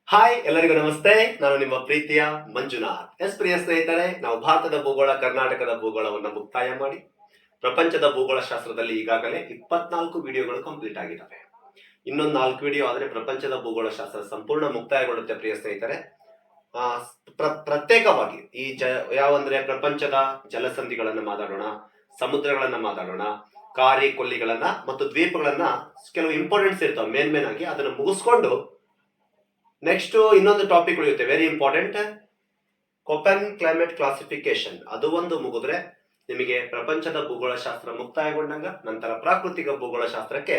Hi ಎಲ್ಲರಿಗೂ ನಮಸ್ತೆ. ನಾನು ನಿಮ್ಮ ಪ್ರೀತಿಯ ಮಂಜುನಾಥ್. ಪ್ರಿಯ ಸ್ನೇಹಿತರೆ, ನಾವು ಭಾರತದ ಭೂಗೋಳ, ಕರ್ನಾಟಕದ ಭೂಗೋಳವನ್ನು ಮುಕ್ತಾಯ ಮಾಡಿ ಪ್ರಪಂಚದ ಭೂಗೋಳ ಶಾಸ್ತ್ರದಲ್ಲಿ ಈಗಾಗಲೇ 24 ವಿಡಿಯೋಗಳು ಕಂಪ್ಲೀಟ್ ಆಗಿದ್ದಾವೆ. ಇನ್ನೊಂದು 4 ವಿಡಿಯೋ ಆದರೆ ಪ್ರಪಂಚದ ಭೂಗೋಳ ಶಾಸ್ತ್ರ ಸಂಪೂರ್ಣ ಮುಕ್ತಾಯಗೊಳ್ಳುತ್ತೆ ಪ್ರಿಯ ಸ್ನೇಹಿತರೆ. ಪ್ರತ್ಯೇಕವಾಗಿ ಯಾವಂದ್ರೆ ಪ್ರಪಂಚದ ಜಲಸಂಧಿಗಳನ್ನ ಮಾತಾಡೋಣ, ಸಮುದ್ರಗಳನ್ನ ಮಾತಾಡೋಣ, ಕಾರಿ ಕೊಲ್ಲಿಗಳನ್ನ ಮತ್ತು ದ್ವೀಪಗಳನ್ನ ಕೆಲವು ಇಂಪಾರ್ಟೆಂಟ್ಸ್ ಇರ್ತಾವೆ ಮೇನ್ ಆಗಿ. ಅದನ್ನ ಮುಗಿಸ್ಕೊಂಡು ನೆಕ್ಸ್ಟ್ ಇನ್ನೊಂದು ಟಾಪಿಕ್ ಉಳಿಯುತ್ತೆ, ವೆರಿ ಇಂಪಾರ್ಟೆಂಟ್, ಕೊಪೆನ್ ಕ್ಲೈಮೇಟ್ ಕ್ಲಾಸಿಫಿಕೇಶನ್. ಅದು ಒಂದು ಮುಗಿದ್ರೆ ನಿಮಗೆ ಪ್ರಪಂಚದ ಭೂಗೋಳಶಾಸ್ತ್ರ ಮುಕ್ತಾಯಗೊಂಡಂಗ ನಂತರ ಪ್ರಾಕೃತಿಕ ಭೂಗೋಳಶಾಸ್ತ್ರಕ್ಕೆ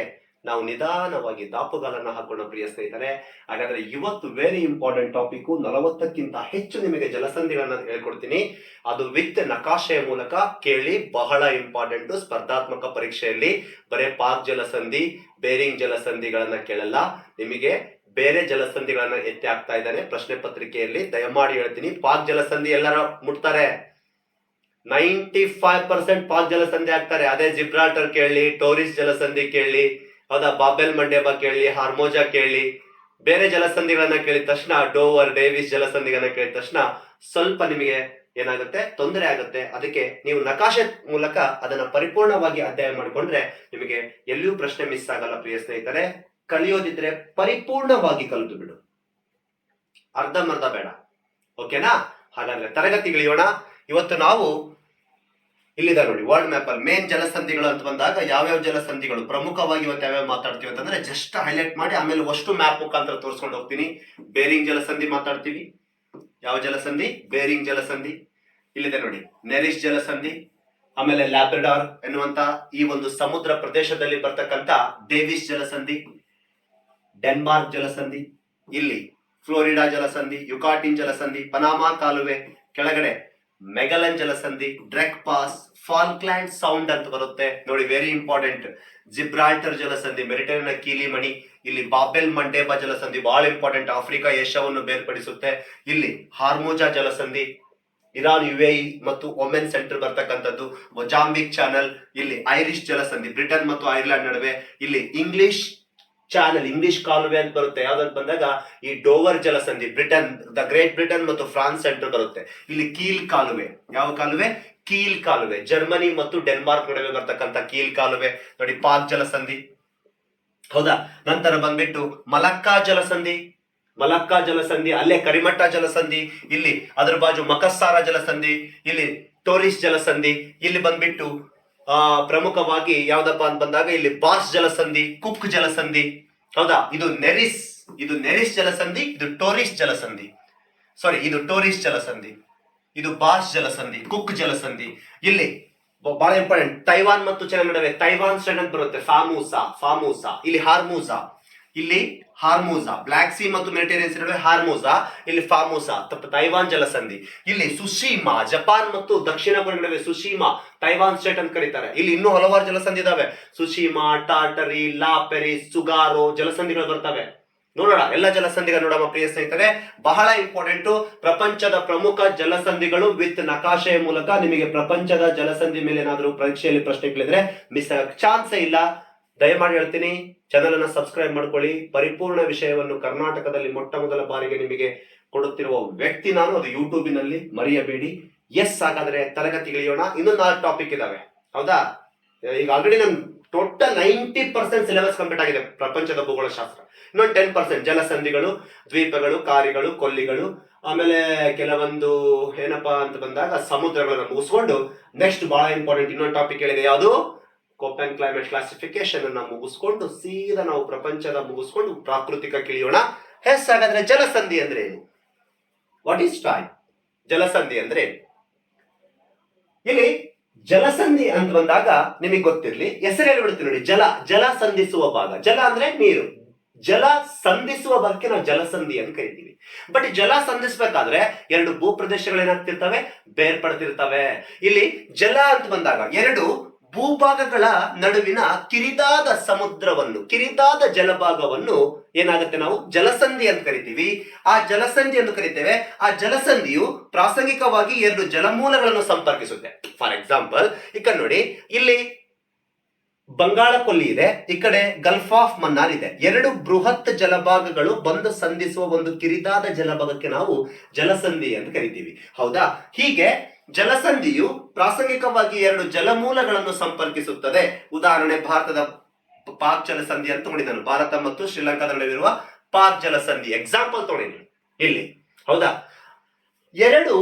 ನಾವು ನಿಧಾನವಾಗಿ ದಾಪುಗಾಲನ್ನ ಹಾಕೋಣ ಪ್ರಿಯ ಸ್ನೇಹಿತರೆ. ಹಾಗಾದ್ರೆ ಇವತ್ತು ವೆರಿ ಇಂಪಾರ್ಟೆಂಟ್ ಟಾಪಿಕ್, 40ಕ್ಕಿಂತ ಹೆಚ್ಚು ನಿಮಗೆ ಜಲಸಂಧಿಗಳನ್ನ ಹೇಳ್ಕೊಡ್ತೀನಿ. ಅದು ವಿತ್ ನಕಾಶೆಯ ಮೂಲಕ ಕೇಳಿ, ಬಹಳ ಇಂಪಾರ್ಟೆಂಟ್. ಸ್ಪರ್ಧಾತ್ಮಕ ಪರೀಕ್ಷೆಯಲ್ಲಿ ಬರೇ ಪಾಕ್ ಜಲಸಂಧಿ, ಬೇರಿಂಗ್ ಜಲಸಂಧಿಗಳನ್ನ ಕೇಳಲ್ಲ, ನಿಮಗೆ ಬೇರೆ ಜಲಸಂಧಿಗಳನ್ನ ಎತ್ತಿ ಆಗ್ತಾ ಇದ್ದಾನೆ ಪ್ರಶ್ನೆ ಪತ್ರಿಕೆಯಲ್ಲಿ. ದಯಮಾಡಿ ಹೇಳ್ತೀನಿ, ಪಾಕ್ ಜಲಸಂಧಿ ಎಲ್ಲರ ಮುಟ್ತಾರೆ, 95% ಪಾಕ್ ಜಲಸಂಧಿ ಆಗ್ತಾರೆ. ಅದೇ ಜಿಬ್ರಾಲ್ಟರ್ ಕೇಳಿ, ಟೋರಿಸ್ ಜಲಸಂಧಿ ಕೇಳಿ, ಹೌದಾ, ಬಾಬೆಲ್ ಮಂಡೇಬಾ ಕೇಳಿ, ಹಾರ್ಮೋಜಾ ಕೇಳಿ, ಬೇರೆ ಜಲಸಂಧಿಗಳನ್ನ ಕೇಳಿದ ತಕ್ಷಣ, ಡೋವರ್ ಡೇವಿಸ್ ಜಲಸಂಧಿಗಳನ್ನ ಕೇಳಿದ ತಕ್ಷಣ ಸ್ವಲ್ಪ ನಿಮಗೆ ಏನಾಗುತ್ತೆ, ತೊಂದರೆ ಆಗುತ್ತೆ. ಅದಕ್ಕೆ ನೀವು ನಕಾಶೆ ಮೂಲಕ ಅದನ್ನ ಪರಿಪೂರ್ಣವಾಗಿ ಅಧ್ಯಯನ ಮಾಡಿಕೊಂಡ್ರೆ ನಿಮಗೆ ಎಲ್ಲಿಯೂ ಪ್ರಶ್ನೆ ಮಿಸ್ ಆಗಲ್ಲ ಪ್ರಿಯ ಸ್ನೇಹಿತರೆ. ಕಲಿಯೋದಿದ್ರೆ ಪರಿಪೂರ್ಣವಾಗಿ ಕಲಿತು ಬಿಡು, ಅರ್ಧಂಬರ್ಧ ಬೇಡ. ಓಕೆನಾ? ಹಾಗಾದ್ರೆ ತರಗತಿಗಳಿಯೋಣ. ಇವತ್ತು ನಾವು ಇಲ್ಲಿದೆ ನೋಡಿ, ವರ್ಲ್ಡ್ ಮ್ಯಾಪ್ ಅಲ್ಲಿ ಮೇನ್ ಜಲಸಂಧಿಗಳು ಅಂತ ಬಂದಾಗ ಯಾವ್ಯಾವ ಜಲಸಂಧಿಗಳು ಪ್ರಮುಖವಾಗಿ ಇವತ್ತು ಯಾವ್ಯಾವ ಮಾತಾಡ್ತೀವಿ ಅಂತಂದ್ರೆ ಜಸ್ಟ್ ಹೈಲೈಟ್ ಮಾಡಿ ಆಮೇಲೆ ಅಷ್ಟು ಮ್ಯಾಪ್ ಮುಖಾಂತರ ತೋರಿಸ್ಕೊಂಡು ಹೋಗ್ತೀನಿ. ಬೇರಿಂಗ್ ಜಲಸಂಧಿ ಮಾತಾಡ್ತೀವಿ. ಯಾವ ಜಲಸಂಧಿ? ಬೇರಿಂಗ್ ಜಲಸಂಧಿ. ಇಲ್ಲಿದೆ ನೋಡಿ, ನೆರಿಸ್ ಜಲಸಂಧಿ. ಆಮೇಲೆ ಲ್ಯಾಬ್ರಡಾರ್ ಎನ್ನುವಂತ ಈ ಒಂದು ಸಮುದ್ರ ಪ್ರದೇಶದಲ್ಲಿ ಬರ್ತಕ್ಕಂಥ ಡೇವಿಸ್ ಜಲಸಂಧಿ, ಡೆನ್ಮಾರ್ಕ್ ಜಲಸಂಧಿ, ಇಲ್ಲಿ ಫ್ಲೋರಿಡಾ ಜಲಸಂಧಿ, ಯುಕಾಟಿನ್ ಜಲಸಂಧಿ, ಪನಾಮಾ ಕಾಲುವೆ ಕೆಳಗಡೆ ಮೆಗಲನ್ ಜಲಸಂಧಿ, ಡ್ರೆಕ್ ಪಾಸ್, ಫಾಲ್ಕ್ಲ್ಯಾಂಡ್ ಸೌಂಡ್ ಅಂತ ಬರುತ್ತೆ ನೋಡಿ, ವೆರಿ ಇಂಪಾರ್ಟೆಂಟ್. ಜಿಬ್ರಾಲ್ಟರ್ ಜಲಸಂಧಿ, ಮೆಡಿಟರೇನಿಯನ್ ಕೀಲಿಮಣಿ. ಇಲ್ಲಿ ಬಾಬೆಲ್ ಮಂಡೇಬಾ ಜಲಸಂಧಿ, ಬಹಳ ಇಂಪಾರ್ಟೆಂಟ್, ಆಫ್ರಿಕಾ ಏಷ್ಯಾವನ್ನು ಬೇರ್ಪಡಿಸುತ್ತೆ. ಇಲ್ಲಿ ಹಾರ್ಮೋಜಾ ಜಲಸಂಧಿ, ಇರಾನ್ UAE ಮತ್ತು ಒಮೆನ್ ಸೆಂಟರ್ ಬರ್ತಕ್ಕಂಥದ್ದು. Mozambique channel. ಇಲ್ಲಿ ಐರಿಷ್ ಜಲಸಂಧಿ, ಬ್ರಿಟನ್ ಮತ್ತು ಐರ್ಲೆಂಡ್ ನಡುವೆ. ಇಲ್ಲಿ ಇಂಗ್ಲಿಷ್ ಚಾನಲ್, ಇಂಗ್ಲಿಷ್ ಕಾಲುವೆ ಅಂತ ಬರುತ್ತೆ. ಯಾವ್ದಂತ ಬಂದಾಗ ಈ ಡೋವರ್ ಜಲಸಂಧಿ, ಬ್ರಿಟನ್, ದ ಗ್ರೇಟ್ ಬ್ರಿಟನ್ ಮತ್ತು ಫ್ರಾನ್ಸ್ ಸೆಂಟರ್ ಬರುತ್ತೆ. ಇಲ್ಲಿ ಕೀಲ್ ಕಾಲುವೆ. ಯಾವ ಕಾಲುವೆ? ಕೀಲ್ ಕಾಲುವೆ, ಜರ್ಮನಿ ಮತ್ತು ಡೆನ್ಮಾರ್ಕ್ ನಡುವೆ ಬರ್ತಕ್ಕಂಥ ಕೀಲ್ ಕಾಲುವೆ ನೋಡಿ, ಪಾಕ್ ಜಲಸಂಧಿ. ಹೌದಾ? ನಂತರ ಬಂದ್ಬಿಟ್ಟು ಮಲಕ್ಕಾ ಜಲಸಂಧಿ. ಮಲಕ್ಕಾ ಜಲಸಂಧಿ, ಅಲ್ಲೇ ಕರಿಮಟ್ಟ ಜಲಸಂಧಿ. ಇಲ್ಲಿ ಅದ್ರ ಬಾಜು ಮಕಸ್ಸಾರ ಜಲಸಂಧಿ. ಇಲ್ಲಿ ಟೋರಿಸ್ ಜಲಸಂಧಿ. ಇಲ್ಲಿ ಬಂದ್ಬಿಟ್ಟು ಪ್ರಮುಖವಾಗಿ ಯಾವ್ದಪ್ಪ ಅಂತ ಬಂದಾಗ ಇಲ್ಲಿ ಬಾಸ್ ಜಲಸಂಧಿ, ಕುಕ್ ಜಲಸಂಧಿ. ಹೌದಾ? ಇದು ನೆರಿಸ್ ಜಲಸಂಧಿ, ಇದು ಟೋರಿಸ್ ಜಲಸಂಧಿ. ಸಾರಿ, ಇದು ಟೋರಿಸ್ ಜಲಸಂಧಿ, ಇದು ಬಾಸ್ ಜಲಸಂಧಿ, ಕುಕ್ ಜಲಸಂಧಿ. ಇಲ್ಲಿ ಬಹಳ ಇಂಪಾರ್ಟೆಂಟ್, ತೈವಾನ್ ಮತ್ತು ಚೈನಾ ನಡುವೆ ತೈವಾನ್ ಸ್ಟ್ರೇಟ್ ಅಂತ ಬರುತ್ತೆ, ಫಾಮೂಸಾ. ಇಲ್ಲಿ ಹಾರ್ಮೂಜಾ, ಬ್ಲಾಕ್ ಸಿ ಮತ್ತು ಮೆಡಿಟರೇನಿಯನ್ ಸಿ ನಡುವೆ ಹಾರ್ಮೂಜಾ, ಇಲ್ಲಿ ಫಾಮೂಸಾ, ತೈವಾನ್ ಜಲಸಂಧಿ. ಇಲ್ಲಿ ಸುಶೀಮಾ, ಜಪಾನ್ ಮತ್ತು ದಕ್ಷಿಣ ಕೊರಿಯಾ ನಡುವೆ ಸುಶೀಮಾ, ತೈವಾನ್ ಸ್ಟೇಟ್ ಅಂತ ಕರೀತಾರೆ. ಇಲ್ಲಿ ಇನ್ನೂ ಹಲವಾರು ಜಲಸಂಧಿ ಇದಾವೆ, ಸುಶೀಮಾ, ಟಾರ್ಟರಿ, ಲಾಪೆರಿ, ಸುಗಾರೋ ಜಲಸಂಧಿಗಳು ಬರ್ತವೆ. ನೋಡೋಣ, ಎಲ್ಲ ಜಲಸಂಧಿಗಳು ನೋಡೋಣ ಪ್ರಿಯ ಸ್ನೇಹಿತರೆ. ಬಹಳ ಇಂಪಾರ್ಟೆಂಟ್, ಪ್ರಪಂಚದ ಪ್ರಮುಖ ಜಲಸಂಧಿಗಳು ವಿತ್ ನಕಾಶೆಯ ಮೂಲಕ. ನಿಮಗೆ ಪ್ರಪಂಚದ ಜಲಸಂಧಿ ಮೇಲೆ ಏನಾದರೂ ಪರೀಕ್ಷೆಯಲ್ಲಿ ಪ್ರಶ್ನೆ ಕೇಳಿದ್ರೆ ಮಿಸ್ ಆಗಕ್ಕೆ ಚಾನ್ಸೇ ಇಲ್ಲ. ದಯಮಾಡಿ ಹೇಳ್ತೀನಿ, ಚಾನಲ್ ಅನ್ನ ಸಬ್ಸ್ಕ್ರೈಬ್ ಮಾಡ್ಕೊಳ್ಳಿ. ಪರಿಪೂರ್ಣ ವಿಷಯವನ್ನು ಕರ್ನಾಟಕದಲ್ಲಿ ಮೊಟ್ಟ ಮೊದಲ ಬಾರಿಗೆ ನಿಮಗೆ ಕೊಡುತ್ತಿರುವ ವ್ಯಕ್ತಿ ನಾನು, ಅದು ಯೂಟ್ಯೂಬಿನಲ್ಲಿ, ಮರೆಯಬೇಡಿ. ಎಸ್, ಹಾಗಾದ್ರೆ ತರಗತಿಗಳಿಯೋಣ. ಇನ್ನೊಂದು 4 ಟಾಪಿಕ್ ಇದಾವೆ, ಹೌದಾ? ಈಗ ಆಲ್ರೆಡಿ ನಾನು ಟೋಟಲ್ 90% ಸಿಲೆಬಸ್ ಕಂಪ್ಲೀಟ್ ಆಗಿದೆ ಪ್ರಪಂಚದ ಭೂಗೋಳಶಾಸ್ತ್ರ. ಇನ್ನೊಂದು 10% ಜಲಸಂಧಿಗಳು, ದ್ವೀಪಗಳು, ಕಾರಿಗಳು, ಕೊಲ್ಲಿಗಳು, ಆಮೇಲೆ ಕೆಲವೊಂದು ಏನಪ್ಪಾ ಅಂತ ಬಂದಾಗ ಸಮುದ್ರಗಳನ್ನ ಮುಗಿಸ್ಕೊಂಡು ನೆಕ್ಸ್ಟ್ ಬಹಳ ಇಂಪಾರ್ಟೆಂಟ್ ಇನ್ನೊಂದು ಟಾಪಿಕ್ ಹೇಳಿದೆ, ಯಾವುದು? ಕೊಪೆನ್ ಕ್ಲೈಮೇಟ್ ಕ್ಲಾಸಿಫಿಕೇಶನ್ ಅನ್ನ ಮುಗಿಸ್ಕೊಂಡು ಸೀದಾ ನಾವು ಪ್ರಪಂಚದ ಮುಗಿಸ್ಕೊಂಡು ಪ್ರಾಕೃತಿಕ ಕಿಳಿಯೋಣ. ಹಾಗಾದ್ರೆ ಜಲಸಂಧಿ ಅಂದ್ರೆ ಏನು? What is time? ಜಲಸಂಧಿ ಅಂದ್ರೆ ಇಲ್ಲಿ ಜಲಸಂಧಿ ಅಂತ ಬಂದಾಗ ನಿಮಗೆ ಗೊತ್ತಿರ್ಲಿ, ಹೆಸರು ಹೇಳ್ಬಿಡ್ತೀವಿ ನೋಡಿ, ಜಲ ಸಂಧಿಸುವ ಭಾಗ. ಜಲ ಅಂದ್ರೆ ನೀರು, ಜಲ ಸಂಧಿಸುವ ಭಾಗಕ್ಕೆ ನಾವು ಜಲಸಂಧಿ ಅಂತ ಕರಿತೀವಿ. ಬಟ್ ಜಲ ಸಂಧಿಸ್ಬೇಕಾದ್ರೆ 2 ಭೂಪ್ರದೇಶಗಳೇನಾಗ್ತಿರ್ತವೆ, ಬೇರ್ಪಡ್ತಿರ್ತವೆ. ಇಲ್ಲಿ ಜಲ ಅಂತ ಬಂದಾಗ 2 ಭೂಭಾಗಗಳ ನಡುವಿನ ಕಿರಿದಾದ ಸಮುದ್ರವನ್ನು, ಕಿರಿದಾದ ಜಲಭಾಗವನ್ನು ಏನಾಗುತ್ತೆ, ನಾವು ಜಲಸಂಧಿ ಅಂತ ಕರಿತೀವಿ. ಆ ಜಲಸಂಧಿ ಎಂದು ಕರಿತೇವೆ. ಆ ಜಲಸಂಧಿಯು ಪ್ರಾಸಂಗಿಕವಾಗಿ 2 ಜಲಮೂಲಗಳನ್ನು ಸಂಪರ್ಕಿಸುತ್ತೆ. ಫಾರ್ ಎಕ್ಸಾಂಪಲ್, ಈಗ ನೋಡಿ, ಇಲ್ಲಿ ಬಂಗಾಳ ಕೊಲ್ಲಿ ಇದೆ, ಈ ಕಡೆ ಗಲ್ಫ್ ಆಫ್ ಮನ್ನಾರ್ ಇದೆ. ಎರಡು ಬೃಹತ್ ಜಲಭಾಗಗಳು ಬಂದು ಸಂಧಿಸುವ ಒಂದು ಕಿರಿದಾದ ಜಲಭಾಗಕ್ಕೆ ನಾವು ಜಲಸಂಧಿ ಅಂತ ಕರಿತೀವಿ. ಹೌದಾ? ಹೀಗೆ ಜಲಸಂಧಿಯು ಪ್ರಾಸಂಗಿಕವಾಗಿ ಎರಡು ಜಲಮೂಲಗಳನ್ನು ಸಂಪರ್ಕಿಸುತ್ತದೆ. ಉದಾಹರಣೆ ಭಾರತದ ಪಾಕ್ ಜಲಸಂಧಿ ಅಂತ ತಗೊಂಡಿದ್ದಾನು. ಭಾರತ ಮತ್ತು ಶ್ರೀಲಂಕಾದ ನಡುವಿರುವ ಪಾಕ್ ಜಲಸಂಧಿ ಎಕ್ಸಾಂಪಲ್ ತಗೊಂಡಿದ್ದೀನಿ ಇಲ್ಲಿ. ಹೌದಾ? ಎರಡು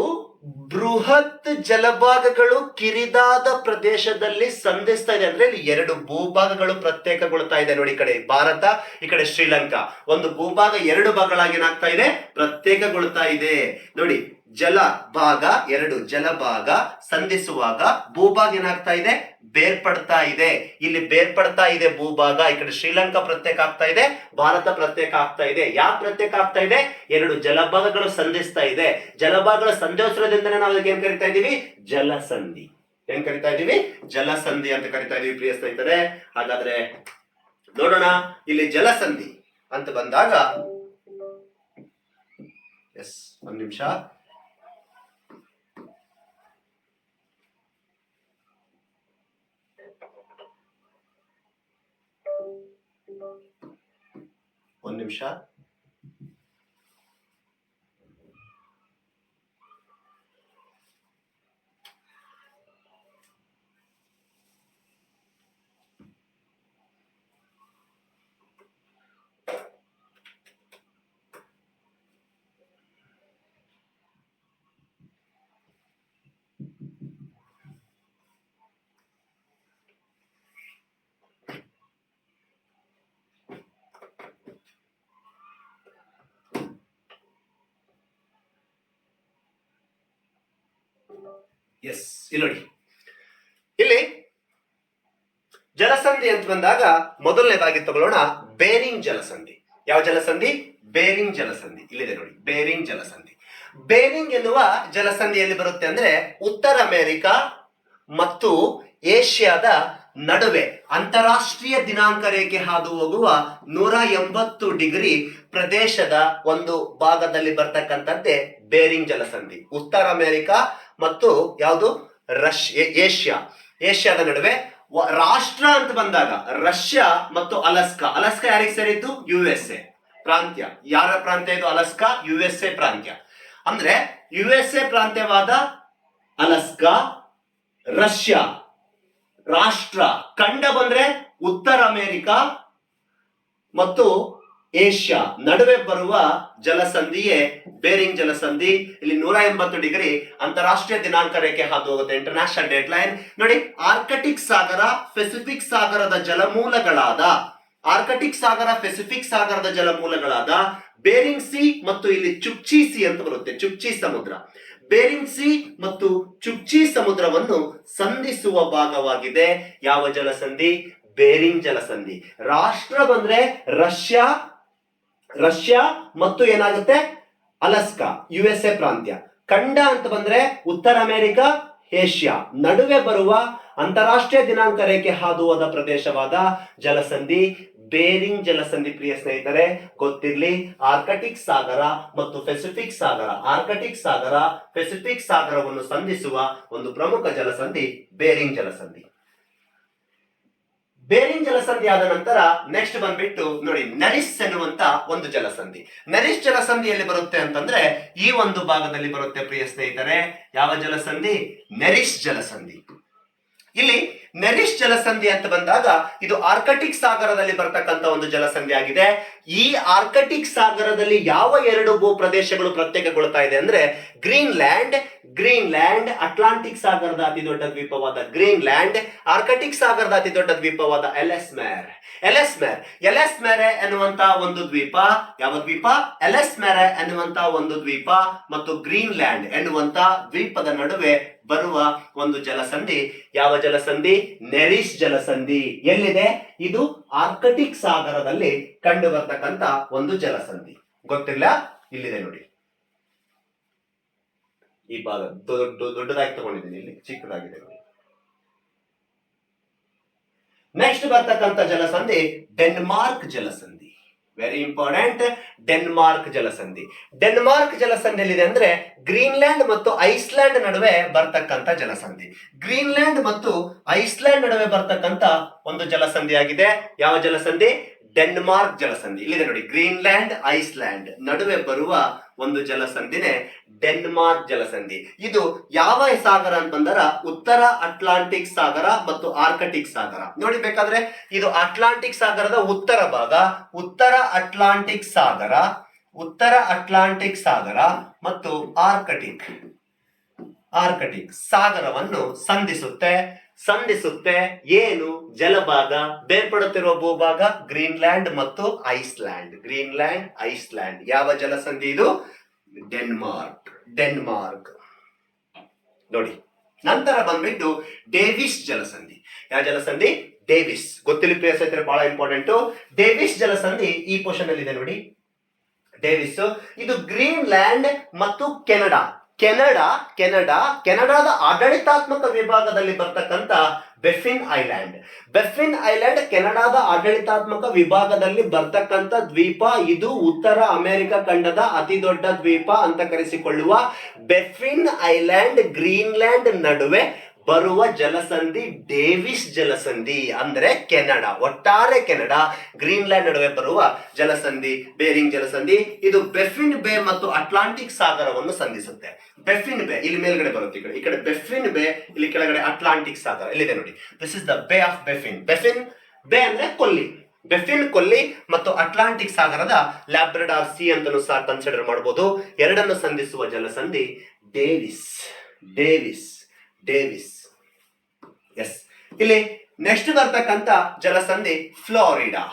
ಬೃಹತ್ ಜಲಭಾಗಗಳು ಕಿರಿದಾದ ಪ್ರದೇಶದಲ್ಲಿ ಸಂಧಿಸ್ತಾ ಇದೆ ಅಂದ್ರೆ ಇಲ್ಲಿ ಎರಡು ಭೂಭಾಗಗಳು ಪ್ರತ್ಯೇಕಗೊಳ್ತಾ ಇದೆ. ನೋಡಿ, ಈ ಕಡೆ ಭಾರತ, ಈ ಕಡೆ ಶ್ರೀಲಂಕಾ. ಒಂದು ಭೂಭಾಗ ಎರಡು ಭಾಗಗಳಾಗಿ ಏನಾಗ್ತಾ ಇದೆ? ಪ್ರತ್ಯೇಕಗೊಳ್ತಾ ಇದೆ. ನೋಡಿ, ಜಲಭಾಗ ಎರಡು ಜಲಭಾಗ ಸಂಧಿಸುವಾಗ ಭೂಭಾಗ ಏನಾಗ್ತಾ ಇದೆ? ಬೇರ್ಪಡ್ತಾ ಇದೆ. ಇಲ್ಲಿ ಬೇರ್ಪಡ್ತಾ ಇದೆ ಭೂಭಾಗ. ಈ ಕಡೆ ಶ್ರೀಲಂಕಾ ಪ್ರತ್ಯೇಕ ಆಗ್ತಾ ಇದೆ, ಭಾರತ ಪ್ರತ್ಯೇಕ ಆಗ್ತಾ ಇದೆ. ಯಾಕೆ ಪ್ರತ್ಯೇಕ ಆಗ್ತಾ ಇದೆ? ಎರಡು ಜಲಭಾಗಗಳು ಸಂಧಿಸ್ತಾ ಇದೆ. ಜಲಭಾಗಗಳ ಸಂಧಿಸೋದ್ರಿಂದನೇ ನಾವು ಏನ್ ಕರಿತಾ ಇದೀವಿ? ಜಲಸಂಧಿ. ಏನ್ ಕರಿತಾ ಇದೀವಿ? ಜಲಸಂಧಿ ಅಂತ ಕರಿತಾ ಇದೀವಿ ಪ್ರಿಯ ಸ್ನೇಹಿತರೆ. ಹಾಗಾದ್ರೆ ನೋಡೋಣ, ಇಲ್ಲಿ ಜಲಸಂಧಿ ಅಂತ ಬಂದಾಗ, ಎಸ್, ಒಂದ್ ನಿಮಿಷ. ಒಂದ್ ನಿಮಿಷ. ಎಸ್, ಇಲ್ಲಿ ನೋಡಿ, ಇಲ್ಲಿ ಜಲಸಂಧಿ ಅಂತ ಬಂದಾಗ ಮೊದಲನೇದಾಗಿ ತಗೊಳ್ಳೋಣ ಬೇರಿಂಗ್ ಜಲಸಂಧಿ. ಯಾವ ಜಲಸಂಧಿ? ಬೇರಿಂಗ್ ಜಲಸಂಧಿ. ಇಲ್ಲಿದೆ ನೋಡಿ, ಬೇರಿಂಗ್ ಜಲಸಂಧಿ. ಬೇರಿಂಗ್ ಎನ್ನುವ ಜಲಸಂಧಿಯಲ್ಲಿ ಬರುತ್ತೆ ಅಂದ್ರೆ ಉತ್ತರ ಅಮೆರಿಕ ಮತ್ತು ಏಷ್ಯಾದ ನಡುವೆ ಅಂತಾರಾಷ್ಟ್ರೀಯ ದಿನಾಂಕ ರೇಖೆ ಹಾದು ಹೋಗುವ 180 ಡಿಗ್ರಿ ಪ್ರದೇಶದ ಒಂದು ಭಾಗದಲ್ಲಿ ಬರ್ತಕ್ಕಂಥದ್ದೇ ಬೇರಿಂಗ್ ಜಲಸಂಧಿ. ಉತ್ತರ ಅಮೆರಿಕ ಮತ್ತು ಯಾವುದು? ಏಷ್ಯಾದ ನಡುವೆ. ರಾಷ್ಟ್ರ ಅಂತ ಬಂದಾಗ ರಷ್ಯಾ ಮತ್ತು ಅಲಸ್ಕಾ. ಅಲಸ್ಕಾ ಯಾರಿಗೆ ಸೇರಿದ್ದು? USA ಪ್ರಾಂತ್ಯ. ಯಾರ ಪ್ರಾಂತ್ಯ ಇದು? ಅಲಸ್ಕಾ USA ಪ್ರಾಂತ್ಯ. ಅಂದ್ರೆ USA ಪ್ರಾಂತ್ಯವಾದ ಅಲಸ್ಕಾ, ರಷ್ಯಾ ರಾಷ್ಟ್ರ. ಖಂಡ ಬಂದ್ರೆ ಉತ್ತರ ಅಮೆರಿಕ ಮತ್ತು ಏಷ್ಯಾ ನಡುವೆ ಬರುವ ಜಲಸಂಧಿಯೇ ಬೇರಿಂಗ್ ಜಲಸಂಧಿ. ಇಲ್ಲಿ 180 ಡಿಗ್ರಿ ಅಂತಾರಾಷ್ಟ್ರೀಯ ದಿನಾಂಕ ರೇಖೆ ಹಾದು ಹೋಗುತ್ತೆ, ಇಂಟರ್ನ್ಯಾಷನಲ್ ಡೇಟ್ ಲೈನ್. ನೋಡಿ, ಆರ್ಕಟಿಕ್ ಸಾಗರ, ಪೆಸಿಫಿಕ್ ಸಾಗರದ ಜಲಮೂಲಗಳಾದ ಪೆಸಿಫಿಕ್ ಸಾಗರದ ಜಲಮೂಲಗಳಾದ ಬೇರಿಂಗ್ ಸಿ ಮತ್ತು ಇಲ್ಲಿ ಚುಕ್ಚಿ ಸಿ ಅಂತ ಬರುತ್ತೆ, ಚುಕ್ಚಿ ಸಮುದ್ರ. ಬೇರಿಂಗ್ ಸಿ ಮತ್ತು ಚುಕ್ಚಿ ಸಮುದ್ರವನ್ನು ಸಂಧಿಸುವ ಭಾಗವಾಗಿದೆ ಯಾವ ಜಲಸಂಧಿ? ಬೇರಿಂಗ್ ಜಲಸಂಧಿ. ರಾಷ್ಟ್ರ ಬಂದ್ರೆ ರಷ್ಯಾ ಮತ್ತು ಏನಾಗುತ್ತೆ? ಅಲಸ್ಕಾ USA ಪ್ರಾಂತ್ಯ. ಖಂಡ ಅಂತ ಬಂದ್ರೆ ಉತ್ತರ ಅಮೆರಿಕ, ಏಷ್ಯಾ ನಡುವೆ ಬರುವ ಅಂತಾರಾಷ್ಟ್ರೀಯ ದಿನಾಂಕ ರೇಖೆ ಹಾದು ಹೋದ ಪ್ರದೇಶವಾದ ಜಲಸಂಧಿ ಬೇರಿಂಗ್ ಜಲಸಂಧಿ. ಪ್ರಿಯ ಸ್ನೇಹಿತರೆ, ಗೊತ್ತಿರ್ಲಿ, ಆರ್ಕಟಿಕ್ ಸಾಗರ ಮತ್ತು ಪೆಸಿಫಿಕ್ ಸಾಗರ, ಪೆಸಿಫಿಕ್ ಸಾಗರವನ್ನು ಸಂಧಿಸುವ ಒಂದು ಪ್ರಮುಖ ಜಲಸಂಧಿ ಬೇರಿಂಗ್ ಜಲಸಂಧಿ. ಬೇರಿಂಗ್ ಜಲಸಂಧಿ ಆದ ನಂತರ ನೆಕ್ಸ್ಟ್ ಬಂದ್ಬಿಟ್ಟು ನೋಡಿ, ನರಿಸ್ ಎನ್ನುವಂತ ಒಂದು ಜಲಸಂಧಿ. ನರಿಸ್ ಜಲಸಂಧಿಯಲ್ಲಿ ಬರುತ್ತೆ ಅಂತಂದ್ರೆ ಈ ಒಂದು ಭಾಗದಲ್ಲಿ ಬರುತ್ತೆ ಪ್ರಿಯ ಸ್ನೇಹಿತರೆ. ಯಾವ ಜಲಸಂಧಿ? ನರಿಸ್ ಜಲಸಂಧಿ. ಇಲ್ಲಿ ನರಿಸ್ ಜಲಸಂಧಿ ಅಂತ ಬಂದಾಗ ಇದು ಆರ್ಕಟಿಕ್ ಸಾಗರದಲ್ಲಿ ಬರ್ತಕ್ಕಂಥ ಒಂದು ಜಲಸಂಧಿ ಆಗಿದೆ. ಈ ಆರ್ಕಟಿಕ್ ಸಾಗರದಲ್ಲಿ ಯಾವ ಎರಡು ಭೂ ಪ್ರದೇಶಗಳು ಪ್ರತ್ಯೇಕಗೊಳ್ತಾ ಇದೆ ಅಂದ್ರೆ ಗ್ರೀನ್ಲ್ಯಾಂಡ್, ಅಟ್ಲಾಂಟಿಕ್ ಸಾಗರದ ಅತಿ ದೊಡ್ಡ ದ್ವೀಪವಾದ ಗ್ರೀನ್ಲ್ಯಾಂಡ್, ಆರ್ಕಟಿಕ್ ಸಾಗರದ ಅತಿ ದೊಡ್ಡ ದ್ವೀಪವಾದ ಎಲೆಸ್ಮೆರೆ ಎನ್ನುವಂತ ಒಂದು ದ್ವೀಪ. ಯಾವ ದ್ವೀಪ? ಎಲೆಸ್ಮೆರೆ ಎನ್ನುವಂತ ಒಂದು ದ್ವೀಪ ಮತ್ತು ಗ್ರೀನ್ಲ್ಯಾಂಡ್ ಎನ್ನುವಂತ ದ್ವೀಪದ ನಡುವೆ ಬರುವ ಒಂದು ಜಲಸಂಧಿ. ಯಾವ ಜಲಸಂಧಿ? ನೆರಿಸ್ ಜಲಸಂಧಿ. ಎಲ್ಲಿದೆ ಇದು? ಆರ್ಕಟಿಕ್ ಸಾಗರದಲ್ಲಿ ಕಂಡು ಬರ್ತಕ್ಕಂತ ಒಂದು ಜಲಸಂಧಿ. ಗೊತ್ತಿಲ್ಲ? ಇಲ್ಲಿದೆ ನೋಡಿ, ಈ ಭಾಗ ದೊಡ್ಡದಾಗಿ ತಗೊಂಡಿದ್ದೀನಿ, ಇಲ್ಲಿ ಚಿಕ್ಕದಾಗಿದೆ ನೋಡಿ. ನೆಕ್ಸ್ಟ್ ಬರ್ತಕ್ಕಂಥ ಜಲಸಂಧಿ ಡೆನ್ಮಾರ್ಕ್ ಜಲಸಂಧಿ. Very important. ಡೆನ್ಮಾರ್ಕ್ ಜಲಸಂಧಿ. ಡೆನ್ಮಾರ್ಕ್ ಜಲಸಂಧಿಯಲ್ಲಿದೆ ಅಂದ್ರೆ ಗ್ರೀನ್ಲ್ಯಾಂಡ್ ಮತ್ತು ಐಸ್ಲ್ಯಾಂಡ್ ನಡುವೆ ಬರ್ತಕ್ಕಂಥ ಜಲಸಂಧಿ. ಗ್ರೀನ್ಲ್ಯಾಂಡ್ ಮತ್ತು ಐಸ್ಲ್ಯಾಂಡ್ ನಡುವೆ ಬರ್ತಕ್ಕಂಥ ಒಂದು ಜಲಸಂಧಿ ಆಗಿದೆ. ಯಾವ ಜಲಸಂಧಿ? ಡೆನ್ಮಾರ್ಕ್ ಜಲಸಂಧಿ. ಇಲ್ಲಿದೆ ನೋಡಿ, ಗ್ರೀನ್ಲ್ಯಾಂಡ್ ಐಸ್ಲ್ಯಾಂಡ್ ನಡುವೆ ಬರುವ ಒಂದು ಜಲಸಂಧಿನೇ ಡೆನ್ಮಾರ್ಕ್ ಜಲಸಂಧಿ. ಇದು ಯಾವ ಸಾಗರ ಅಂತ ಬಂದರ ಉತ್ತರ ಅಟ್ಲಾಂಟಿಕ್ ಸಾಗರ ಮತ್ತು ಆರ್ಕಟಿಕ್ ಸಾಗರ. ನೋಡಿ ಬೇಕಾದ್ರೆ ಇದು ಅಟ್ಲಾಂಟಿಕ್ ಸಾಗರದ ಉತ್ತರ ಭಾಗ, ಉತ್ತರ ಅಟ್ಲಾಂಟಿಕ್ ಸಾಗರ, ಉತ್ತರ ಅಟ್ಲಾಂಟಿಕ್ ಸಾಗರ ಮತ್ತು ಆರ್ಕಟಿಕ್ ಸಾಗರವನ್ನು ಸಂಧಿಸುತ್ತೆ. ಏನು? ಜಲಭಾಗ. ಬೇರ್ಪಡುತ್ತಿರುವ ಭೂಭಾಗ ಗ್ರೀನ್ಲ್ಯಾಂಡ್ ಮತ್ತು ಐಸ್ಲ್ಯಾಂಡ್. ಯಾವ ಜಲಸಂಧಿ ಇದು? ಡೆನ್ಮಾರ್ಕ್. ನೋಡಿ, ನಂತರ ಬಂದ್ಬಿಟ್ಟು ಡೇವಿಸ್ ಜಲಸಂಧಿ. ಯಾವ ಜಲಸಂಧಿ? ಡೇವಿಸ್. ಗೊತ್ತಿಲ್ಲ ಪ್ಲೇಸ್ ಐತೆ, ಬಹಳ ಇಂಪಾರ್ಟೆಂಟ್. ಡೇವಿಸ್ ಜಲಸಂಧಿ ಈ ಪೋರ್ಷನ್ ಅಲ್ಲಿ ಇದೆ ನೋಡಿ. ಡೇವಿಸ್ ಇದು ಗ್ರೀನ್ಲ್ಯಾಂಡ್ ಮತ್ತು ಕೆನಡಾದ ಆಡಳಿತಾತ್ಮಕ ವಿಭಾಗದಲ್ಲಿ ಬರ್ತಕ್ಕಂಥ ಬೆಫಿನ್ ಐಲ್ಯಾಂಡ್ ಕೆನಡಾದ ಆಡಳಿತಾತ್ಮಕ ವಿಭಾಗದಲ್ಲಿ ಬರ್ತಕ್ಕಂಥ ದ್ವೀಪ. ಇದು ಉತ್ತರ ಅಮೆರಿಕ ಖಂಡದ ಅತಿ ದೊಡ್ಡ ದ್ವೀಪ ಅಂತ ಕರೆಸಿಕೊಳ್ಳುವ ಬೆಫಿನ್ ಐಲ್ಯಾಂಡ್ ಗ್ರೀನ್ಲ್ಯಾಂಡ್ ನಡುವೆ ಬರುವ ಜಲಸಂಧಿ ಡೇವಿಸ್ ಜಲಸಂಧಿ. ಅಂದ್ರೆ ಒಟ್ಟಾರೆ ಕೆನಡಾ ಗ್ರೀನ್ಲ್ಯಾಂಡ್ ನಡುವೆ ಬರುವ ಜಲಸಂಧಿ ಬೇರಿಂಗ್ ಜಲಸಂಧಿ. ಇದು ಬೆಫಿನ್ ಬೇ ಮತ್ತು ಅಟ್ಲಾಂಟಿಕ್ ಸಾಗರವನ್ನು ಸಂಧಿಸುತ್ತೆ. ಬೆಫಿನ್ ಬೇ ಇಲ್ಲಿ ಮೇಲ್ಗಡೆ ಬರುತ್ತೆ, ಈ ಕಡೆ ಬೆಫಿನ್ ಬೇ, ಇಲ್ಲಿ ಕೆಳಗಡೆ ಅಟ್ಲಾಂಟಿಕ್ ಸಾಗರ. ಇಲ್ಲಿದೆ ನೋಡಿ, this is the bay of ಬೆಫಿನ್ ಬೇ ಅಂದ್ರೆ ಕೊಲ್ಲಿ. ಬೆಫಿನ್ ಕೊಲ್ಲಿ ಮತ್ತು ಅಟ್ಲಾಂಟಿಕ್ ಸಾಗರದ ಲ್ಯಾಬ್ರಡಾರ್ ಸಿ ಅಂತಲೂ ಸಹ ಕನ್ಸಿಡರ್ ಮಾಡಬಹುದು. ಎರಡನ್ನು ಸಂಧಿಸುವ ಜಲಸಂಧಿ ಡೇವಿಸ್. ಎಸ್. ಇಲ್ಲಿ ನೆಕ್ಸ್ಟ್ ಬರ್ತಕ್ಕಂಥ ಜಲಸಂಧಿ ಫ್ಲೋರಿಡಾ.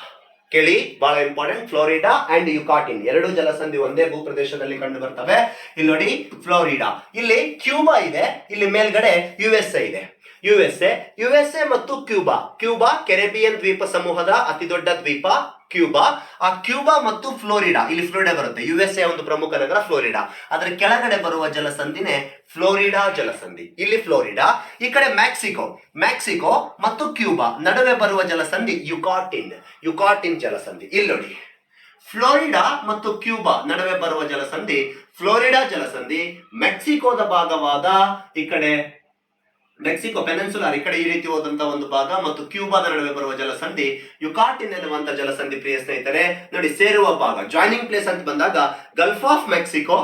ಕೇಳಿ, ಬಹಳ ಇಂಪಾರ್ಟೆಂಟ್. ಫ್ಲೋರಿಡಾ ಅಂಡ್ ಯುಕಾಟಿನ್ ಎರಡು ಜಲಸಂಧಿ ಒಂದೇ ಭೂಪ್ರದೇಶದಲ್ಲಿ ಕಂಡು ಬರ್ತವೆ. ಇಲ್ಲಿ ನೋಡಿ, ಫ್ಲೋರಿಡಾ. ಇಲ್ಲಿ ಕ್ಯೂಬಾ ಇದೆ, ಇಲ್ಲಿ ಮೇಲ್ಗಡೆ ಯುಎಸ್ಎ ಇದೆ. ಯುಎಸ್ಎ ಮತ್ತು ಕ್ಯೂಬಾ ಕೆರೆಬಿಯನ್ ದ್ವೀಪ ಸಮೂಹದ ಅತಿ ದೊಡ್ಡ ದ್ವೀಪ ಕ್ಯೂಬಾ. ಆ ಕ್ಯೂಬಾ ಮತ್ತು ಫ್ಲೋರಿಡಾ, ಇಲ್ಲಿ ಫ್ಲೋರಿಡಾ ಬರುತ್ತೆ. ಯುಎಸ್ಎ ಒಂದು ಪ್ರಮುಖ ನಗರ ಫ್ಲೋರಿಡಾ. ಅದರ ಕೆಳಗಡೆ ಬರುವ ಜಲಸಂಧಿನೇ ಫ್ಲೋರಿಡಾ ಜಲಸಂಧಿ. ಇಲ್ಲಿ ಫ್ಲೋರಿಡಾ, ಈ ಕಡೆ ಮೆಕ್ಸಿಕೋ ಮತ್ತು ಕ್ಯೂಬಾ ನಡುವೆ ಬರುವ ಜಲಸಂಧಿ ಯುಕಾಟಿನ್ ಜಲಸಂಧಿ. ಇಲ್ಲಿ ನೋಡಿ, ಫ್ಲೋರಿಡಾ ಮತ್ತು ಕ್ಯೂಬಾ ನಡುವೆ ಬರುವ ಜಲಸಂಧಿ ಫ್ಲೋರಿಡಾ ಜಲಸಂಧಿ. ಮೆಕ್ಸಿಕೋದ ಭಾಗವಾದ ಈ ಕಡೆ ಮೆಕ್ಸಿಕೋ ಪೆನಿನ್ಸುಲಾರ್ ಈ ಕಡೆ ಈ ರೀತಿ ಹೋದಂತ ಒಂದು ಭಾಗ ಮತ್ತು ಕ್ಯೂಬಾದ ನಡುವೆ ಬರುವ ಜಲಸಂಧಿ ಯುಕಾಟಿನ್ ಎನ್ನುವಂತ ಜಲಸಂಧಿ. ಪ್ರಿಯ ಸ್ನೇಹಿತರೆ ನೋಡಿ, ಸೇರುವ ಭಾಗ ಜಾಯ್ನಿಂಗ್ ಪ್ಲೇಸ್ ಅಂತ ಬಂದಾಗ ಗಲ್ಫ್ ಆಫ್ ಮೆಕ್ಸಿಕೋ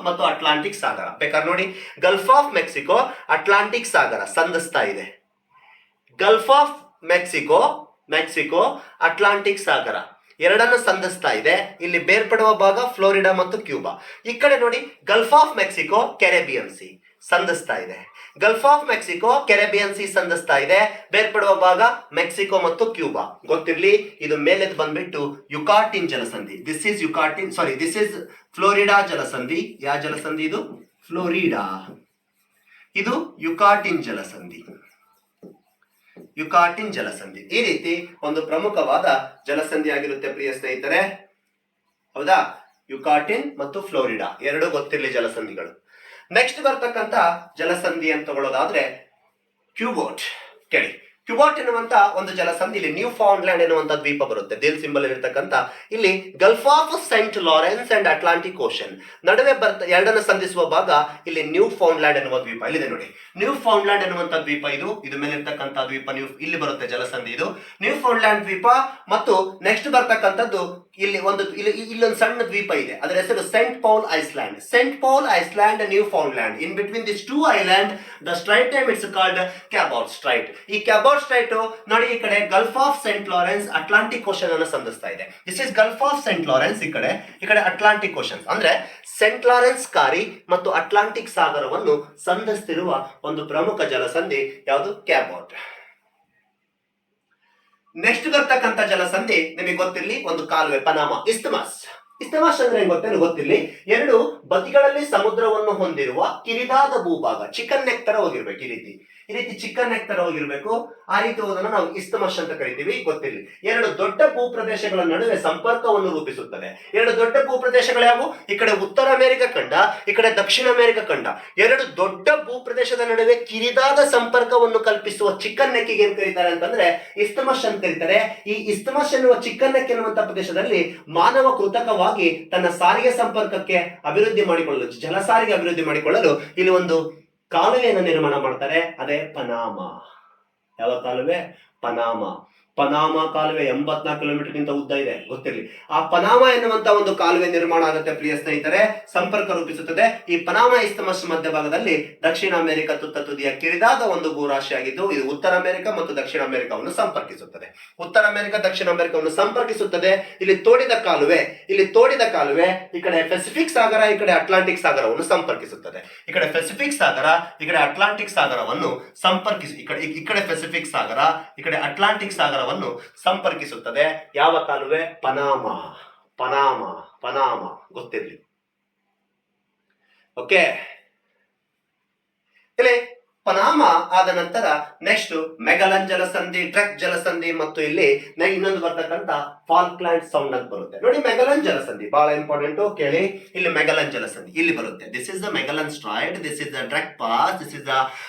ಮತ್ತು ಅಟ್ಲಾಂಟಿಕ್ ಸಾಗರ. ಬೇಕಾದ್ರೆ ನೋಡಿ, ಗಲ್ಫ್ ಆಫ್ ಮೆಕ್ಸಿಕೋ ಅಟ್ಲಾಂಟಿಕ್ ಸಾಗರ ಸಂಧಿಸ್ತಾ ಇದೆ. ಗಲ್ಫ್ ಆಫ್ ಮೆಕ್ಸಿಕೋ ಅಟ್ಲಾಂಟಿಕ್ ಸಾಗರ ಎರಡನ್ನು ಸಂಧಿಸ್ತಾ ಇದೆ. ಇಲ್ಲಿ ಬೇರ್ಪಡುವ ಭಾಗ ಫ್ಲೋರಿಡಾ ಮತ್ತು ಕ್ಯೂಬಾ. ಈ ಕಡೆ ನೋಡಿ, Gulf of Mexico Caribbean Sea ಸಂಧಿಸ್ತಾ ಇದೆ. Gulf of Mexico Caribbean Sea ಸಂಧಿಸ್ತಾ ಇದೆ. ಬೇರ್ಪಡುವ ಭಾಗ ಮೆಕ್ಸಿಕೋ ಮತ್ತು ಕ್ಯೂಬಾ. ಗೊತ್ತಿರ್ಲಿ, ಇದು ಮೇಲೆ ಬಂದ್ಬಿಟ್ಟು ಯುಕಾಟಿನ್ ಜಲಸಂಧಿ. ದಿಸ್ ಇಸ್ ಫ್ಲೋರಿಡಾ ಜಲಸಂಧಿ. ಯಾವ ಜಲಸಂಧಿ ಇದು? ಫ್ಲೋರಿಡಾ. ಇದು ಯುಕಾಟಿನ್ ಜಲಸಂಧಿ. ಈ ರೀತಿ ಒಂದು ಪ್ರಮುಖವಾದ ಜಲಸಂಧಿ ಆಗಿರುತ್ತೆ ಪ್ರಿಯ ಸ್ನೇಹಿತರೆ. ಹೌದಾ? ಯುಕಾಟಿನ್ ಮತ್ತು ಫ್ಲೋರಿಡಾ ಎರಡು ಗೊತ್ತಿರಲಿ ಜಲಸಂಧಿಗಳು. ನೆಕ್ಸ್ಟ್ ಬರ್ತಕ್ಕಂಥ ಜಲಸಂಧಿ ಅಂತ ತಗೊಳ್ಳೋದಾದ್ರೆ ಕ್ಯೂಬೋಟ್. ಕೇಳಿ, ಕ್ಯೂಬೋಟ್ ಎನ್ನುವಂತ ಒಂದು ಜಲಸಂಧಿ. ಇಲ್ಲಿ ನ್ಯೂ ಫೌಂಡ್ಲ್ಯಾಂಡ್ ಎನ್ನುವಂತ ದ್ವೀಪ ಬರುತ್ತೆ, ದೇಲ್ ಸಿಂಬಲ್ ಇರತಕ್ಕಂತ. ಇಲ್ಲಿ gulf of scent Lawrence and Atlantic ocean ನಡುವೆ ಎರಡನ್ನು ಸಂಧಿಸುವ ಭಾಗ ಇಲ್ಲಿ ನ್ಯೂ ಫೌಂಡ್ಲ್ಯಾಂಡ್ ಎನ್ನುವ ದ್ವೀಪ. ಇಲ್ಲಿದೆ ನೋಡಿ, ನ್ಯೂ ಫೌಂಡ್ಲ್ಯಾಂಡ್ ಎನ್ನುವಂತ ದ್ವೀಪ. ಇದು ಮೇಲೆ ಇರ್ತಕ್ಕಂಥ ದ್ವೀಪ ಇಲ್ಲಿ ಬರುತ್ತೆ ಜಲಸಂಧಿ. ಇದು ನ್ಯೂ ಫೌಂಡ್ಲ್ಯಾಂಡ್ ದ್ವೀಪ. ಮತ್ತು ನೆಕ್ಸ್ಟ್ ಬರ್ತಕ್ಕಂಥದ್ದು ಇಲ್ಲೊಂದು ಸಣ್ಣ ದ್ವೀಪ ಇದೆ, ಅದರ ಹೆಸರು Saint Paul Island Newfoundland. In between this two island the strait name it's called Cabot Strait. ಈ ಕ್ಯಾಬಾಟ್ ಸ್ಟ್ರೈಟ್ ನೋಡಿ, ಈ ಕಡೆ Gulf of scent Lawrence Atlantic Ocean ಅನ್ನು ಸಂಧಿಸ್ತಾ ಇದೆ. This is Gulf of scent Lawrence. ಈ ಕಡೆ Atlantic Ocean ಅಂದ್ರೆ ಸೆಂಟ್ ಲಾರೆನ್ಸ್ ಕಾರಿ ಮತ್ತು ಅಟ್ಲಾಂಟಿಕ್ ಸಾಗರವನ್ನು ಸಂಧಿಸ್ತಿರುವ ಒಂದು ಪ್ರಮುಖ ಜಲಸಂಧಿ ಯಾವುದು? ಕ್ಯಾಬಾಟ್. ನೆಕ್ಸ್ಟ್ ಬರ್ತಕ್ಕಂಥ ಜಲಸಂಧಿ ನಿಮಗೆ ಗೊತ್ತಿರಲಿ, ಒಂದು ಕಾಲುವೆ, ಪನಾಮ ಇಸ್ತ್ಮಸ್. ಇಸ್ತಮಸ್ ಅಂದ್ರೆ ಏನ್ ಗೊತ್ತೇನು ಗೊತ್ತಿರಲಿ, ಎರಡು ಬದಿಗಳಲ್ಲಿ ಸಮುದ್ರವನ್ನು ಹೊಂದಿರುವ ಕಿರಿದಾದ ಭೂಭಾಗ, ಚಿಕನ್ ನೆಕ್ ತರ ಹೋಗಿರ್ಬೇಕು. ಈ ರೀತಿ ಚಿಕನ್ ನೆಕ್ ತರ ಹೋಗಿರ್ಬೇಕು. ಆ ರೀತಿ ಹೋದನ್ನು ನಾವು ಇಸ್ತಮಸ್ ಅಂತ ಕರಿತೀವಿ, ಗೊತ್ತಿರಲಿ. ಎರಡು ದೊಡ್ಡ ಭೂಪ್ರದೇಶಗಳ ನಡುವೆ ಸಂಪರ್ಕವನ್ನು ರೂಪಿಸುತ್ತದೆ. ಎರಡು ದೊಡ್ಡ ಭೂಪ್ರದೇಶಗಳು ಯಾವುವು? ಈ ಕಡೆ ಉತ್ತರ ಅಮೆರಿಕ ಖಂಡ, ಈ ಕಡೆ ದಕ್ಷಿಣ ಅಮೆರಿಕ ಖಂಡ. ಎರಡು ದೊಡ್ಡ ಭೂಪ್ರದೇಶದ ನಡುವೆ ಕಿರಿದಾದ ಸಂಪರ್ಕವನ್ನು ಕಲ್ಪಿಸುವ ಚಿಕನ್ ನೆಕ್ಕಿಗೆ ಏನ್ ಕರೀತಾರೆ ಅಂತಂದ್ರೆ ಇಸ್ತಮಸ್ ಅಂತ ಕರೀತಾರೆ. ಈ ಇಸ್ತಮಸ್ ಎನ್ನುವ ಚಿಕನ್ ನೆಕ್ ಎನ್ನುವಂತಹ ಪ್ರದೇಶದಲ್ಲಿ ಮಾನವ ಕೃತಕವಾಗಿ ತನ್ನ ಸಾರಿಗೆ ಸಂಪರ್ಕಕ್ಕೆ ಅಭಿವೃದ್ಧಿ ಮಾಡಿಕೊಳ್ಳಲು, ಜಲ ಸಾರಿಗೆ ಅಭಿವೃದ್ಧಿ ಮಾಡಿಕೊಳ್ಳಲು ಇಲ್ಲಿ ಒಂದು ಕಾಲುವೆಯನ್ನು ನಿರ್ಮಾಣ ಮಾಡ್ತಾರೆ. ಅದೇ ಪನಾಮ. ಯಾವ ಕಾಲುವೆ? ಪನಾಮ ಕಾಲುವೆ 84 ಕಿಲೋಮೀಟರ್ಗಿಂತ ಉದ್ದ ಇದೆ, ಗೊತ್ತಿರಲಿ. ಆ ಪನಾಮ ಎನ್ನುವಂತ ಒಂದು ಕಾಲುವೆ ನಿರ್ಮಾಣ ಆಗುತ್ತೆ ಪ್ರಿಯ ಸ್ನೇಹಿತರೆ, ಸಂಪರ್ಕ ರೂಪಿಸುತ್ತದೆ. ಈ ಪನಾಮ ಇಸ್ತಮಸ್ ಮಧ್ಯಭಾಗದಲ್ಲಿ ದಕ್ಷಿಣ ಅಮೆರಿಕ ತುತ್ತ ತುದಿಯ ಕಿರಿದಾದ ಒಂದು ಭೂರಾಶಿಯಾಗಿದ್ದು ಇದು ಉತ್ತರ ಅಮೆರಿಕ ಮತ್ತು ದಕ್ಷಿಣ ಅಮೆರಿಕವನ್ನು ಸಂಪರ್ಕಿಸುತ್ತದೆ. ಉತ್ತರ ಅಮೆರಿಕ ದಕ್ಷಿಣ ಅಮೆರಿಕವನ್ನು ಸಂಪರ್ಕಿಸುತ್ತದೆ. ಇಲ್ಲಿ ತೋಡಿದ ಕಾಲುವೆ ಈ ಕಡೆ ಪೆಸಿಫಿಕ್ ಸಾಗರ, ಈ ಕಡೆ ಅಟ್ಲಾಂಟಿಕ್ ಸಾಗರವನ್ನು ಸಂಪರ್ಕಿಸುತ್ತದೆ. ಈ ಕಡೆ ಪೆಸಿಫಿಕ್ ಸಾಗರ, ಈ ಕಡೆ ಅಟ್ಲಾಂಟಿಕ್ ಸಾಗರವನ್ನು ಸಂಪರ್ಕಿಸಿ, ಈ ಕಡೆ ಪೆಸಿಫಿಕ್ ಸಾಗರ, ಈ ಕಡೆ ಅಟ್ಲಾಂಟಿಕ್ ಸಾಗರ ಸಂಪರ್ಕಿಸುತ್ತದೆ. ಯಾವ ಕಾಲುವೆ? ಪನಾಮ ಗೊತ್ತಿರಲಿ. ಓಕೆ, ಇಲ್ಲಿ ಪನಾಮ ಆದ ನಂತರ ನೆಕ್ಸ್ಟ್ ಮೆಗಲನ್ ಜಲಸಂಧಿ, ಡ್ರೆಕ್ ಜಲಸಂಧಿ ಮತ್ತು ಇಲ್ಲಿ ಇನ್ನೊಂದು ಬರ್ತಕ್ಕಂಥ ಫಾಲ್ಕ್ಲ್ಯಾಂಡ್ ಸೌಂಡ್ ಅಂತ ಬರುತ್ತೆ ನೋಡಿ. ಮೆಗಲನ್ ಜಲಸಂಧಿ ಬಹಳ ಇಂಪಾರ್ಟೆಂಟ್, ಕೇಳಿ. ಇಲ್ಲಿ ಮೆಗಲನ್ ಜಲಸಂಧಿ ಇಲ್ಲಿ ಬರುತ್ತೆ. This is the Magellan strait, this is the Drake pass, this is the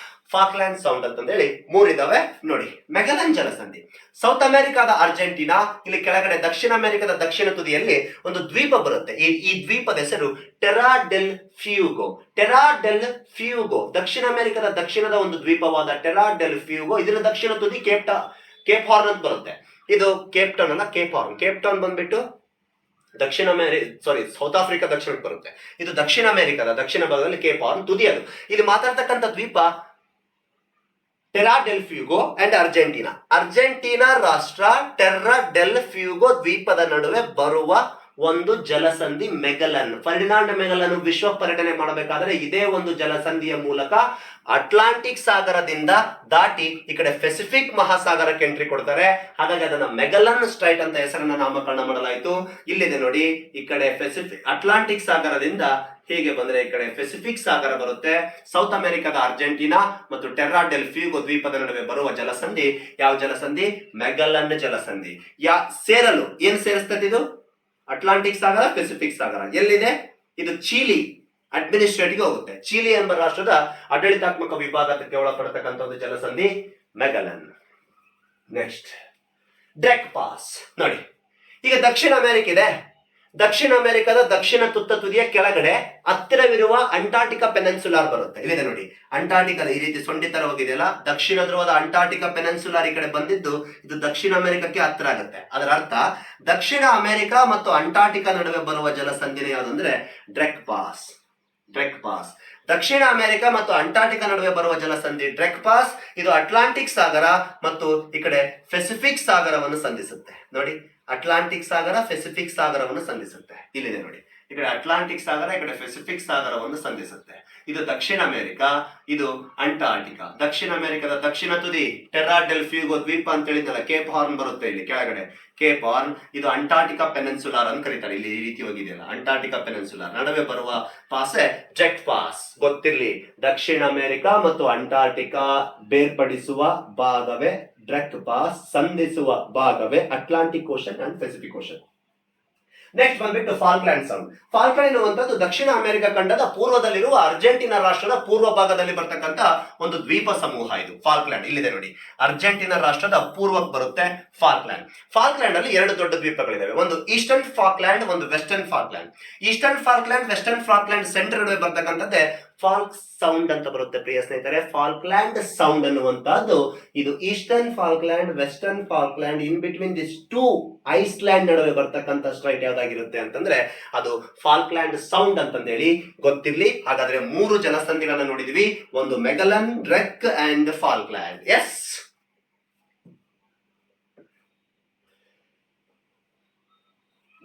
Falkland Sound ಅಂತಂದೇಳಿ ಮೂರಿದಾವೆ ನೋಡಿ. ಮೆಗಲನ್ ಜಲಸಂಧಿ ಸೌತ್ ಅಮೆರಿಕಾದ ಅರ್ಜೆಂಟೀನಾ, ಇಲ್ಲಿ ಕೆಳಗಡೆ ದಕ್ಷಿಣ ಅಮೆರಿಕದ ದಕ್ಷಿಣ ತುದಿಯಲ್ಲಿ ಒಂದು ದ್ವೀಪ ಬರುತ್ತೆ. ಈ ದ್ವೀಪದ ಹೆಸರು ಟೆರಾ ಡೆಲ್ ಫ್ಯೂಗೋ. ದಕ್ಷಿಣ ಅಮೆರಿಕದ ದಕ್ಷಿಣದ ಒಂದು ದ್ವೀಪವಾದ ಟೆರಾ ಡೆಲ್ ಫ್ಯೂಗೋ. ಇದರ ದಕ್ಷಿಣ ತುದಿ ಕೇಪ್ ಹಾರ್ನ್ ಅಂತ ಬರುತ್ತೆ. ಇದು ಕೇಪ್ ಟೌನ್ ಅಲ್ಲ, ಕೇಪ್ ಟೌನ್ ಬಂದ್ಬಿಟ್ಟು ಸೌತ್ ಆಫ್ರಿಕಾ ದಕ್ಷಿಣಕ್ಕೆ ಬರುತ್ತೆ. ಇದು ದಕ್ಷಿಣ ಅಮೆರಿಕದ ದಕ್ಷಿಣ ಭಾಗದಲ್ಲಿ ಕೇಪ್ ಹಾರ್ನ್ ತುದಿ. ಅದು ಇಲ್ಲಿ ಮಾತಾಡ್ತಕ್ಕಂಥ ದ್ವೀಪ ಟೆರಾ ಡೆಲ್ ಫ್ಯೂಗೋ ಅಂಡ್ ಅರ್ಜೆಂಟೀನಾ ರಾಷ್ಟ್ರ ಟೆರ್ರಾ ಡೆಲ್ ಫ್ಯೂಗೋ ದ್ವೀಪದ ನಡುವೆ ಬರುವ ಒಂದು ಜಲಸಂಧಿ ಮೆಗಲನ್. ಫರ್ಡಿನಾಂಡ್ ಮೆಗಲನ್ ವಿಶ್ವ ಪರ್ಯಟನೆ ಮಾಡಬೇಕಾದ್ರೆ ಇದೇ ಒಂದು ಜಲಸಂಧಿಯ ಮೂಲಕ ಅಟ್ಲಾಂಟಿಕ್ ಸಾಗರದಿಂದ ದಾಟಿ ಈ ಕಡೆ ಪೆಸಿಫಿಕ್ ಮಹಾಸಾಗರಕ್ಕೆ ಎಂಟ್ರಿ ಕೊಡ್ತಾರೆ. ಹಾಗಾಗಿ ಅದನ್ನ ಮೆಗಲನ್ ಸ್ಟ್ರೈಟ್ ಅಂತ ಹೆಸರನ್ನ ನಾಮಕರಣ ಮಾಡಲಾಯಿತು. ಇಲ್ಲಿದೆ ನೋಡಿ, ಈ ಕಡೆ ಅಟ್ಲಾಂಟಿಕ್ ಸಾಗರದಿಂದ ಹೀಗೆ ಬಂದ್ರೆ ಈ ಕಡೆ ಪೆಸಿಫಿಕ್ ಸಾಗರ ಬರುತ್ತೆ. ಸೌತ್ ಅಮೆರಿಕದ ಅರ್ಜೆಂಟೀನಾ ಮತ್ತು ಟೆರ್ರಾ ಡೆಲ್ ಫ್ಯೂಗೋ ದ್ವೀಪದ ನಡುವೆ ಬರುವ ಜಲಸಂಧಿ ಯಾವ ಜಲಸಂಧಿ? ಮೆಗಲನ್ ಜಲಸಂಧಿ. ಸೇರಲು ಏನ್ ಸೇರಿಸ್ತದೆ? ಇದು ಅಟ್ಲಾಂಟಿಕ್ ಸಾಗರ, ಪೆಸಿಫಿಕ್ ಸಾಗರ. ಎಲ್ಲಿದೆ? ಇದು ಚೀಲಿ ಅಡ್ಮಿನಿಸ್ಟ್ರೇಟಿವ್ ಹೋಗುತ್ತೆ. ಚೀಲಿ ಎಂಬ ರಾಷ್ಟ್ರದ ಆಡಳಿತಾತ್ಮಕ ವಿಭಾಗಕ್ಕೆ ಒಳಪಡತಕ್ಕಂಥ ಒಂದು ಜಲಸಂಧಿ ಮೆಗಲನ್. ನೆಕ್ಸ್ಟ್ ಡ್ರೆಕ್ ಪಾಸ್ ನೋಡಿ. ಈಗ ದಕ್ಷಿಣ ಅಮೆರಿಕ ಇದೆ. ದಕ್ಷಿಣ ಅಮೆರಿಕದ ದಕ್ಷಿಣ ತುತ್ತ ತುದಿಯ ಕೆಳಗಡೆ ಹತ್ತಿರವಿರುವ ಅಂಟಾರ್ಟಿಕಾ ಪೆನಿನ್ಸುಲಾರ್ ಬರುತ್ತೆ. ಇಲ್ಲಿದೆ ನೋಡಿ, ಅಂಟಾರ್ಟಿಕಾದ ಈ ರೀತಿ ಸೊಂಡಿ ತರ ಹೋಗಿದೆಯಲ್ಲ, ದಕ್ಷಿಣ ಧ್ರುವದ ಅಂಟಾರ್ಟಿಕಾ ಪೆನಿನ್ಸುಲಾರ್ ಈ ಕಡೆ ಬಂದಿದ್ದು ಇದು ದಕ್ಷಿಣ ಅಮೆರಿಕಕ್ಕೆ ಹತ್ತಿರ ಆಗುತ್ತೆ. ಅದರ ಅರ್ಥ ದಕ್ಷಿಣ ಅಮೆರಿಕ ಮತ್ತು ಅಂಟಾರ್ಟಿಕಾ ನಡುವೆ ಬರುವ ಜಲಸಂಧಿನೇ ಯಾವುದಂದ್ರೆ ಡ್ರೆಕ್ ಪಾಸ್. ದಕ್ಷಿಣ ಅಮೆರಿಕ ಮತ್ತು ಅಂಟಾರ್ಟಿಕಾ ನಡುವೆ ಬರುವ ಜಲಸಂಧಿ ಡ್ರೆಕ್ ಪಾಸ್. ಇದು ಅಟ್ಲಾಂಟಿಕ್ ಸಾಗರ ಮತ್ತು ಈ ಕಡೆ ಪೆಸಿಫಿಕ್ ಸಾಗರವನ್ನು ಸಂಧಿಸುತ್ತೆ ನೋಡಿ. ಅಟ್ಲಾಂಟಿಕ್ ಸಾಗರ ಪೆಸಿಫಿಕ್ ಸಾಗರವನ್ನು ಸಂಧಿಸುತ್ತೆ. ಇಲ್ಲಿದೆ ನೋಡಿ, ಈ ಕಡೆ ಅಟ್ಲಾಂಟಿಕ್ ಸಾಗರ, ಈ ಕಡೆ ಪೆಸಿಫಿಕ್ ಸಾಗರವನ್ನು ಸಂಧಿಸುತ್ತೆ. ಇದು ದಕ್ಷಿಣ ಅಮೆರಿಕ, ಇದು ಅಂಟಾರ್ಟಿಕಾ. ದಕ್ಷಿಣ ಅಮೆರಿಕದ ದಕ್ಷಿಣ ತುದಿ ಟೆರ್ರಾ ಡೆಲ್ ಫ್ಯೂಗೋ ದ್ವೀಪ ಅಂತ ಹೇಳಿದ್ದಲ್ಲ, ಕೇಪ್ ಹಾರ್ನ್ ಬರುತ್ತೆ ಇಲ್ಲಿ ಕೆಳಗಡೆ, ಕೇಪ್ ಹಾರ್ನ್. ಇದು ಅಂಟಾರ್ಟಿಕಾ ಪೆನಿನ್ಸುಲಾರ್ ಅಂತ ಕರೀತಾರೆ. ಇಲ್ಲಿ ಈ ರೀತಿ ಹೋಗಿದೆಯಲ್ಲ, ಅಂಟಾರ್ಟಿಕಾ ಪೆನಿನ್ಸುಲಾರ್ ನಡುವೆ ಬರುವ ಪಾಸೆ ಡ್ರೆಕ್ ಪಾಸ್. ಗೊತ್ತಿರ್ಲಿ, ದಕ್ಷಿಣ ಅಮೆರಿಕ ಮತ್ತು ಅಂಟಾರ್ಟಿಕಾ ಬೇರ್ಪಡಿಸುವ ಭಾಗವೇ ಡ್ರೆಕ್ ಪಾಸ್, ಸಂಧಿಸುವ ಭಾಗವೇ Atlantic ocean and Pacific ocean. Next ಬಂದ್ಬಿಟ್ಟು ಫಾಲ್ಕ್ಲ್ಯಾಂಡ್ ಸೌಂಡ್. ಫಾಲ್ಕ್ಲ್ಯಾಂಡ್ ಎನ್ನುವಂಥದ್ದು ದಕ್ಷಿಣ ಅಮೆರಿಕ ಖಂಡದ ಪೂರ್ವದಲ್ಲಿರುವ ಅರ್ಜೆಂಟೀನಾ ರಾಷ್ಟ್ರದ ಪೂರ್ವ ಭಾಗದಲ್ಲಿ ಬರ್ತಕ್ಕಂಥ ಒಂದು ದ್ವೀಪ ಸಮೂಹ. ಇದು ಫಾಲ್ಕ್ಲ್ಯಾಂಡ್ ಇಲ್ಲಿದೆ ನೋಡಿ, ಅರ್ಜೆಂಟೀನಾ ರಾಷ್ಟ್ರದ ಪೂರ್ವಕ್ಕೆ ಬರುತ್ತೆ ಫಾಲ್ಕ್ಲ್ಯಾಂಡ್ ಅಲ್ಲಿ ಎರಡು ದೊಡ್ಡ ದ್ವೀಪಗಳಿದಾವೆ. ಒಂದು ಈಸ್ಟರ್ನ್ ಫಾಲ್ಕ್ಲ್ಯಾಂಡ್, ಒಂದು western ಫಾಲ್ಕ್ಲ್ಯಾಂಡ್. Eastern Falkland, Western ಫಾಲ್ಕ್ಲ್ಯಾಂಡ್ centre ನಡುವೆ ಬರ್ತಕ್ಕಂಥದ್ದೇ ಫಾಲ್ಕ್ ಸೌಂಡ್ ಅಂತ ಬರುತ್ತೆ ಪ್ರಿಯ ಸ್ನೇಹಿತರೆ. ಫಾಲ್ಕ್ಲ್ಯಾಂಡ್ ಸೌಂಡ್ ಅನ್ನುವಂತಹದ್ದು ಇದು Eastern Falkland, Western Falkland, in between this two island ನಡುವೆ ಬರ್ತಕ್ಕಂಥ ಸ್ಟ್ರೈಟ್ ಯಾವ್ದಾಗಿರುತ್ತೆ ಅಂತಂದ್ರೆ ಅದು ಫಾಲ್ಕ್ಲ್ಯಾಂಡ್ ಸೌಂಡ್ ಅಂತಂದೇಳಿ ಗೊತ್ತಿರ್ಲಿ. ಹಾಗಾದ್ರೆ ಮೂರು ಜಲಸಂಧಿಗಳನ್ನ ನೋಡಿದ್ವಿ, ಒಂದು Magellan, Drake and Falkland. Yes,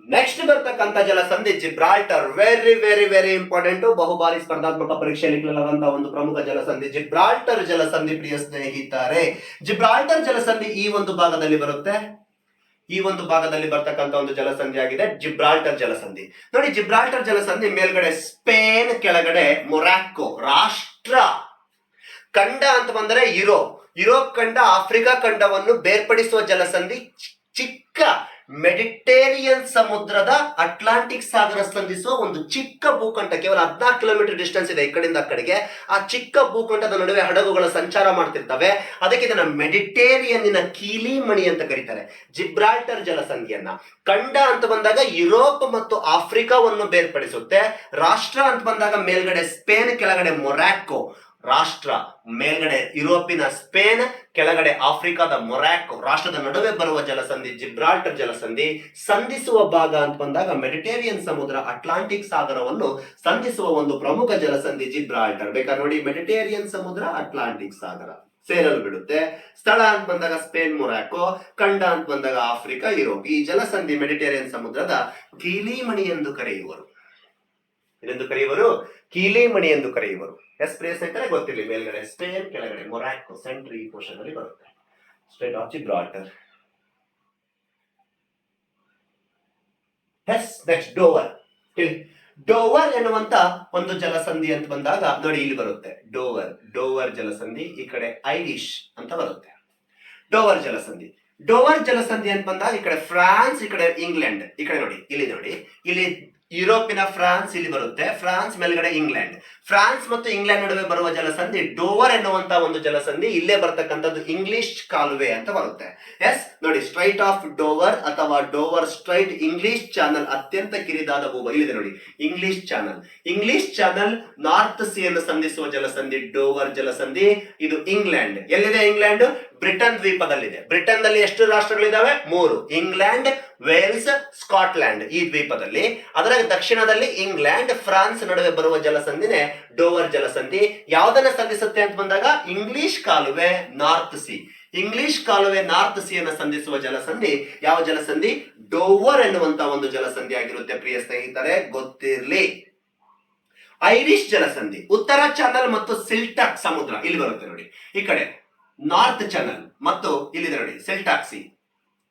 next ಬರ್ತಕ್ಕಂಥ ಜಲಸಂಧಿ Gibraltar. Very very very important, ಬಹುಬಾರಿ ಸ್ಪರ್ಧಾತ್ಮಕ ಪರೀಕ್ಷೆಯಲ್ಲಿ ಕೇಳಲಾದಂತಹ ಒಂದು ಪ್ರಮುಖ ಜಲಸಂಧಿ ಜಿಬ್ರಾಲ್ಟರ್ ಜಲಸಂಧಿ. ಪ್ರಿಯ ಸ್ನೇಹಿತರೆ, ಜಿಬ್ರಾಲ್ಟರ್ ಜಲಸಂಧಿ ಈ ಒಂದು ಭಾಗದಲ್ಲಿ ಬರುತ್ತೆ. ಈ ಒಂದು ಭಾಗದಲ್ಲಿ ಬರ್ತಕ್ಕಂಥ ಒಂದು ಜಲಸಂಧಿ ಆಗಿದೆ ಜಿಬ್ರಾಲ್ಟರ್ ಜಲಸಂಧಿ. ನೋಡಿ, ಜಿಬ್ರಾಲ್ಟರ್ ಜಲಸಂಧಿ ಮೇಲ್ಗಡೆ ಸ್ಪೇನ್, ಕೆಳಗಡೆ ಮೊರಾಕ್ಕೋ ರಾಷ್ಟ್ರ. ಖಂಡ ಅಂತ ಬಂದರೆ ಯುರೋಪ್ ಖಂಡ ಆಫ್ರಿಕಾ ಖಂಡವನ್ನು ಬೇರ್ಪಡಿಸುವ ಜಲಸಂಧಿ ಚಿಕ್ಕ ಮೆಡಿಟೇರಿಯನ್ ಸಮುದ್ರದ ಅಟ್ಲಾಂಟಿಕ್ ಸಾಗರ ಸಂಧಿಸುವ ಒಂದು ಚಿಕ್ಕ ಭೂಖಂಡ. ಕೇವಲ 14 ಕಿಲೋಮೀಟರ್ ಡಿಸ್ಟೆನ್ಸ್ ಇದೆ ಈ ಕಡೆಯಿಂದ ಆ ಕಡೆಗೆ. ಆ ಚಿಕ್ಕ ಭೂಖಂಡದ ನಡುವೆ ಹಡಗುಗಳ ಸಂಚಾರ ಮಾಡ್ತಿರ್ತವೆ. ಅದಕ್ಕೆ ಇದನ್ನ ಮೆಡಿಟೇರಿಯನ್ನಿನ ಕೀಲಿಮಣಿ ಅಂತ ಕರೀತಾರೆ. ಜಿಬ್ರಾಲ್ಟರ್ ಜಲಸಂಧಿಯನ್ನ ಖಂಡ ಅಂತ ಬಂದಾಗ ಯುರೋಪ್ ಮತ್ತು ಆಫ್ರಿಕಾವನ್ನು ಬೇರ್ಪಡಿಸುತ್ತೆ. ರಾಷ್ಟ್ರ ಅಂತ ಬಂದಾಗ ಮೇಲ್ಗಡೆ ಸ್ಪೇನ್, ಕೆಳಗಡೆ ಮೊರಾಕ್ಕೋ ರಾಷ್ಟ್ರ. ಮೇಲ್ಗಡೆ ಯುರೋಪಿನ ಸ್ಪೇನ್, ಕೆಳಗಡೆ ಆಫ್ರಿಕಾದ ಮೊರಾಕ್ಕೋ ರಾಷ್ಟ್ರದ ನಡುವೆ ಬರುವ ಜಲಸಂಧಿ ಜಿಬ್ರಾಲ್ಟರ್ ಜಲಸಂಧಿ. ಸಂಧಿಸುವ ಭಾಗ ಅಂತ ಬಂದಾಗ ಮೆಡಿಟೇರಿಯನ್ ಸಮುದ್ರ ಅಟ್ಲಾಂಟಿಕ್ ಸಾಗರವನ್ನು ಸಂಧಿಸುವ ಒಂದು ಪ್ರಮುಖ ಜಲಸಂಧಿ ಜಿಬ್ರಾಲ್ಟರ್. ಬೇಕಾದ್ರೆ ನೋಡಿ, ಮೆಡಿಟೇರಿಯನ್ ಸಮುದ್ರ ಅಟ್ಲಾಂಟಿಕ್ ಸಾಗರ ಸೇರಲು ಬಿಡುತ್ತೆ. ಸ್ಥಳ ಅಂತ ಬಂದಾಗ ಸ್ಪೇನ್, ಮೊರಾಕ್ಕೋ. ಖಂಡ ಅಂತ ಬಂದಾಗ ಆಫ್ರಿಕಾ, ಯುರೋಪ್. ಈ ಜಲಸಂಧಿ ಮೆಡಿಟೇರಿಯನ್ ಸಮುದ್ರದ ಕೀಲಿಮಣಿ ಎಂದು ಕರೆಯುವರು. ಏನೆಂದು ಕರೆಯುವರು? ಕೀಲಿಮಣಿ ಎಂದು ಕರೆಯುವರು. ಎಸ್ ಪ್ರಿಯ ಸ್ನೇಹಿತರೆ, ಗೊತ್ತಿರಲಿ, ಮೇಲ್ಗಡೆ ಸ್ಪೇನ್, ಕೆಳಗಡೆ ಮೊರಾಕ್ಕೋ, ಸೆಂಟ್ರ್ ಈ ಪೋರ್ಷನ್ ಅಲ್ಲಿ ಬರುತ್ತೆ. Strait of Gibraltar. Yes next Dover. Dover ಎನ್ನುವಂತ ಒಂದು ಜಲಸಂಧಿ ಅಂತ ಬಂದಾಗ ನೋಡಿ, ಇಲ್ಲಿ ಬರುತ್ತೆ ಡೋವರ್ ಜಲಸಂಧಿ. ಈ ಕಡೆ ಐರಿಷ್ ಅಂತ ಬರುತ್ತೆ. ಡೋವರ್ ಜಲಸಂಧಿ ಅಂತ ಬಂದಾಗ ಈ ಕಡೆ ಫ್ರಾನ್ಸ್, ಈ ಕಡೆ ಇಂಗ್ಲೆಂಡ್. ಈ ಕಡೆ ನೋಡಿ, ಇಲ್ಲಿ ಯುರೋಪಿನ ಫ್ರಾನ್ಸ್ ಇಲ್ಲಿ ಬರುತ್ತೆ. ಫ್ರಾನ್ಸ್ ಮೇಲ್ಗಡೆ ಇಂಗ್ಲೆಂಡ್. ಫ್ರಾನ್ಸ್ ಮತ್ತು ಇಂಗ್ಲೆಂಡ್ ನಡುವೆ ಬರುವ ಜಲಸಂಧಿ ಡೋವರ್ ಎನ್ನುವಂತ ಒಂದು ಜಲಸಂಧಿ. ಇಲ್ಲೇ ಬರ್ತಕ್ಕಂಥದ್ದು ಇಂಗ್ಲಿಷ್ ಕಾಲುವೆ ಅಂತ ಬರುತ್ತೆ. ಎಸ್ ನೋಡಿ, ಸ್ಟ್ರೈಟ್ ಆಫ್ ಡೋವರ್ ಅಥವಾ ಡೋವರ್ ಸ್ಟ್ರೈಟ್, ಇಂಗ್ಲಿಷ್ ಚಾನಲ್, ಅತ್ಯಂತ ಕಿರಿದಾದ ಭೂಭಾಗ ಇಲ್ಲಿದೆ ನೋಡಿ, ಇಂಗ್ಲಿಷ್ ಚಾನಲ್ ನಾರ್ತ್ ಸಿ ಅನ್ನು ಸಂಧಿಸುವ ಜಲಸಂಧಿ ಡೋವರ್ ಜಲಸಂಧಿ. ಇದು ಇಂಗ್ಲೆಂಡ್. ಎಲ್ಲಿದೆ ಇಂಗ್ಲೆಂಡ್? ಬ್ರಿಟನ್ ದ್ವೀಪದಲ್ಲಿದೆ. ಬ್ರಿಟನ್ ದಲ್ಲಿ ಎಷ್ಟು ರಾಷ್ಟ್ರಗಳಿದಾವೆ? 3. ಇಂಗ್ಲೆಂಡ್, ವೇಲ್ಸ್, ಸ್ಕಾಟ್ಲ್ಯಾಂಡ್ ಈ ದ್ವೀಪದಲ್ಲಿ. ಅದರ ದಕ್ಷಿಣದಲ್ಲಿ ಇಂಗ್ಲೆಂಡ್, ಫ್ರಾನ್ಸ್ ನಡುವೆ ಬರುವ ಜಲಸಂಧಿನೇ ಡೋವರ್ ಜಲಸಂಧಿ. ಯಾವುದನ್ನ ಸಂಧಿಸುತ್ತೆ ಅಂತ ಬಂದಾಗ ಇಂಗ್ಲಿಷ್ ಕಾಲುವೆ, ನಾರ್ತ್ ಸಿ. ಇಂಗ್ಲಿಷ್ ಕಾಲುವೆ ನಾರ್ತ್ ಸಿ ಅನ್ನು ಸಂಧಿಸುವ ಜಲಸಂಧಿ ಯಾವ ಜಲಸಂಧಿ? ಡೋವರ್ ಎನ್ನುವಂತ ಒಂದು ಜಲಸಂಧಿ ಆಗಿರುತ್ತೆ. ಪ್ರಿಯ ಸ್ನೇಹಿತರೆ, ಗೊತ್ತಿರ್ಲಿ. ಐರಿಷ್ ಜಲಸಂಧಿ ಉತ್ತರ ಚಾನಲ್ ಮತ್ತು ಸಿಲ್ಟಕ್ ಸಮುದ್ರ ಇಲ್ಲಿ ಬರುತ್ತೆ ನೋಡಿ. ಈ ಕಡೆ ನಾರ್ತ್ ಚಾನಲ್ ಮತ್ತು ಇಲ್ಲಿದೆ ನೋಡಿ ಸೆಲ್ಟಾಕ್ ಸಿ,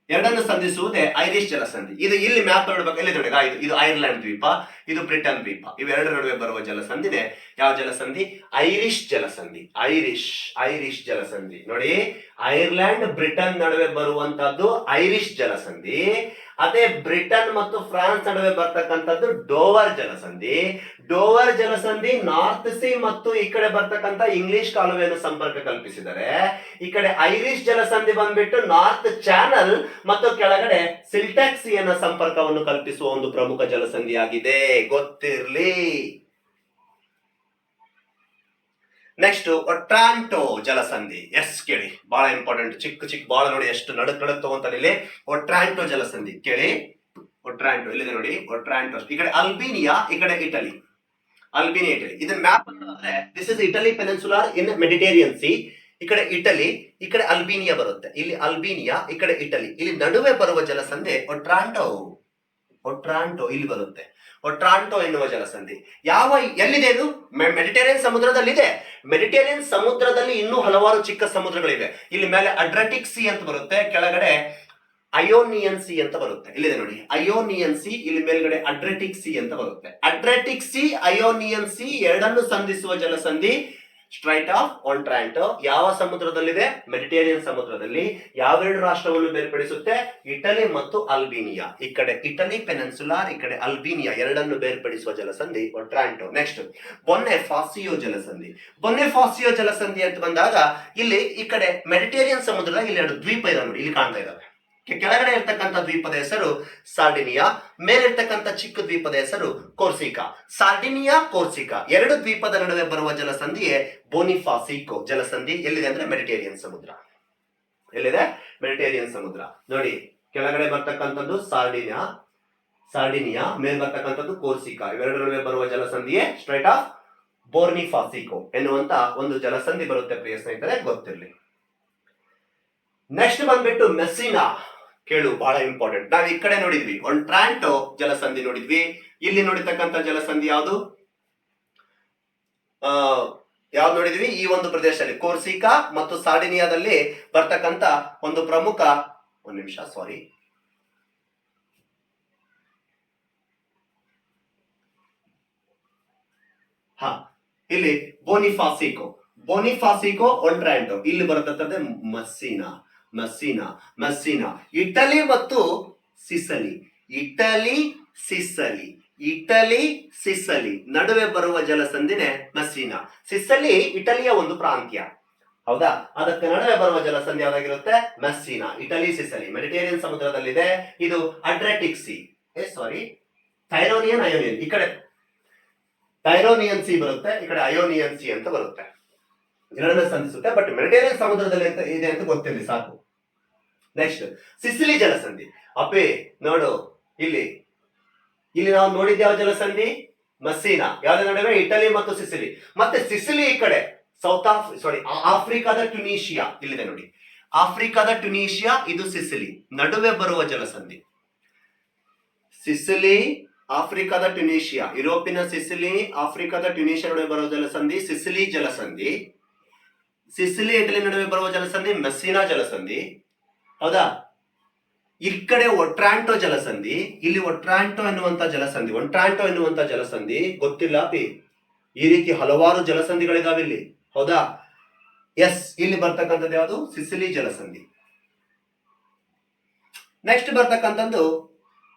ಎರಡನ್ನು ಸಂಧಿಸುವುದೇ ಐರಿಷ್ ಜಲಸಂಧಿ. ಇದು ಇಲ್ಲಿ ಮ್ಯಾಪ್ ನೋಡ್ಬೇಕು. ಇಲ್ಲಿ ನೋಡಿ, ಇದು ಐರ್ಲೆಂಡ್ ದ್ವೀಪ, ಇದು ಬ್ರಿಟನ್ ದ್ವೀಪ. ಇವೆರಡರ ನಡುವೆ ಬರುವ ಜಲಸಂಧಿನೇ ಯಾವ ಜಲಸಂಧಿ? ಐರಿಷ್ ಜಲಸಂಧಿ. ಐರಿಷ್ ಜಲಸಂಧಿ ನೋಡಿ, ಐರ್ಲೆಂಡ್ ಬ್ರಿಟನ್ ನಡುವೆ ಬರುವಂತದ್ದು ಐರಿಷ್ ಜಲಸಂಧಿ. ಅದೇ ಬ್ರಿಟನ್ ಮತ್ತು ಫ್ರಾನ್ಸ್ ನಡುವೆ ಬರ್ತಕ್ಕಂಥದ್ದು ಡೋವರ್ ಜಲಸಂಧಿ. ನಾರ್ತ್ ಸಿ ಮತ್ತು ಈ ಕಡೆ ಬರ್ತಕ್ಕಂಥ ಇಂಗ್ಲಿಷ್ ಕಾಲುವೆಯನ್ನು ಸಂಪರ್ಕ ಕಲ್ಪಿಸಿದರೆ, ಈ ಕಡೆ ಐರಿಷ್ ಜಲಸಂಧಿ ಬಂದ್ಬಿಟ್ಟು ನಾರ್ತ್ ಚಾನಲ್ ಮತ್ತು ಕೆಳಗಡೆ ಸಿಲ್ಟೆಕ್ ಸಿಯನ್ನ ಸಂಪರ್ಕವನ್ನು ಕಲ್ಪಿಸುವ ಒಂದು ಪ್ರಮುಖ ಜಲಸಂಧಿ ಆಗಿದೆ. ಗೊತ್ತಿರ್ಲಿ. ನೆಕ್ಸ್ಟ್ ಒಟ್ರಾಂಟೋ ಜಲಸಂಧಿ. ಎಸ್ ಕೇಳಿ, ಬಹಳ ಇಂಪಾರ್ಟೆಂಟ್. ಚಿಕ್ಕ ಬಹಳ ನೋಡಿ ಎಷ್ಟು ನಡಕ್ ತಗೊಂತಾನೆ ಇಲ್ಲಿ. ಒಟ್ರಾಂಟೋ ಜಲಸಂಧಿ ಕೇಳಿ. ಒಟ್ರಾಂಟೋ ಇಲ್ಲಿದೆ ನೋಡಿ, ಒಟ್ರಾಂಟೋ. ಈ ಕಡೆ ಅಲ್ಬೇನಿಯಾ, ಈ ಕಡೆ ಇಟಲಿ. ಇದನ್ನ ಮ್ಯಾಪ್ ಅಂದ್ರೆ this is Italy peninsular in Mediterranean C. ಈ ಕಡೆ ಇಟಲಿ, ಈ ಕಡೆ ಅಲ್ಬೇನಿಯಾ ಬರುತ್ತೆ. ಇಲ್ಲಿ ಅಲ್ಬೇನಿಯಾ, ಈ ಕಡೆ ಇಟಲಿ. ಇಲ್ಲಿ ನಡುವೆ ಬರುವ ಜಲಸಂಧಿ ಒಟ್ರಾಂಟೋ ಇಲ್ಲಿ ಬರುತ್ತೆ. ಒಟ್ರಾಂಟೋ ಎನ್ನುವ ಜಲಸಂಧಿ ಎಲ್ಲಿದೆ? ಇದು ಮೆಡಿಟೇರಿಯನ್ ಸಮುದ್ರದಲ್ಲಿದೆ. ಮೆಡಿಟೇರಿಯನ್ ಸಮುದ್ರದಲ್ಲಿ ಇನ್ನೂ ಹಲವಾರು ಚಿಕ್ಕ ಸಮುದ್ರಗಳಿವೆ. ಇಲ್ಲಿ ಮೇಲೆ ಅಡ್ರಾಟಿಕ್ ಸಿ ಅಂತ ಬರುತ್ತೆ, ಕೆಳಗಡೆ ಅಯೋನಿಯನ್ ಸಿ ಅಂತ ಬರುತ್ತೆ. ಇಲ್ಲಿದೆ ನೋಡಿ, ಅಯೋನಿಯನ್ ಸಿ. ಇಲ್ಲಿ ಮೇಲ್ಗಡೆ ಅಡ್ರಾಟಿಕ್ ಸಿ ಅಂತ ಬರುತ್ತೆ. ಅಡ್ರಾಟಿಕ್ ಸಿ, ಅಯೋನಿಯನ್ ಸಿ ಎರಡನ್ನು ಸಂಧಿಸುವ ಜಲಸಂಧಿ ಸ್ಟ್ರೈಟ್ ಆಫ್ ಒಟ್ರಾಂಟೋ. ಯಾವ ಸಮುದ್ರದಲ್ಲಿದೆ? ಮೆಡಿಟೇರಿಯನ್ ಸಮುದ್ರದಲ್ಲಿ. ಯಾವೆರಡು ರಾಷ್ಟ್ರವನ್ನು ಬೇರ್ಪಡಿಸುತ್ತೆ? ಇಟಲಿ ಮತ್ತು ಅಲ್ಬೇನಿಯಾ. ಈ ಕಡೆ ಇಟಲಿ ಪೆನಿನ್ಸುಲಾರ್, ಈ ಕಡೆ ಅಲ್ಬೇನಿಯಾ ಎರಡನ್ನು ಬೇರ್ಪಡಿಸುವ ಜಲಸಂಧಿ ಒಟ್ರಾಂಟೋ. ನೆಕ್ಸ್ಟ್ ಬೊನೆಫಾಸಿಯೋ ಜಲಸಂಧಿ ಅಂತ ಬಂದಾಗ ಇಲ್ಲಿ ಈ ಕಡೆ ಮೆಡಿಟೇರಿಯನ್ ಸಮುದ್ರದಾಗ ಇಲ್ಲಿ ಎರಡು ದ್ವೀಪ ಇದೆ ನೋಡಿ, ಇಲ್ಲಿ ಕಾಣ್ತಾ ಇದ್ದಾವೆ. ಕೆಳಗಡೆ ಇರ್ತಕ್ಕಂಥ ದ್ವೀಪದ ಹೆಸರು ಸಾರ್ಡಿನಿಯಾ, ಮೇಲಿರ್ತಕ್ಕಂಥ ಚಿಕ್ಕ ದ್ವೀಪದ ಹೆಸರು ಕೋರ್ಸಿಕಾ. ಸಾರ್ಡಿನಿಯಾ, ಕೋರ್ಸಿಕಾ ಎರಡು ದ್ವೀಪದ ನಡುವೆ ಬರುವ ಜಲಸಂಧಿಯೇ ಬೋನಿಫಾಸಿಕೋ ಜಲಸಂಧಿ. ಎಲ್ಲಿದೆ ಅಂದ್ರೆ ಮೆಡಿಟೇರಿಯನ್ ಸಮುದ್ರ. ಎಲ್ಲಿದೆ? ಮೆಡಿಟೇರಿಯನ್ ಸಮುದ್ರ ನೋಡಿ. ಕೆಳಗಡೆ ಬರ್ತಕ್ಕಂಥದ್ದು ಸಾರ್ಡಿನಿಯಾ, ಮೇಲೆ ಬರ್ತಕ್ಕಂಥದ್ದು ಕೋರ್ಸಿಕಾ. ಇವೆರಡರ ನಡುವೆ ಬರುವ ಜಲಸಂಧಿಯೇ ಸ್ಟ್ರೈಟ್ ಆಫ್ ಬೋರ್ನಿಫಾಸಿಕೋ ಎನ್ನುವಂತ ಒಂದು ಜಲಸಂಧಿ ಬರುತ್ತೆ. ಪ್ರಿಯ ಸ್ನೇಹಿತರೆ, ಗೊತ್ತಿರಲಿ. ನೆಕ್ಸ್ಟ್ ಬಂದ್ಬಿಟ್ಟು ಮೆಸ್ಸಿನಾ. ಕೇಳು, ಬಹಳ ಇಂಪಾರ್ಟೆಂಟ್. ನಾವು ಈ ಕಡೆ ನೋಡಿದ್ವಿ ಒಟ್ರಾಂಟೋ ಜಲಸಂಧಿ ನೋಡಿದ್ವಿ. ಇಲ್ಲಿ ನೋಡಿರ್ತಕ್ಕಂಥ ಜಲಸಂಧಿ ಯಾವುದು ನೋಡಿದ್ವಿ? ಈ ಒಂದು ಪ್ರದೇಶದಲ್ಲಿ ಕೋರ್ಸಿಕಾ ಮತ್ತು ಸಾರ್ಡಿನಿಯಾದಲ್ಲಿ ಬರ್ತಕ್ಕಂಥ ಒಂದು ಪ್ರಮುಖ ಹ ಇಲ್ಲಿ ಬೋನಿಫಾಸಿಕೋ, ಬೋನಿಫಾಸಿಕೋ ಒಟ್ರಾಂಟೋ, ಇಲ್ಲಿ ಬರತಕ್ಕಂತೆ ಮಸ್ಸಿನಾ, ಮಸ್ಸಿನಾ, ಮಸ್ಸಿನಾ. ಇಟಲಿ ಮತ್ತು ಸಿಸಲಿ, ಇಟಲಿ ಸಿಸಲಿ, ಇಟಲಿ ಸಿಸಲಿ ನಡುವೆ ಬರುವ ಜಲಸಂಧಿನೇ ಮಸ್ಸಿನಾ. ಸಿಸಲಿ ಇಟಲಿಯ ಒಂದು ಪ್ರಾಂತ್ಯ, ಹೌದಾ? ಅದಕ್ಕೆ ನಡುವೆ ಬರುವ ಜಲಸಂಧಿ ಯಾವ್ದಾಗಿರುತ್ತೆ? ಮೆಸ್ಸಿನಾ. Italy ಸಿಸಲಿ Mediterranean ಸಮುದ್ರದಲ್ಲಿದೆ. ಇದು ಅಡ್ರಿಯಾಟಿಕ್ ಸಿ, ಸಾರಿ ಥೈರೋನಿಯನ್ ಅಯೋನಿಯನ್, ಈ ಕಡೆ ಥೈರೋನಿಯನ್ ಸಿ ಬರುತ್ತೆ, ಈ ಕಡೆ ಅಯೋನಿಯನ್ ಸಿ ಅಂತ ಬರುತ್ತೆ. ಎರಡನ್ನ ಸಂಧಿಸುತ್ತೆ. ಬಟ್ ಮೆಡಿಟೇರಿಯನ್ ಸಮುದ್ರದಲ್ಲಿ ಅಂತ ಇದೆ ಅಂತ ಗೊತ್ತಿರಲಿ ಸಾಕು. Next Sicily ಜಲಸಂಧಿ. ಅಪ್ಪೇ ನೋಡು, ಇಲ್ಲಿ ಇಲ್ಲಿ ನಾವು ನೋಡಿದ್ದ ಯಾವ ಜಲಸಂಧಿ? ಮಸ್ಸಿನಾ. ಯಾವ್ದ್ರ ನಡುವೆ? ಇಟಲಿ ಮತ್ತು ಸಿಸಿಲಿ. ಮತ್ತೆ ಸಿಸಿಲಿ ಈ ಕಡೆ ಆಫ್ರಿಕಾದ ಟ್ಯುನೀಷಿಯಾ ಇಲ್ಲಿದೆ ನೋಡಿ, ಆಫ್ರಿಕಾದ ಟ್ಯುನೀಷಿಯಾ, ಇದು ಸಿಸಿಲಿ ನಡುವೆ ಬರುವ ಜಲಸಂಧಿ. ಸಿಸಿಲಿ, ಆಫ್ರಿಕಾದ ಟ್ಯುನೀಷಿಯಾ, ಯುರೋಪಿನ ಸಿಸಿಲಿ, ಆಫ್ರಿಕಾದ ಟ್ಯುನೀಷಿಯಾ ನಡುವೆ ಬರುವ ಜಲಸಂಧಿ ಸಿಸಿಲಿ ಜಲಸಂಧಿ. ಸಿಸಿಲಿ ಇಟಲಿ ನಡುವೆ ಬರುವ ಜಲಸಂಧಿ ಮೆಸ್ಸಿನಾ ಜಲಸಂಧಿ, ಹೌದಾ? ಈ ಕಡೆ ಒಟ್ರಾಂಟೋ ಜಲಸಂಧಿ, ಇಲ್ಲಿ ಒಟ್ರಾಂಟೋ ಎನ್ನುವಂತ ಜಲಸಂಧಿ, ಒಟ್ರಾಂಟೋ ಎನ್ನುವಂತ ಜಲಸಂಧಿ ಗೊತ್ತಿಲ್ಲ ಪಿ. ಈ ರೀತಿ ಹಲವಾರು ಜಲಸಂಧಿಗಳಿದಾವೆ ಇಲ್ಲಿ, ಹೌದಾ? ಎಸ್, ಇಲ್ಲಿ ಬರ್ತಕ್ಕಂಥದ್ದು ಯಾವುದು? ಸಿಸಿಲಿ ಜಲಸಂಧಿ. ನೆಕ್ಸ್ಟ್ ಬರ್ತಕ್ಕಂಥದ್ದು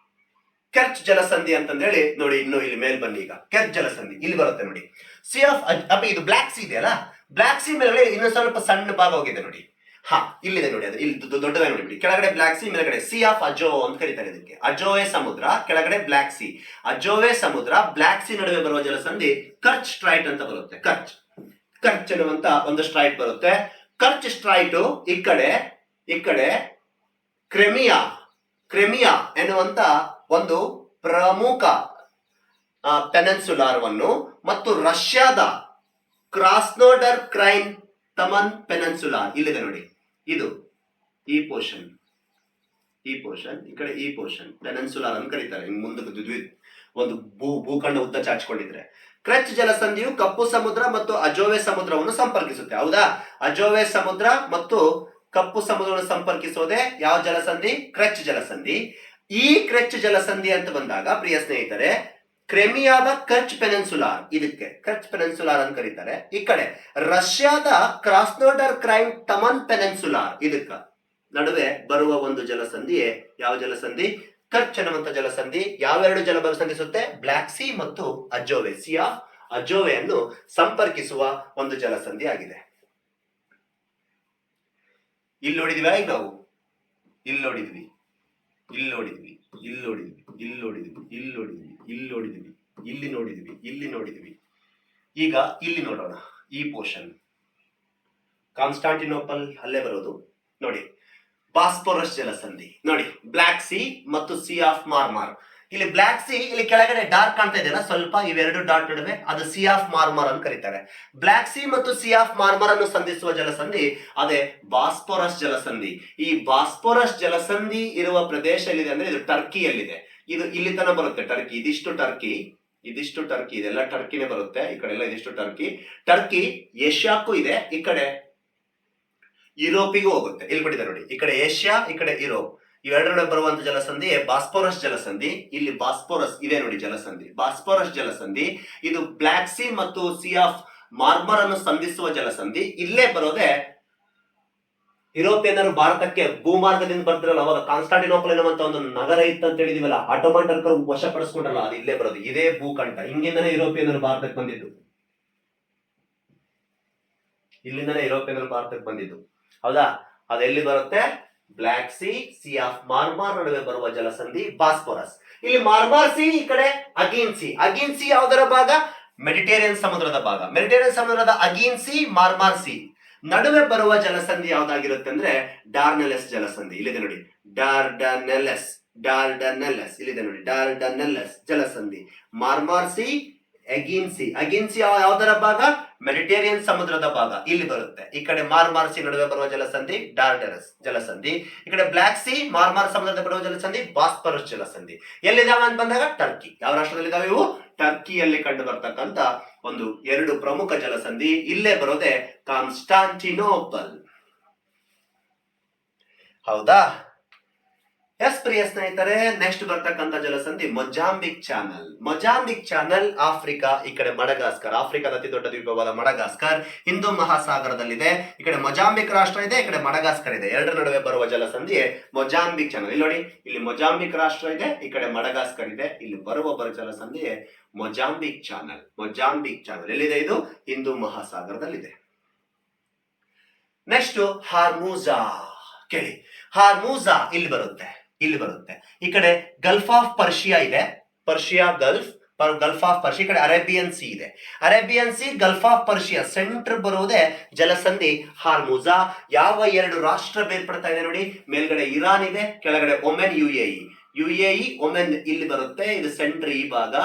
ಕೆರ್ಚ್ ಜಲಸಂಧಿ ಅಂತಂದೇಳಿ ನೋಡಿ. ಇನ್ನು ಇಲ್ಲಿ ಮೇಲ್ ಬನ್ನಿ. ಈಗ ಕೆರ್ಚ್ ಜಲಸಂಧಿ ಇಲ್ಲಿ ಬರುತ್ತೆ ನೋಡಿ. ಸಿ ಆಫ್ ಇದು ಬ್ಲಾಕ್ ಸಿ ಇದೆಯಲ್ಲ, ಬ್ಲಾಕ್ ಸಿ ಮೇಲೆ ಇನ್ನೊಂದು ಸ್ವಲ್ಪ ಸಣ್ಣ ಭಾಗ ಹೋಗಿದೆ ನೋಡಿ. ಹಾ, ಇಲ್ಲಿದೆ ನೋಡಿ, ಅದು ಇಲ್ಲಿ ದೊಡ್ಡದಾಗಿ ನೋಡಿ. ಕೆಳಗಡೆ ಬ್ಲಾಕ್ ಸಿ, ಮೇಲ್ಗಡೆ ಸಿ ಆಫ್ ಅಜೋ ಅಂತ ಕರೀತಾರೆ ಇದಕ್ಕೆ. ಅಜೋವೆ ಸಮುದ್ರ, ಕೆಳಗಡೆ ಬ್ಲಾಕ್ ಸಿ. ಅಜೋವೆ ಸಮುದ್ರ, ಬ್ಲಾಕ್ ಸಿ ನಡುವೆ ಬರುವ ಜಲಸಂಧಿ ಕರ್ಚ್ ಸ್ಟ್ರೈಟ್ ಅಂತ ಬರುತ್ತೆ. ಕರ್ಚ್ ಎನ್ನುವಂತ ಒಂದು ಸ್ಟ್ರೈಟ್ ಬರುತ್ತೆ. ಕರ್ಚ್ ಸ್ಟ್ರೈಟ್ ಈ ಕಡೆ ಕ್ರೆಮಿಯಾ ಎನ್ನುವಂತ ಒಂದು ಪ್ರಮುಖ ಪೆನೆನ್ಸುಲಾರವನ್ನು ಮತ್ತು ರಷ್ಯಾದ ಕ್ರಾಸ್ನೋಡರ್ ಕ್ರೈನ್ ತಮನ್ ಪೆನೆನ್ಸುಲಾರ್ ಇಲ್ಲಿದೆ ನೋಡಿ. ಇದು ಈ ಪೋರ್ಷನ್, ಈ ಕಡೆ ಈ ಪೋರ್ಷನ್ ಪೆನೆನ್ಸುಲಾರ್ ಅಂತ ಕರೀತಾರೆ. ಮುಂದಕ್ಕೆ ಒಂದು ಭೂಖಂಡ ಉದ್ದ ಚಾಚಿಕೊಂಡಿದ್ರೆ. ಕ್ರೆಚ್ ಜಲಸಂಧಿಯು ಕಪ್ಪು ಸಮುದ್ರ ಮತ್ತು ಅಜೋವೆ ಸಮುದ್ರವನ್ನು ಸಂಪರ್ಕಿಸುತ್ತೆ, ಹೌದಾ? ಅಜೋವೆ ಸಮುದ್ರ ಮತ್ತು ಕಪ್ಪು ಸಮುದ್ರವನ್ನು ಸಂಪರ್ಕಿಸೋದೆ ಯಾವ ಜಲಸಂಧಿ? ಕ್ರೆಚ್ ಜಲಸಂಧಿ. ಈ ಕ್ರೆಚ್ ಜಲಸಂಧಿ ಅಂತ ಬಂದಾಗ ಪ್ರಿಯ ಸ್ನೇಹಿತರೆ, ಕ್ರೆಮಿಯಾದ ಕರ್ಚ್ ಪೆನೆನ್ಸುಲಾರ್, ಇದಕ್ಕೆ ಕರ್ಚ್ ಪೆನೆನ್ಸುಲಾರ್ ಅಂತ ಕರೀತಾರೆ. ಈ ಕಡೆ ರಷ್ಯಾದ ಕ್ರಾಸ್ನೋಡರ್ ಕ್ರೈನ್ ತಮನ್ ಪೆನೆನ್ಸುಲಾರ್, ಇದಕ್ಕ ನಡುವೆ ಬರುವ ಒಂದು ಜಲಸಂಧಿಯೇ ಯಾವ ಜಲಸಂಧಿ? ಕರ್ಚ್ ಅನ್ನುವಂತ ಜಲಸಂಧಿ. ಯಾವೆರಡು ಜಲಬಂಧ ಸಂಧಿಸುತ್ತೆ? ಬ್ಲಾಕ್ ಸಿ ಮತ್ತು ಅಜೋವೆ, ಸಿ ಆಫ್ ಅಜೋವೆಯನ್ನು ಸಂಪರ್ಕಿಸುವ ಒಂದು ಜಲಸಂಧಿ ಆಗಿದೆ. ಇಲ್ಲಿ ನೋಡಿದ್ವಿ ಈಗ ನಾವು, ಇಲ್ಲಿ ನೋಡಿದ್ವಿ, ಇಲ್ಲಿ ನೋಡಿದ್ವಿ, ಇಲ್ಲಿ ನೋಡಿದ್ವಿ, ಇಲ್ಲಿ ನೋಡಿದ್ವಿ, ಇಲ್ಲಿ ನೋಡಿದ್ವಿ, ಇಲ್ಲಿ ನೋಡಿದ್ವಿ, ಇಲ್ಲಿ ನೋಡಿದ್ವಿ, ಇಲ್ಲಿ ನೋಡಿದ್ವಿ. ಈಗ ಇಲ್ಲಿ ನೋಡೋಣ. ಈ ಪೋರ್ಷನ್ ಕಾನ್ಸ್ಟಾಂಟಿನೋಪಲ್ ಅಲ್ಲೇ ಬರೋದು ನೋಡಿ. ಬಾಸ್ಪೋರಸ್ ಜಲಸಂಧಿ ನೋಡಿ, ಬ್ಲಾಕ್ ಸಿ ಮತ್ತು ಸಿ ಆಫ್ ಮಾರ್ಮಾರ್. ಇಲ್ಲಿ ಬ್ಲಾಕ್ ಸಿ, ಇಲ್ಲಿ ಕೆಳಗಡೆ ಡಾರ್ಕ್ ಕಾಣ್ತಾ ಇದೆಯಲ್ಲ ಸ್ವಲ್ಪ, ಇವೆರಡು ಡಾಟ್ ನಡುವೆ, ಅದು ಸಿ ಆಫ್ ಮಾರ್ಮಾರ್ ಅಂತ ಕರೀತಾರೆ. ಬ್ಲಾಕ್ ಸಿ ಮತ್ತು ಸಿ ಆಫ್ ಮಾರ್ಮಾರ್ ಅನ್ನು ಸಂಧಿಸುವ ಜಲಸಂಧಿ ಅದೇ ಬಾಸ್ಪೋರಸ್ ಜಲಸಂಧಿ. ಈ ಬಾಸ್ಪೋರಸ್ ಜಲಸಂಧಿ ಇರುವ ಪ್ರದೇಶ ಎಲ್ಲಿದೆ ಅಂದ್ರೆ ಇದು ಟರ್ಕಿಯಲ್ಲಿದೆ. ಇದು ಇಲ್ಲಿ ತನಕ ಬರುತ್ತೆ ಟರ್ಕಿ. ಇದಿಷ್ಟು ಟರ್ಕಿ, ಇದೆಲ್ಲ ಟರ್ಕಿನೇ ಬರುತ್ತೆ. ಈ ಕಡೆ ಎಲ್ಲ ಇದಿಷ್ಟು ಟರ್ಕಿ ಏಷ್ಯಾಕ್ಕೂ ಇದೆ, ಈ ಕಡೆ ಯುರೋಪಿಗೂ ಹೋಗುತ್ತೆ. ಇಲ್ಲಿ ಬಿಟ್ಟಿದೆ ನೋಡಿ, ಈ ಕಡೆ ಏಷ್ಯಾ, ಈ ಕಡೆ ಯುರೋಪ್, ಇವೆರಡರ ಬರುವಂತ ಜಲಸಂಧಿ ಬಾಸ್ಪೋರಸ್ ಜಲಸಂಧಿ. ಇಲ್ಲಿ ಬಾಸ್ಪೋರಸ್ ಇದೆ ನೋಡಿ ಜಲಸಂಧಿ, ಬಾಸ್ಪೋರಸ್ ಜಲಸಂಧಿ. ಇದು ಬ್ಲಾಕ್ ಸಿ ಮತ್ತು ಸಿ ಆಫ್ ಮಾರ್ಮರ್ ಅನ್ನು ಸಂಧಿಸುವ ಜಲಸಂಧಿ. ಇಲ್ಲೇ ಬರೋದೆ ಯುರೋಪಿಯನ್ನರು ಭಾರತಕ್ಕೆ ಭೂಮಾರ್ಗದಿಂದ ಬರ್ತಿರಲ್ಲ, ಅವಾಗ ಕಾನ್ಸ್ಟಾಂಟಿನೋಪಲ್ ಎನ್ನುವಂತ ಒಂದು ನಗರ ಇತ್ತು ಅಂತ ಹೇಳಿದಿವಲ್ಲ, ಆಟೋಮನ್ ಟರ್ಕರು ವಶಪಡಿಸ್ಕೊಂಡ್ರಲ್ಲ, ಅದು ಇಲ್ಲೇ ಬರೋದು. ಇದೇ ಭೂಖಂಡ, ಹಿಂಗಿಂದನೇ ಯುರೋಪಿಯನ್ನರು ಭಾರತಕ್ಕೆ ಬಂದಿದ್ದು, ಇಲ್ಲಿಂದನೇ ಯುರೋಪಿಯನ್ನರು ಭಾರತಕ್ಕೆ ಬಂದಿದ್ದು, ಹೌದಾ? ಅದೆಲ್ಲಿ ಬರುತ್ತೆ? ಬ್ಲಾಕ್ ಸಿ, ಸಿ ಆಫ್ ಮಾರ್ಮಾರ್ ನಡುವೆ ಬರುವ ಜಲಸಂಧಿ ಬಾಸ್ಪೋರಸ್. ಇಲ್ಲಿ ಮಾರ್ಮಾರ್ ಸಿ, ಈ ಕಡೆ ಅಗೀನ್ ಸಿ. ಅಗೀನ್ ಸಿ ಯಾವುದರ ಭಾಗ? ಮೆಡಿಟೇರಿಯನ್ ಸಮುದ್ರದ ಭಾಗ. ಮೆಡಿಟೇರಿಯನ್ ಸಮುದ್ರದ ಅಗೀನ್ ಸಿ, ಮಾರ್ಮಾರ್ ಸಿ ನಡುವೆ ಬರುವ ಜಲಸಂಧಿ ಯಾವ್ದಾಗಿರುತ್ತೆ ಅಂದ್ರೆ ಡಾರ್ಡನೆಲ್ಲೆಸ್ ಜಲಸಂಧಿ. ಇಲ್ಲಿದೆ ನೋಡಿ, ಡಾರ್ಡನೆಲ್ಲೆಸ್ ಇಲ್ಲಿದೆ ನೋಡಿ, ಡಾರ್ಡನೆಲ್ಲೆಸ್ ಜಲಸಂಧಿ. ಮಾರ್ಮಾರ್ ಸಿ, ಅಗೀನ್ ಸಿ ಯಾವ್ದರ ಭಾಗ? ಮೆಡಿಟೇರಿಯನ್ ಸಮುದ್ರದ ಭಾಗ, ಇಲ್ಲಿ ಬರುತ್ತೆ. ಈ ಕಡೆ ಮಾರ್ಮಾರ್ ಸಿ ನಡುವೆ ಬರುವ ಜಲಸಂಧಿ ಡಾರ್ಡನೆಸ್ ಜಲಸಂಧಿ. ಈ ಕಡೆ ಬ್ಲಾಕ್ ಸಿ, ಮಾರ್ಮಾರ್ ಸಮುದ್ರದ ಬರುವ ಜಲಸಂಧಿ ಬಾಸ್ಪರಸ್ ಜಲಸಂಧಿ. ಎಲ್ಲಿದಾವೆ ಅಂತ ಬಂದಾಗ ಟರ್ಕಿ. ಯಾವ ರಾಷ್ಟ್ರದಲ್ಲಿದ್ದಾವೆ ಇವು? ಟರ್ಕಿಯಲ್ಲಿ ಕಂಡು ಬರ್ತಕ್ಕಂತ ಒಂದು ಎರಡು ಪ್ರಮುಖ ಜಲಸಂಧಿ. ಇಲ್ಲೇ ಬರೋದೆ ಕಾನ್ಸ್ಟಾಂಟಿನೋಪಲ್, ಹೌದಾ? ಎಸ್ ಪ್ರಿಯ ಸ್ನೇಹಿತರೆ, ನೆಕ್ಸ್ಟ್ ಬರ್ತಕ್ಕಂಥ ಜಲಸಂಧಿ Mozambique Channel. Mozambique Channel Africa, ಈ ಕಡೆ ಮಡಗಾಸ್ಕರ್, ಆಫ್ರಿಕಾದ ಅತಿ ದೊಡ್ಡ ದ್ವೀಪವಾದ ಮಡಗಾಸ್ಕರ್ ಹಿಂದೂ ಮಹಾಸಾಗರದಲ್ಲಿದೆ. ಈ ಕಡೆ ಮೊಜಾಂಬಿಕ್ ರಾಷ್ಟ್ರ ಇದೆ, ಈ ಕಡೆ ಮಡಗಾಸ್ಕರ್ ಇದೆ. ಎರಡರ ನಡುವೆ ಬರುವ ಜಲಸಂಧಿ ಮೊಜಾಂಬಿಕ್ ಚಾನಲ್. ಇಲ್ಲಿ ನೋಡಿ, ಇಲ್ಲಿ ಮೊಜಾಂಬಿಕ್ ರಾಷ್ಟ್ರ ಇದೆ, ಈ ಕಡೆ ಮಡಗಾಸ್ಕರ್ ಇದೆ. ಇಲ್ಲಿ ಬರುವ ಜಲಸಂಧಿ ಮೊಜಾಂಬಿಕ್ ಚಾನಲ್. ಮೊಜಾಂಬಿಕ್ ಚಾನಲ್ ಎಲ್ಲಿದೆ? ಇದು ಹಿಂದೂ ಮಹಾಸಾಗರದಲ್ಲಿದೆ. ನೆಕ್ಸ್ಟ್ ಹಾರ್ಮುಜಾ ಕೇಳಿ. ಹಾರ್ಮುಜಾ ಇಲ್ಲಿ ಬರುತ್ತೆ, ಇಲ್ಲಿ ಬರುತ್ತೆ. ಈ ಕಡೆ ಗಲ್ಫ್ ಆಫ್ ಪರ್ಷಿಯಾ ಇದೆ, Persia Gulf, Gulf of Persia. ಈ ಕಡೆ ಅರೇಬಿಯನ್ ಸಿ ಇದೆ, Arabian C, Gulf of Persia. Centre ಬರುವುದೇ ಜಲಸಂಧಿ ಹಾರ್ಮುಜಾ. ಯಾವ ಎರಡು ರಾಷ್ಟ್ರ ಬೇರ್ಪಡ್ತಾ ಇದೆ ನೋಡಿ, ಮೇಲ್ಗಡೆ ಇರಾನ್ ಇದೆ, ಕೆಳಗಡೆ ಒಮೆನ್, ಯುಎಇ, ಒಮೆನ್ ಇಲ್ಲಿ ಬರುತ್ತೆ. ಇದು ಸೆಂಟರ್, ಈ ಭಾಗ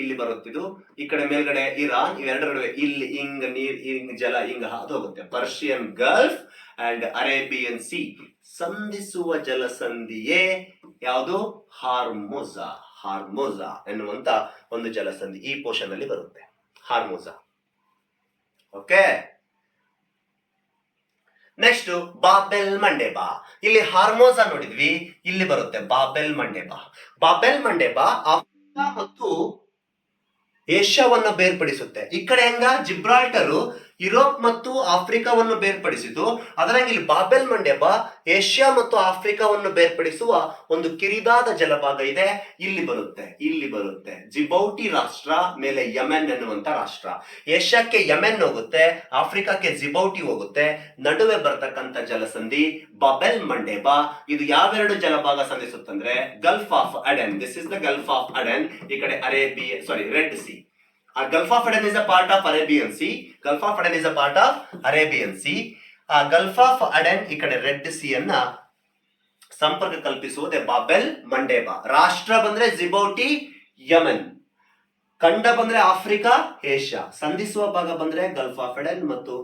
ಇಲ್ಲಿ ಬರುತ್ತಿದ್ದು. ಈ ಕಡೆ ಮೇಲ್ಗಡೆ ಇರಾನ್. ಇವೆರಡರ ನಡುವೆ ಇಲ್ಲಿ ಹಿಂಗ ನೀರ್, ಹಿಂಗ್ ಜಲ ಹಿಂಗ ಹಾದು ಹೋಗುತ್ತೆ. Persian Gulf and Arabian Sea ಸಂಧಿಸುವ ಜಲಸಂಧಿಯೇ ಯಾವುದು? ಹಾರ್ಮುಜಾ. ಹಾರ್ಮುಜಾ ಎನ್ನುವಂತ ಒಂದು ಜಲಸಂಧಿ ಈ ಪೋರ್ಷನ್ ಅಲ್ಲಿ ಬರುತ್ತೆ, Hormuz. Okay. Next Bab el Mandeb. ಇಲ್ಲಿ ಹಾರ್ಮೋಜಾ ನೋಡಿದ್ವಿ, ಇಲ್ಲಿ ಬರುತ್ತೆ Bab el Mandeb. Bab el Mandeb Africa ಮತ್ತು ಏಷ್ಯಾವನ್ನು ಬೇರ್ಪಡಿಸುತ್ತೆ. ಈ ಕಡೆ ಹೆಂಗ ಜಿಬ್ರಾಲ್ಟರು ಯುರೋಪ್ ಮತ್ತು ಆಫ್ರಿಕಾವನ್ನು ಬೇರ್ಪಡಿಸಿತು, ಅದರಂಗೆ ಇಲ್ಲಿ ಬಾಬೆಲ್ ಮಂಡೇಬಾ ಏಷ್ಯಾ ಮತ್ತು ಆಫ್ರಿಕಾವನ್ನು ಬೇರ್ಪಡಿಸುವ ಒಂದು ಕಿರಿದಾದ ಜಲಭಾಗ ಇದೆ. ಇಲ್ಲಿ ಬರುತ್ತೆ, ಇಲ್ಲಿ ಬರುತ್ತೆ. ಜಿಬೌಟಿ ರಾಷ್ಟ್ರ, ಮೇಲೆ ಯಮೆನ್ ಎನ್ನುವಂತ ರಾಷ್ಟ್ರ. ಏಷ್ಯಾಕ್ಕೆ ಯಮೆನ್ ಹೋಗುತ್ತೆ, ಆಫ್ರಿಕಾಕ್ಕೆ ಜಿಬೌಟಿ ಹೋಗುತ್ತೆ. ನಡುವೆ ಬರ್ತಕ್ಕಂಥ ಜಲಸಂಧಿ ಬಾಬೆಲ್ ಮಂಡೇಬಾ. ಇದು ಯಾವೆರಡು ಜಲಭಾಗ ಸಂಧಿಸುತ್ತಂದ್ರೆ Gulf of Aden. This is the Gulf of Aden. ಈ ಕಡೆ Red Sea. Gulf of Aden is a part of Arabian Sea. Gulf of Aden is a part of Arabian Sea. Gulf of Aden ಈ ಕಡೆ Red C ಅನ್ನ ಸಂಪರ್ಕ ಕಲ್ಪಿಸುವುದೇ Babel ಮಂಡೇಬಾ. ರಾಷ್ಟ್ರ ಬಂದ್ರೆ Djibouti, Yaman. ಖಂಡ ಬಂದ್ರೆ ಆಫ್ರಿಕಾ, ಏಷ್ಯಾ. ಸಂಧಿಸುವ ಭಾಗ ಬಂದ್ರೆ ಗಲ್ಫ್ ಆಫ್ ಅಡೆನ್ ಮತ್ತು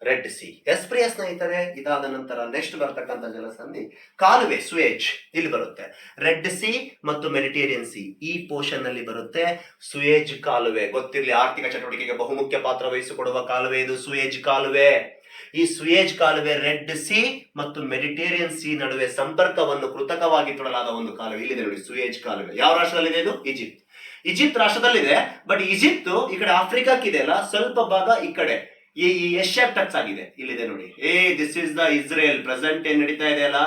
ರೆಡ್ ಸಿ. ಎಸ್ ಪ್ರಿಯ ಸ್ನೇಹಿತರೆ, ಇದಾದ ನಂತರ ನೆಕ್ಸ್ಟ್ ಬರ್ತಕ್ಕಂಥ ಜಲಸಂಧಿ ಕಾಲುವೆ ಸುಯೇಜ್. ಇಲ್ಲಿ ಬರುತ್ತೆ ರೆಡ್ ಸಿ ಮತ್ತು ಮೆಡಿಟೇರಿಯನ್ ಸಿ ಈ ಪೋರ್ಷನ್ ನಲ್ಲಿ ಬರುತ್ತೆ. ಸುಯೇಜ್ ಕಾಲುವೆ ಗೊತ್ತಿರಲಿ, ಆರ್ಥಿಕ ಚಟುವಟಿಕೆಗೆ ಬಹುಮುಖ್ಯ ಪಾತ್ರ ವಹಿಸಿಕೊಡುವ ಕಾಲುವೆ ಇದು ಸುಯೇಜ್ ಕಾಲುವೆ. ಈ ಸುಯೇಜ್ ಕಾಲುವೆ ರೆಡ್ ಸಿ ಮತ್ತು ಮೆಡಿಟೇರಿಯನ್ ಸಿ ನಡುವೆ ಸಂಪರ್ಕವನ್ನು ಕೃತಕವಾಗಿ ತೊಡಲಾದ ಒಂದು ಕಾಲುವೆ. ಇಲ್ಲಿದೆ ನೋಡಿ ಸುಯೇಜ್ ಕಾಲುವೆ. ಯಾವ ರಾಷ್ಟ್ರದಲ್ಲಿದೆ ಇದು? ಈಜಿಪ್ಟ್ ರಾಷ್ಟ್ರದಲ್ಲಿದೆ. ಬಟ್ ಈಜಿಪ್ಟ್ ಈ ಕಡೆ ಆಫ್ರಿಕಾಕ್ಕಿದೆ ಅಲ್ಲ, ಸ್ವಲ್ಪ ಭಾಗ ಈ ಕಡೆ ಈ ಏಷ್ಯಾ ಟಚ್ ಆಗಿದೆ. ಇಲ್ಲಿದೆ ನೋಡಿ, this is the Israel. Present ಏನ್ ನಡೀತಾ ಇದೆ ಅಲ್ಲ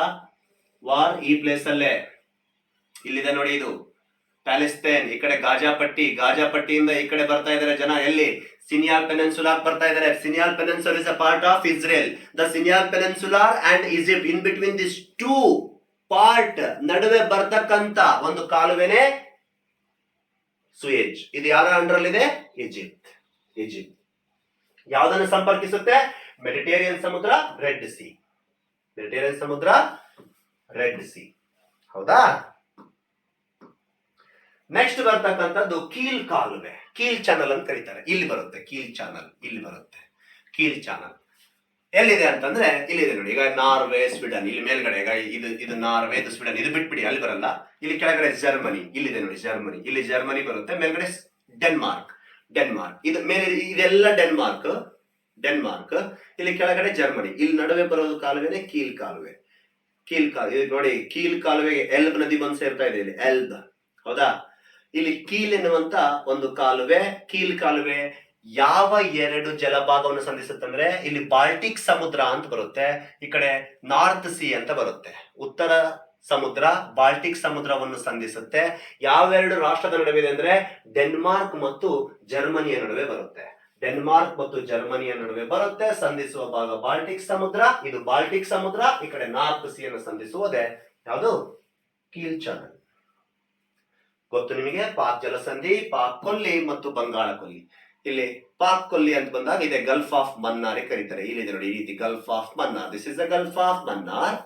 ವಾರ್, ಈ ಪ್ಲೇಸ್ ಅಲ್ಲೇ ಇಲ್ಲಿದೆ ನೋಡಿ. ಇದು ಪ್ಯಾಲೆಸ್ತೈನ್. ಈ ಕಡೆ ಗಾಜಾಪಟ್ಟಿಯಿಂದ ಈ ಕಡೆ ಬರ್ತಾ ಇದಾರೆ ಜನ. ಎಲ್ಲಿ? ಸಿನಿಯಾಲ್ ಪೆನಿನ್ಸುಲಾ ಬರ್ತಾ ಇದಾರೆ. Sinai Peninsula is a part of Israel. The Sinai Peninsula and Egypt, in between this two part ನಡುವೆ ಬರ್ತಕ್ಕಂತ ಒಂದು ಕಾಲುವೆನೆ ಸುಯೇಜ್. ಇದು ಯಾರ ಅಂಡರ್ ಇದೆ? ಈಜಿಪ್ಟ್. ಯಾವುದನ್ನು ಸಂಪರ್ಕಿಸುತ್ತೆ? ಮೆಡಿಟೇರಿಯನ್ ಸಮುದ್ರ, ರೆಡ್ ಸಿ. ಮೆಡಿಟೇರಿಯನ್ ಸಮುದ್ರ, ರೆಡ್ ಸಿ. ಹೌದಾ? ನೆಕ್ಸ್ಟ್ ಬರ್ತಕ್ಕಂಥದ್ದು ಕೀಲ್ ಕಾಲುವೆ, ಕೀಲ್ ಚಾನಲ್ ಅಂತ ಕರೀತಾರೆ. ಇಲ್ಲಿ ಬರುತ್ತೆ ಕೀಲ್ ಚಾನಲ್. ಇಲ್ಲಿ ಬರುತ್ತೆ ಕೀಲ್ ಚಾನಲ್. ಎಲ್ಲಿದೆ ಅಂತಂದ್ರೆ ಇಲ್ಲಿದೆ ನೋಡಿ. ಈಗ ನಾರ್ವೆ, ಸ್ವೀಡನ್ ಇಲ್ಲಿ ಮೇಲ್ಗಡೆ. ಈಗ ಇದು ನಾರ್ವೆ, ಇದು ಸ್ವೀಡನ್. ಇದು ಬಿಟ್ಬಿಡಿ, ಅಲ್ಲಿ ಬರಲ್ಲ. ಇಲ್ಲಿ ಕೆಳಗಡೆ ಜರ್ಮನಿ. ಇಲ್ಲಿದೆ ನೋಡಿ ಜರ್ಮನಿ. ಇಲ್ಲಿ ಜರ್ಮನಿ ಬರುತ್ತೆ. ಮೇಲ್ಗಡೆ ಡೆನ್ಮಾರ್ಕ್. ಇದು ಮೇಲೆ ಇದೆಲ್ಲ ಡೆನ್ಮಾರ್ಕ್. ಇಲ್ಲಿ ಕೆಳಗಡೆ ಜರ್ಮನಿ. ಇಲ್ಲಿ ನಡುವೆ ಬರೋದು ಕಾಲುವೆನೆ ಕೀಲ್ ಕಾಲುವೆ. ಇದು ನೋಡಿ, ಕೀಲ್ ಕಾಲುವೆಗೆ ಎಲ್ಬ್ ನದಿ ಬಂದು ಸೇರ್ತಾ ಇದೆ. ಇಲ್ಲಿ ಎಲ್ಬ್. ಹೌದಾ? ಇಲ್ಲಿ ಕೀಲ್ ಎನ್ನುವಂತ ಒಂದು ಕಾಲುವೆ. ಕೀಲ್ ಕಾಲುವೆ ಯಾವ ಎರಡು ಜಲಭಾಗವನ್ನು ಸಂಧಿಸುತ್ತಂದ್ರೆ ಇಲ್ಲಿ ಬಾಲ್ಟಿಕ್ ಸಮುದ್ರ ಅಂತ ಬರುತ್ತೆ, ಈ ಕಡೆ ನಾರ್ತ್ ಸಿ ಅಂತ ಬರುತ್ತೆ. ಉತ್ತರ ಸಮುದ್ರ ಬಾಲ್ಟಿಕ್ ಸಮುದ್ರವನ್ನು ಸಂಧಿಸುತ್ತೆ. ಯಾವೆರಡು ರಾಷ್ಟ್ರದ ನಡುವೆ ಅಂದ್ರೆ ಡೆನ್ಮಾರ್ಕ್ ಮತ್ತು ಜರ್ಮನಿಯ ನಡುವೆ ಬರುತ್ತೆ. ಡೆನ್ಮಾರ್ಕ್ ಮತ್ತು ಜರ್ಮನಿಯ ನಡುವೆ ಬರುತ್ತೆ. ಸಂಧಿಸುವ ಭಾಗ ಬಾಲ್ಟಿಕ್ ಸಮುದ್ರ. ಇದು ಬಾಲ್ಟಿಕ್ ಸಮುದ್ರ. ಈ ಕಡೆ ನಾರ್ತ್ ಸಿ ಅನ್ನು ಸಂಧಿಸುವುದೇ ಯಾವುದು? ಕೀಲ್ ಚಾನಲ್. ಗೊತ್ತು ನಿಮಗೆ? ಪಾಕ್ ಜಲಸಂಧಿ, ಪಾಕ್ ಕೊಲ್ಲಿ ಮತ್ತು ಬಂಗಾಳ ಕೊಲ್ಲಿ. ಇಲ್ಲಿ ಪಾಕ್ ಕೊಲ್ಲಿ ಅಂತ ಬಂದಾಗ ಇದೆ ಗಲ್ಫ್ ಆಫ್ ಮನ್ನಾರ್ ಕರೀತಾರೆ. ಇಲ್ಲಿದೆ ನೋಡಿ, ಈ ರೀತಿ gulf of Mannar. This is the Gulf of Mannar.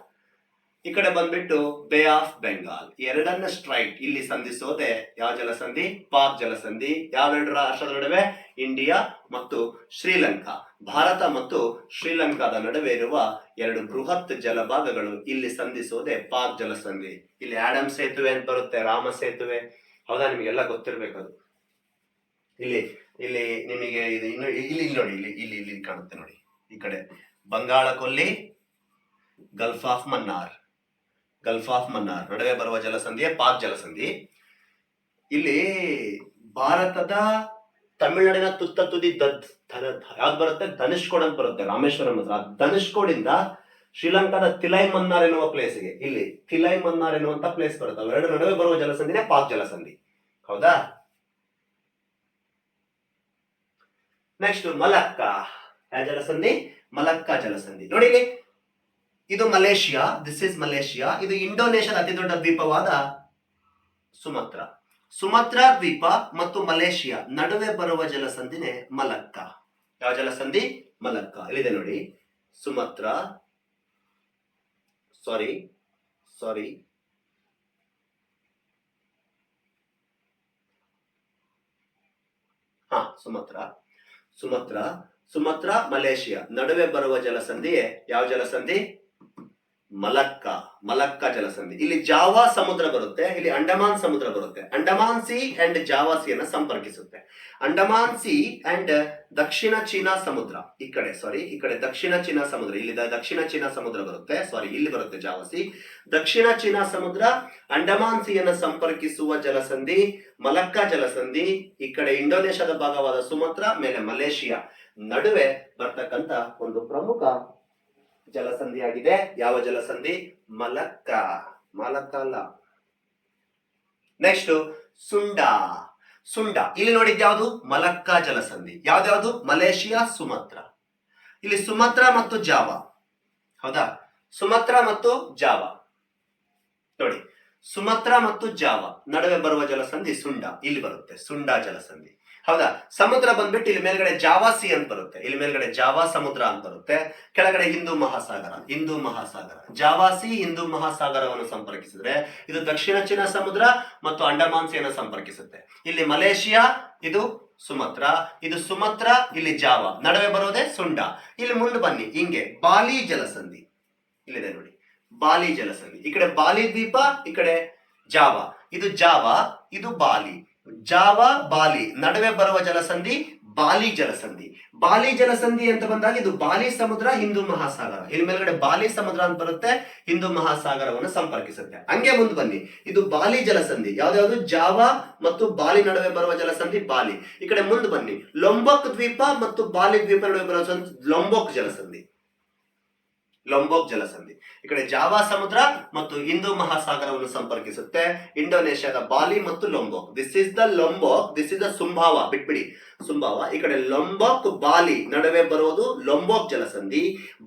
ಈ ಕಡೆ ಬಂದ್ಬಿಟ್ಟು ಬೇ ಆಫ್ ಬೆಂಗಾಲ್. ಎರಡನ್ನ ಸ್ಟ್ರೈಟ್ ಇಲ್ಲಿ ಸಂಧಿಸೋದೆ ಯಾವ ಜಲಸಂಧಿ? ಪಾಕ್ ಜಲಸಂಧಿ. ಯಾವೆರಡು ರಾಷ್ಟ್ರದ ನಡುವೆ? ಇಂಡಿಯಾ ಮತ್ತು ಶ್ರೀಲಂಕಾ. ಭಾರತ ಮತ್ತು ಶ್ರೀಲಂಕಾದ ನಡುವೆ ಇರುವ ಎರಡು ಬೃಹತ್ ಜಲಭಾಗಗಳು ಇಲ್ಲಿ ಸಂಧಿಸೋದೆ ಪಾಕ್ ಜಲಸಂಧಿ. ಇಲ್ಲಿ ಆಡಮ್ ಸೇತುವೆ ಅಂತ ಬರುತ್ತೆ, ರಾಮ ಸೇತುವೆ. ಹೌದಾ? ನಿಮಗೆಲ್ಲ ಗೊತ್ತಿರ್ಬೇಕದು. ಇಲ್ಲಿ ನಿಮಗೆ ಇದು ಇನ್ನು ಇಲ್ಲಿ ನೋಡಿ, ಇಲ್ಲಿ ಕಾಣುತ್ತೆ ನೋಡಿ. ಈ ಕಡೆ ಬಂಗಾಳ ಕೊಲ್ಲಿ, gulf of Mannar. Gulf of Mannar ನಡುವೆ ಬರುವ ಜಲಸಂಧಿಯೇ ಪಾಕ್ ಜಲಸಂಧಿ. ಇಲ್ಲಿ ಭಾರತದ ತಮಿಳುನಾಡಿನ ತುತ್ತ ತುದಿ ಯಾವ್ದು ಬರುತ್ತೆ, ಧನುಷ್ಕೋಡ್ ಅಂತ ಬರುತ್ತೆ, ರಾಮೇಶ್ವರಂ ಹತ್ರ. ಧನುಷ್ಕೋಡಿಂದ ಶ್ರೀಲಂಕಾದ ತಿಲೈ ಮನ್ನಾರ್ ಎನ್ನುವ ಪ್ಲೇಸ್ಗೆ, ಇಲ್ಲಿ ತಿಲೈ ಮನ್ನಾರ್ ಎನ್ನುವಂತ ಪ್ಲೇಸ್ ಬರುತ್ತೆ. ಅವೆರಡು ನಡುವೆ ಬರುವ ಜಲಸಂಧಿನೇ ಪಾಕ್ ಜಲಸಂಧಿ. ಹೌದಾ? ನೆಕ್ಸ್ಟ್ ಮಲಕ್ಕಾ. ಯಾವ ಜಲಸಂಧಿ? ಮಲಕ್ಕಾ ಜಲಸಂಧಿ. ನೋಡಿ ಇಲ್ಲಿ, ಇದು ಮಲೇಷಿಯಾ, ದಿಸ್ ಇಸ್ ಮಲೇಷಿಯಾ. ಇದು ಇಂಡೋನೇಷ್ಯಾದ ಅತಿ ದೊಡ್ಡ ದ್ವೀಪವಾದ ಸುಮತ್ರಾ. ಸುಮತ್ರಾ ದ್ವೀಪ ಮತ್ತು ಮಲೇಷಿಯಾ ನಡುವೆ ಬರುವ ಜಲಸಂಧಿನೇ ಮಲಕ್ಕಾ. ಯಾವ ಜಲಸಂಧಿ? ಮಲಕ್ಕಾ. ಇಲ್ಲಿದೆ ನೋಡಿ, ಸುಮತ್ರಾ, ಸಾರಿ ಸುಮತ್ರಾ ಮಲೇಷಿಯಾ ನಡುವೆ ಬರುವ ಜಲಸಂಧಿಯೇ ಯಾವ ಜಲಸಂಧಿ? ಮಲಕ್ಕಾ ಜಲಸಂಧಿ. ಇಲ್ಲಿ ಜಾವಾ ಸಮುದ್ರ ಬರುತ್ತೆ, ಇಲ್ಲಿ ಅಂಡಮಾನ್ ಸಮುದ್ರ ಬರುತ್ತೆ. ಅಂಡಮಾನ್ ಸಿ ಅಂಡ್ ಜಾವಾ ಸಿಯನ್ನ ಸಂಪರ್ಕಿಸುತ್ತೆ. ಅಂಡಮಾನ್ ಸಿ ಅಂಡ್ ದಕ್ಷಿಣ ಚೀನಾ ಸಮುದ್ರ ಈ ಕಡೆ ದಕ್ಷಿಣ ಚೀನಾ ಸಮುದ್ರ, ಇಲ್ಲಿ ದಕ್ಷಿಣ ಚೀನಾ ಸಮುದ್ರ ಬರುತ್ತೆ, ಇಲ್ಲಿ ಬರುತ್ತೆ ಜಾವಾ ಸಿ. ದಕ್ಷಿಣ ಚೀನಾ ಸಮುದ್ರ ಅಂಡಮಾನ್ ಸಿಯನ್ನ ಸಂಪರ್ಕಿಸುವ ಜಲಸಂಧಿ ಮಲಕ್ಕಾ ಜಲಸಂಧಿ. ಈ ಕಡೆ ಇಂಡೋನೇಷ್ಯಾದ ಭಾಗವಾದ ಸುಮತ್ರಾ, ಮೇಲೆ ಮಲೇಷಿಯಾ ನಡುವೆ ಬರ್ತಕ್ಕಂತ ಒಂದು ಪ್ರಮುಖ ಜಲಸಂಧಿಯಾಗಿದೆ. ಯಾವ ಜಲಸಂಧಿ? ಮಲಕ್ಕಾ ಅಲ್ಲ. ನೆಕ್ಸ್ಟ್ ಸುಂಡಾ. ಇಲ್ಲಿ ನೋಡಿದ್ ಯಾವುದು? ಮಲಕ್ಕಾ ಜಲಸಂಧಿ. ಯಾವ್ದು? ಮಲೇಷಿಯಾ, ಸುಮತ್ರಾ. ಇಲ್ಲಿ ಸುಮತ್ರಾ ಮತ್ತು ಜಾವಾ. ಹೌದಾ? ಸುಮತ್ರಾ ಮತ್ತು ಜಾವಾ ನೋಡಿ, ಸುಮತ್ರಾ ಮತ್ತು ಜಾವಾ ನಡುವೆ ಬರುವ ಜಲಸಂಧಿ ಸುಂಡಾ. ಇಲ್ಲಿ ಬರುತ್ತೆ ಸುಂಡಾ ಜಲಸಂಧಿ. ಹೌದಾ? ಸಮುದ್ರ ಬಂದ್ಬಿಟ್ಟು ಇಲ್ಲಿ ಮೇಲ್ಗಡೆ ಜಾವಾ ಸಿ ಅಂತ ಬರುತ್ತೆ, ಇಲ್ಲಿ ಮೇಲ್ಗಡೆ ಜಾವಾ ಸಮುದ್ರ ಅಂತ ಬರುತ್ತೆ, ಕೆಳಗಡೆ ಹಿಂದೂ ಮಹಾಸಾಗರ. ಜಾವಾ ಸಿ ಹಿಂದೂ ಮಹಾಸಾಗರವನ್ನು ಸಂಪರ್ಕಿಸಿದ್ರೆ ಇದು ದಕ್ಷಿಣ ಚೀನಾ ಸಮುದ್ರ ಮತ್ತು ಅಂಡಮಾನ್ ಸಿಯನ್ನು ಸಂಪರ್ಕಿಸುತ್ತೆ. ಇಲ್ಲಿ ಮಲೇಷಿಯಾ, ಇದು ಸುಮತ್ರಾ, ಇಲ್ಲಿ ಜಾವಾ ನಡುವೆ ಬರೋದೇ ಸುಂಡಾ. ಇಲ್ಲಿ ಮುಂದೆ ಬನ್ನಿ, ಹಿಂಗೆ ಬಾಲಿ ಜಲಸಂಧಿ ಇಲ್ಲಿದೆ ನೋಡಿ, ಬಾಲಿ ಜಲಸಂಧಿ. ಈ ಕಡೆ ಬಾಲಿ ದ್ವೀಪ, ಈ ಕಡೆ ಜಾವಾ. ಇದು ಜಾವಾ, ಇದು ಬಾಲಿ. ಜಾವಾ ಬಾಲಿ ನಡುವೆ ಬರುವ ಜಲಸಂಧಿ ಬಾಲಿ ಜಲಸಂಧಿ ಅಂತ ಬಂದಾಗ ಇದು ಬಾಲಿ ಸಮುದ್ರ, ಹಿಂದೂ ಮಹಾಸಾಗರ. ಇಲ್ಲಿ ಮೇಲ್ಗಡೆ ಬಾಲಿ ಸಮುದ್ರ ಅಂತ ಬರುತ್ತೆ, ಹಿಂದೂ ಮಹಾಸಾಗರವನ್ನು ಸಂಪರ್ಕಿಸುತ್ತೆ. ಹಂಗೆ ಮುಂದೆ ಬನ್ನಿ, ಇದು ಬಾಲಿ ಜಲಸಂಧಿ. ಯಾವ್ದಾವ್ದು? ಜಾವಾ ಮತ್ತು ಬಾಲಿ ನಡುವೆ ಬರುವ ಜಲಸಂಧಿ ಬಾಲಿ. ಈ ಕಡೆ ಮುಂದೆ ಬನ್ನಿ, ಲೊಂಬೊಕ್ ದ್ವೀಪ ಮತ್ತು ಬಾಲಿ ದ್ವೀಪ ನಡುವೆ ಬರುವ ಲೊಂಬೊಕ್ ಜಲಸಂಧಿ. ಈ ಕಡೆ ಜಾವಾ ಸಮುದ್ರ ಮತ್ತು ಹಿಂದೂ ಮಹಾಸಾಗರವನ್ನು ಸಂಪರ್ಕಿಸುತ್ತೆ. ಇಂಡೋನೇಷ್ಯಾದ ಬಾಲಿ ಮತ್ತು Lombok. This is the Sumbawa. ಬಿಟ್ಬಿಡಿ ಸುಂಭಾವ. ಈ ಕಡೆ ಲೊಂಬೊಕ್ ಬಾಲಿ ನಡುವೆ ಬರುವುದು ಲೊಂಬೊಕ್ ಜಲಸಂಧಿ.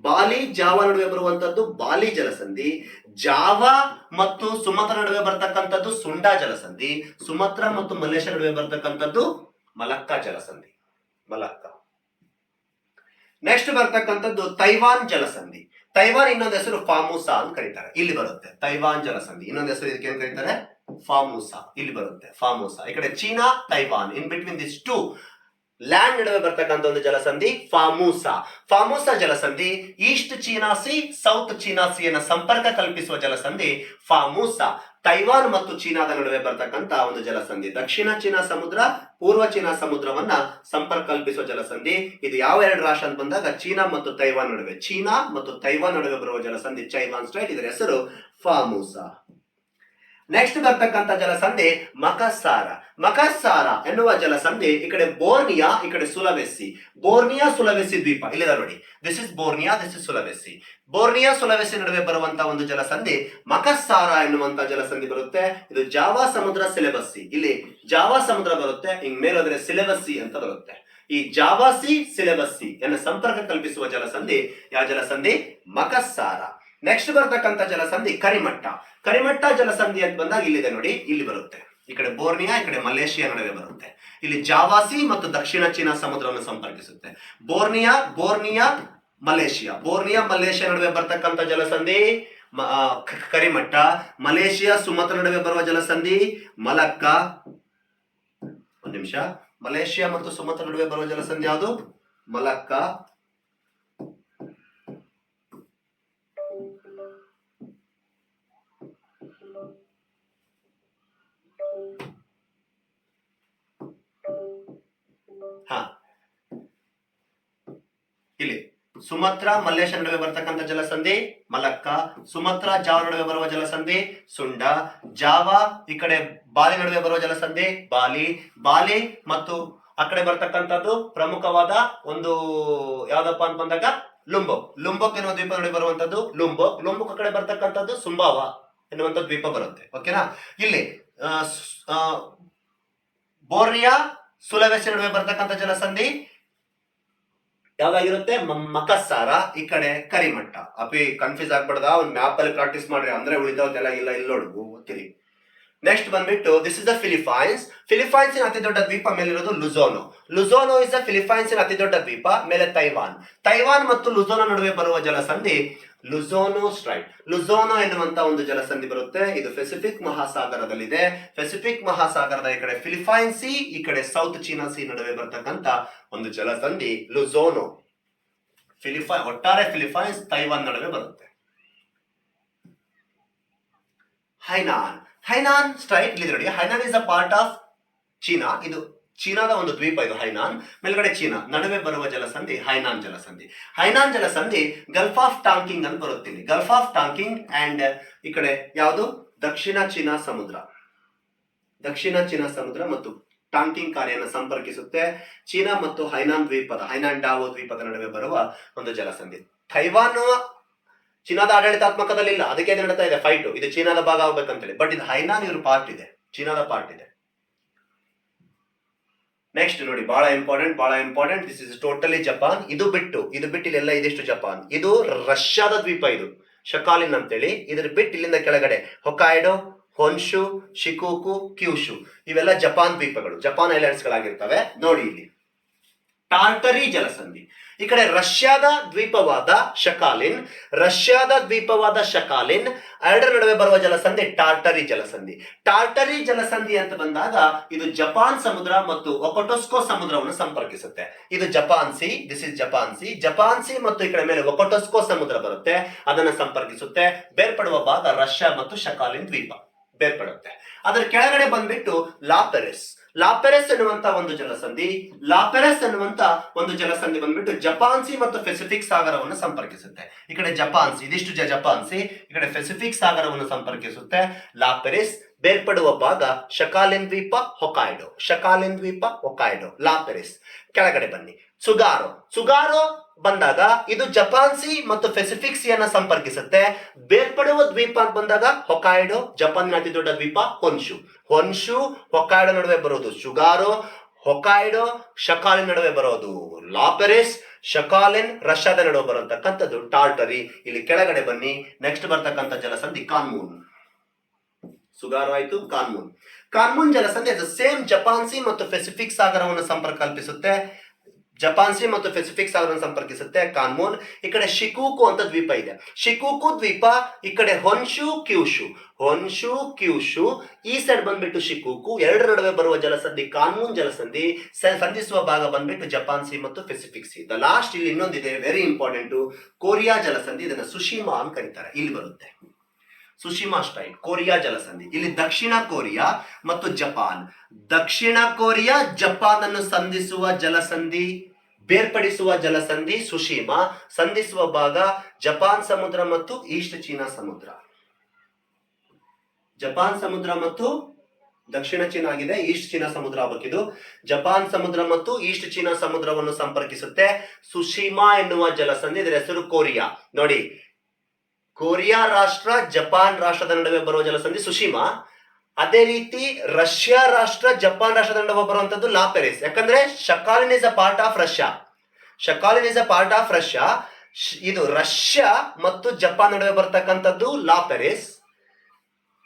ಬಾಲಿ ಜಾವಾ ನಡುವೆ ಬರುವಂತದ್ದು ಬಾಲಿ ಜಲಸಂಧಿ. ಜಾವಾ ಮತ್ತು ಸುಮತ್ರಾ ನಡುವೆ ಬರ್ತಕ್ಕಂಥದ್ದು ಸುಂಡಾ ಜಲಸಂಧಿ. ಸುಮತ್ರಾ ಮತ್ತು ಮಲೇಷ್ಯಾ ನಡುವೆ ಬರ್ತಕ್ಕಂಥದ್ದು ಮಲಕ್ಕಾ ಜಲಸಂಧಿ. ನೆಕ್ಸ್ಟ್ ಬರ್ತಕ್ಕಂಥದ್ದು ತೈವಾನ್ ಜಲಸಂಧಿ. ತೈವಾನ್ ಇನ್ನೊಂದು ಹೆಸರು ಫಾರ್ಮೂಸಾ ಅಂತ ಕರೀತಾರೆ. ಇಲ್ಲಿ ಬರುತ್ತೆ ತೈವಾನ್ ಜಲಸಂಧಿ. ಇನ್ನೊಂದು ಹೆಸರು ಇದಕ್ಕೆ ಏನ್ ಕರೀತಾರೆ? ಫಾರ್ಮೂಸಾ. ಇಲ್ಲಿ ಬರುತ್ತೆ ಫಾರ್ಮೂಸಾ. ಈ ಕಡೆ China, Taiwan, in between this two land ನಡುವೆ ಬರ್ತಕ್ಕಂಥ ಒಂದು ಜಲಸಂಧಿ ಫಾರ್ಮೂಸಾ ಜಲಸಂಧಿ. East China Sea, South China ಸಿಯನ್ನು ಸಂಪರ್ಕ ಕಲ್ಪಿಸುವ ಜಲಸಂಧಿ ಫಾರ್ಮೂಸಾ. ತೈವಾನ್ ಮತ್ತು ಚೀನಾದ ನಡುವೆ ಬರ್ತಕ್ಕಂಥ ಒಂದು ಜಲಸಂಧಿ. ದಕ್ಷಿಣ ಚೀನಾ ಸಮುದ್ರ, ಪೂರ್ವ ಚೀನಾ ಸಮುದ್ರವನ್ನ ಸಂಪರ್ಕ ಕಲ್ಪಿಸುವ ಜಲಸಂಧಿ. ಇದು ಯಾವ ಎರಡು ರಾಷ್ಟ್ರ ಅಂತ ಬಂದಾಗ ಚೀನಾ ಮತ್ತು ತೈವಾನ್ ನಡುವೆ ಬರುವ ಜಲಸಂಧಿ ಚೈವಾನ್ ಸ್ಟ್ರೈಟ್. ಇದರ ಹೆಸರು ಫಾರ್ಮೂಸಾ. ನೆಕ್ಸ್ಟ್ ಬರ್ತಕ್ಕಂಥ ಜಲಸಂಧಿ ಮಕಸ್ಸಾರ ಎನ್ನುವ ಜಲಸಂಧಿ. ಈ ಕಡೆ ಬೋರ್ನಿಯಾ, ಈ ಕಡೆ ಸುಲವೆಸಿ ದ್ವೀಪ. ಇಲ್ಲಿದೆ ನೋಡಿ, this is Borneo, this is Sulawesi. Borneo Sulawesi ನಡುವೆ ಬರುವಂತಹ ಒಂದು ಜಲಸಂಧಿ ಮಕಸ್ಸಾರ ಎನ್ನುವಂತಹ ಜಲಸಂಧಿ ಬರುತ್ತೆ. ಇದು ಜಾವಾ ಸಮುದ್ರ, ಸಿಲೆಬಸ್ಸಿ. ಇಲ್ಲಿ ಜಾವಾ ಸಮುದ್ರ ಬರುತ್ತೆ, ಹಿಂಗ್ ಮೇಲೋದ್ರೆ ಸಿಲೆಬಸ್ಸಿ ಅಂತ ಬರುತ್ತೆ. ಈ ಜಾವಾಸಿ ಸಿಲೆಬಸ್ಸಿ ಅನ್ನು ಸಂಪರ್ಕ ಕಲ್ಪಿಸುವ ಜಲಸಂಧಿ ಯಾವ ಜಲಸಂಧಿ? ಮಕಸ್ಸಾರ. ನೆಕ್ಸ್ಟ್ ಬರ್ತಕ್ಕಂಥ ಜಲಸಂಧಿ ಕರಿಮಟ್ಟ ಜಲಸಂಧಿ ಅಂತ ಬಂದಾಗ ಇಲ್ಲಿದೆ ನೋಡಿ, ಇಲ್ಲಿ ಬರುತ್ತೆ. ಈ ಕಡೆ ಬೋರ್ನಿಯಾ, ಈ ಕಡೆ ಮಲೇಷಿಯಾ ನಡುವೆ ಬರುತ್ತೆ. ಇಲ್ಲಿ ಜಾವಾಸಿ ಮತ್ತು ದಕ್ಷಿಣ ಚೀನಾ ಸಮುದ್ರವನ್ನು ಸಂಪರ್ಕಿಸುತ್ತೆ. ಬೋರ್ನಿಯಾ ಮಲೇಷಿಯಾ ನಡುವೆ ಬರ್ತಕ್ಕಂಥ ಜಲಸಂಧಿ ಕರಿಮಟ್ಟ. ಮಲೇಷಿಯಾ ಸುಮತ್ರ ನಡುವೆ ಬರುವ ಜಲಸಂಧಿ ಮಲಕ್ಕಾ. ಒಂದು ನಿಮಿಷ, ಮಲೇಷಿಯಾ ಮತ್ತು ಸುಮತ್ರ ನಡುವೆ ಬರುವ ಜಲಸಂಧಿ ಯಾವುದು? ಮಲಕ್ಕಾ. ಇಲ್ಲಿ ಸುಮತ್ರಾ ಮಲ್ಲೇಶ ನಡುವೆ ಬರ್ತಕ್ಕಂಥ ಜಲಸಂಧಿ ಮಲಕ್ಕ. ಸುಮತ್ರಾ ಜಾವ ನಡುವೆ ಬರುವ ಜಲಸಂಧಿ ಸುಂಡ. ಜಾವ ಈ ಕಡೆ ಬಾಲಿ ನಡುವೆ ಬರುವ ಜಲಸಂಧಿ ಬಾಲಿ. ಬಾಲಿ ಮತ್ತು ಆ ಕಡೆ ಬರ್ತಕ್ಕಂಥದ್ದು ಪ್ರಮುಖವಾದ ಒಂದು ಯಾವ್ದಪ್ಪ ಅಂತ ಬಂದಾಗ ಲುಂಬೋಕ್. ಲುಂಬೋಕ್ ಎನ್ನುವ ದ್ವೀಪ ನಡುವೆ ಬರುವಂತದ್ದು ಲುಂಬೋಕ್. ಲುಂಬೋಕ್ ಕಡೆ ಬರ್ತಕ್ಕಂಥದ್ದು ಸುಂಬಾವ ಎನ್ನುವಂತ ದ್ವೀಪ ಬರುತ್ತೆ. ಓಕೆನಾ. ಇಲ್ಲಿ ಬೋರ್ನಿಯಾ ಸುಲವೆಸಿ ನಡುವೆ ಬರ್ತಕ್ಕಂಥ ಜಲಸಂಧಿ ಯಾವಾಗಿರುತ್ತೆ ಮಕಸ್ಸಾರ. ಈ ಕಡೆ ಕರಿಮಟ್ಟ. ಅಪಿ ಕನ್ಫ್ಯೂಸ್ ಆಗ್ಬಾರ್ದ, ಒಂದು ಮ್ಯಾಪ್ ಅಲ್ಲಿ ಪ್ರಾಕ್ಟೀಸ್ ಮಾಡ್ರಿ ಅಂದ್ರೆ ಉಳಿದವಕ್ಕೆಲ್ಲ ಇಲ್ಲ. ಇಲ್ಲಿ ನೋಡು ಓದ್ತೀರಿ. ನೆಕ್ಸ್ಟ್ ಬಂದ್ಬಿಟ್ಟು ದಿಸ್ ಇಸ್ ದ ಫಿಲಿಪೈನ್ಸ್. ಫಿಲಿಪೈನ್ಸಿನ ಅತಿ ದೊಡ್ಡ ದ್ವೀಪ ಮೇಲಿರೋದು ಲುಝೋನೋ. ಲುಝೋನೋ ಇಸ್ ದ ಫಿಲಿಪೈನ್ಸಿನ ಅತಿ ದೊಡ್ಡ ದ್ವೀಪ. ಮೇಲೆ ತೈವಾನ್. ತೈವಾನ್ ಮತ್ತು ಲುಝೋನೋ ನಡುವೆ ಬರುವ ಜಲಸಂಧಿ ಲುಝೋನೋ ಸ್ಟ್ರೈಟ್. ಲುಝೋನೋ ಎನ್ನುವಂತ ಒಂದು ಜಲಸಂಧಿ ಬರುತ್ತೆ. ಇದು ಪೆಸಿಫಿಕ್ ಮಹಾಸಾಗರದಲ್ಲಿದೆ. ಪೆಸಿಫಿಕ್ ಮಹಾಸಾಗರದ ಈ ಕಡೆ ಫಿಲಿಪೈನ್ ಸಿ, ಈ ಕಡೆ ಸೌತ್ ಚೀನಾ ಸಿ ನಡುವೆ ಬರ್ತಕ್ಕಂತ ಒಂದು ಜಲಸಂಧಿ ಲುಝೋನೋ. ಒಟ್ಟಾರೆ ಫಿಲಿಪೈನ್ಸ್ ತೈವಾನ್ ನಡುವೆ ಬರುತ್ತೆ. ಹೈನಾನ್. ಹೈನಾನ್ ಸ್ಟ್ರೈಟ್ ಇಲ್ಲಿ ನೋಡಿ. Hainan is a part of China. ಇದು ಚೀನಾದ ಒಂದು ದ್ವೀಪ. ಇದು ಹೈನಾನ್. ಮೇಲ್ಗಡೆ ಚೀನಾ. ನಡುವೆ ಬರುವ ಜಲಸಂಧಿ ಹೈನಾನ್ ಜಲಸಂಧಿ. ಹೈನಾನ್ ಜಲಸಂಧಿ ಗಲ್ಫ್ ಆಫ್ ಟಾಂಕಿಂಗ್ ಅಂತ ಬರುತ್ತೀನಿ. ಗಲ್ಫ್ ಆಫ್ ಟಾಂಕಿಂಗ್ ಅಂಡ್ ಈ ಕಡೆ ಯಾವುದು ದಕ್ಷಿಣ ಚೀನಾ ಸಮುದ್ರ. ದಕ್ಷಿಣ ಚೀನಾ ಸಮುದ್ರ ಮತ್ತು ಟಾಂಕಿಂಗ್ ಕಾರ್ಯವನ್ನು ಸಂಪರ್ಕಿಸುತ್ತೆ. ಚೀನಾ ಮತ್ತು ಹೈನಾನ್ ದ್ವೀಪದ ಹೈನಾನ್ ಡಾವೋ ದ್ವೀಪದ ನಡುವೆ ಬರುವ ಒಂದು ಜಲಸಂಧಿ. ತೈವಾನ್ ಚೀನಾದ ಆಡಳಿತಾತ್ಮಕದಲ್ಲಿ ಇಲ್ಲ, ಅದಕ್ಕೆ ನಡೀತಾ ಇದೆ ಫೈಟ್. ಇದು ಚೀನಾದ ಭಾಗ ಆಗ್ಬೇಕಂತೇಳಿ. ಬಟ್ ಇದು ಹೈನಾನ್ ಇವ್ರ ಪಾರ್ಟ್ ಇದೆ, ಚೀನಾದ ಪಾರ್ಟ್ ಇದೆ. ನೆಕ್ಸ್ಟ್ ನೋಡಿ, ಬಹಳ important. This is totally Japan. ಇದು ಬಿಟ್ಟು ಇಲ್ಲೆಲ್ಲ ಇದಿಷ್ಟು ಜಪಾನ್. ಇದು ರಷ್ಯಾದ ದ್ವೀಪ. ಇದು ಶಕಾಲಿನ್ ಅಂತೇಳಿ. ಇದ್ರ ಬಿಟ್ಟು ಇಲ್ಲಿಂದ ಕೆಳಗಡೆ ಹೊಕಾಯ್ಡೋ, ಹೊನ್ಶು, ಶಿಕೋಕು, ಕ್ಯೂಶು ಇವೆಲ್ಲ ಜಪಾನ್ ದ್ವೀಪಗಳು, ಜಪಾನ್ ಐಲ್ಯಾಂಡ್ಸ್ ಗಳಾಗಿರ್ತವೆ. ನೋಡಿ ಇಲ್ಲಿ ಟಾರ್ಟರಿ ಜಲಸಂಧಿ. ಈ ಕಡೆ ರಷ್ಯಾದ ದ್ವೀಪವಾದ ಶಕಾಲಿನ್ ಎರಡರ ನಡುವೆ ಬರುವ ಜಲಸಂಧಿ ಟಾರ್ಟರಿ ಜಲಸಂಧಿ. ಟಾರ್ಟರಿ ಜಲಸಂಧಿ ಅಂತ ಬಂದಾಗ ಇದು ಜಪಾನ್ ಸಮುದ್ರ ಮತ್ತು ಒಕೊಟೊಸ್ಕೋ ಸಮುದ್ರವನ್ನು ಸಂಪರ್ಕಿಸುತ್ತೆ. ಇದು Japan C. This is Japan C. Japan C ಮತ್ತು ಈ ಕಡೆ ಮೇಲೆ ಒಕೊಟೊಸ್ಕೋ ಸಮುದ್ರ ಬರುತ್ತೆ, ಅದನ್ನ ಸಂಪರ್ಕಿಸುತ್ತೆ. ಬೇರ್ಪಡುವ ಭಾಗ ರಷ್ಯಾ ಮತ್ತು ಶಕಾಲಿನ್ ದ್ವೀಪ ಬೇರ್ಪಡುತ್ತೆ. ಅದರ ಕೆಳಗಡೆ ಬಂದ್ಬಿಟ್ಟು ಲಾಪೆರೆಸ್ ಎನ್ನುವಂತ ಒಂದು ಜಲಸಂಧಿ ಬಂದ್ಬಿಟ್ಟು ಜಪಾನ್ ಸಿ ಮತ್ತು ಪೆಸಿಫಿಕ್ ಸಾಗರವನ್ನು ಸಂಪರ್ಕಿಸುತ್ತೆ. ಈ ಕಡೆ ಜಪಾನ್ ಸಿ, ಇದಿಷ್ಟು ಜಪಾನ್ ಸಿ, ಈ ಕಡೆ ಪೆಸಿಫಿಕ್ ಸಾಗರವನ್ನು ಸಂಪರ್ಕಿಸುತ್ತೆ. ಲಾಪೆರೆಸ್. ಬೇರ್ಪಡುವ ಭಾಗ ಶಕಾಲಿನ್ ದ್ವೀಪ, ಹೊಕಾಯ್ಡೋ. ಲಾಪೆರೆಸ್. ಕೆಳಗಡೆ ಬನ್ನಿ. ಸುಗಾರೋ ಬಂದಾಗ ಇದು ಜಪಾನ್ ಸಿ ಮತ್ತು ಪೆಸಿಫಿಕ್ ಸಿ ಅನ್ನ ಸಂಪರ್ಕಿಸುತ್ತೆ. ಬೇರ್ಪಡುವ ದ್ವೀಪ ಅಂತ ಬಂದಾಗ ಹೊಕಾಯ್ಡೋ, ಜಪಾನ್ ಅತಿ ದೊಡ್ಡ ದ್ವೀಪ ಹೊನ್ಶು, ಹೊಕಾಯ್ಡೋ ನಡುವೆ ಬರೋದು ಸುಗಾರೋ. ಹೊಕಾಯ್ಡೋ ಶಕಾಲಿನ್ ನಡುವೆ ಬರೋದು ಲಾಪೆರೆಸ್. ಶಕಾಲಿನ್ ರಷ್ಯಾದ ನಡುವೆ ಬರತಕ್ಕಂಥದ್ದು ಟಾರ್ಟರಿ. ಇಲ್ಲಿ ಕೆಳಗಡೆ ಬನ್ನಿ. ನೆಕ್ಸ್ಟ್ ಬರ್ತಕ್ಕಂಥ ಜಲಸಂಧಿ ಕಾನ್ಮೂನ್. ಸುಗಾರೋ ಆಯ್ತು, ಕಾನ್ಮೂನ್ ಜಲಸಂಧಿ ಅದು ಸೇಮ್ ಜಪಾನ್ ಸಿ ಮತ್ತು ಪೆಸಿಫಿಕ್ ಸಾಗರವನ್ನು ಸಂಪರ್ಕಿಸುತ್ತೆ. ಕಾನ್ಮೂನ್. ಈ ಕಡೆ ಶಿಕೂಕು ಅಂತ ದ್ವೀಪ ಇದೆ. ಶಿಕೂಕು ದ್ವೀಪ. ಈ ಕಡೆ ಹೊನ್ಶು ಕ್ಯೂಶು. ಈ ಸೈಡ್ ಬಂದ್ಬಿಟ್ಟು ಶಿಕೂಕು. ಎರಡರ ನಡುವೆ ಬರುವ ಜಲಸಂಧಿ ಕಾನ್ಮೂನ್ ಜಲಸಂಧಿ. ಸಂಧಿಸುವ ಭಾಗ ಬಂದ್ಬಿಟ್ಟು ಜಪಾನ್ ಸಿ ಮತ್ತು ಪೆಸಿಫಿಕ್ ಸಿ. ದ ಲಾಸ್ಟ್ ಇಲ್ಲಿ ಇನ್ನೊಂದಿದೆ, ವೆರಿ ಇಂಪಾರ್ಟೆಂಟ್, ಕೊರಿಯಾ ಜಲಸಂಧಿ. ಇದನ್ನ ಸುಶಿಮಾ ಅಂತ ಕರೀತಾರೆ. ಇಲ್ಲಿ ಬರುತ್ತೆ ಸುಶಿಮಾ ಸ್ಟ್ರೈಟ್, ಕೊರಿಯಾ ಜಲಸಂಧಿ. ಇಲ್ಲಿ ದಕ್ಷಿಣ ಕೊರಿಯಾ ಮತ್ತು ಜಪಾನ್. ದಕ್ಷಿಣ ಕೊರಿಯಾ ಜಪಾನ್ ಅನ್ನು ಸಂಧಿಸುವ ಜಲಸಂಧಿ, ಬೇರ್ಪಡಿಸುವ ಜಲಸಂಧಿ ಸುಶಿಮಾ. ಸಂಧಿಸುವ ಭಾಗ ಜಪಾನ್ ಸಮುದ್ರ ಮತ್ತು ಈಸ್ಟ್ ಚೀನಾ ಸಮುದ್ರ. ಜಪಾನ್ ಸಮುದ್ರ ಮತ್ತು ದಕ್ಷಿಣ ಚೀನಾ ಆಗಿದೆ, ಈಸ್ಟ್ ಚೀನಾ ಸಮುದ್ರ ಆಗಬೇಕಿದು. ಜಪಾನ್ ಸಮುದ್ರ ಮತ್ತು ಈಸ್ಟ್ ಚೀನಾ ಸಮುದ್ರವನ್ನು ಸಂಪರ್ಕಿಸುತ್ತೆ ಸುಶಿಮಾ ಎನ್ನುವ ಜಲಸಂಧಿ. ಇದರ ಹೆಸರು ಕೊರಿಯಾ. ನೋಡಿ, ಕೊರಿಯಾ ರಾಷ್ಟ್ರ ಜಪಾನ್ ರಾಷ್ಟ್ರದ ನಡುವೆ ಬರುವ ಜಲಸಂಧಿ ಸುಶಿಮಾ. ಅದೇ ರೀತಿ ರಷ್ಯಾ ರಾಷ್ಟ್ರ ಜಪಾನ್ ರಾಷ್ಟ್ರದ ನಡುವೆ ಬರುವಂತದ್ದು ಲಾಪೆರೆಸ್. ಯಾಕಂದ್ರೆ Sakhalin is a part of Russia. ಇದು ರಷ್ಯಾ ಮತ್ತು ಜಪಾನ್ ನಡುವೆ ಬರ್ತಕ್ಕಂಥದ್ದು ಲಾಪೆರೆಸ್.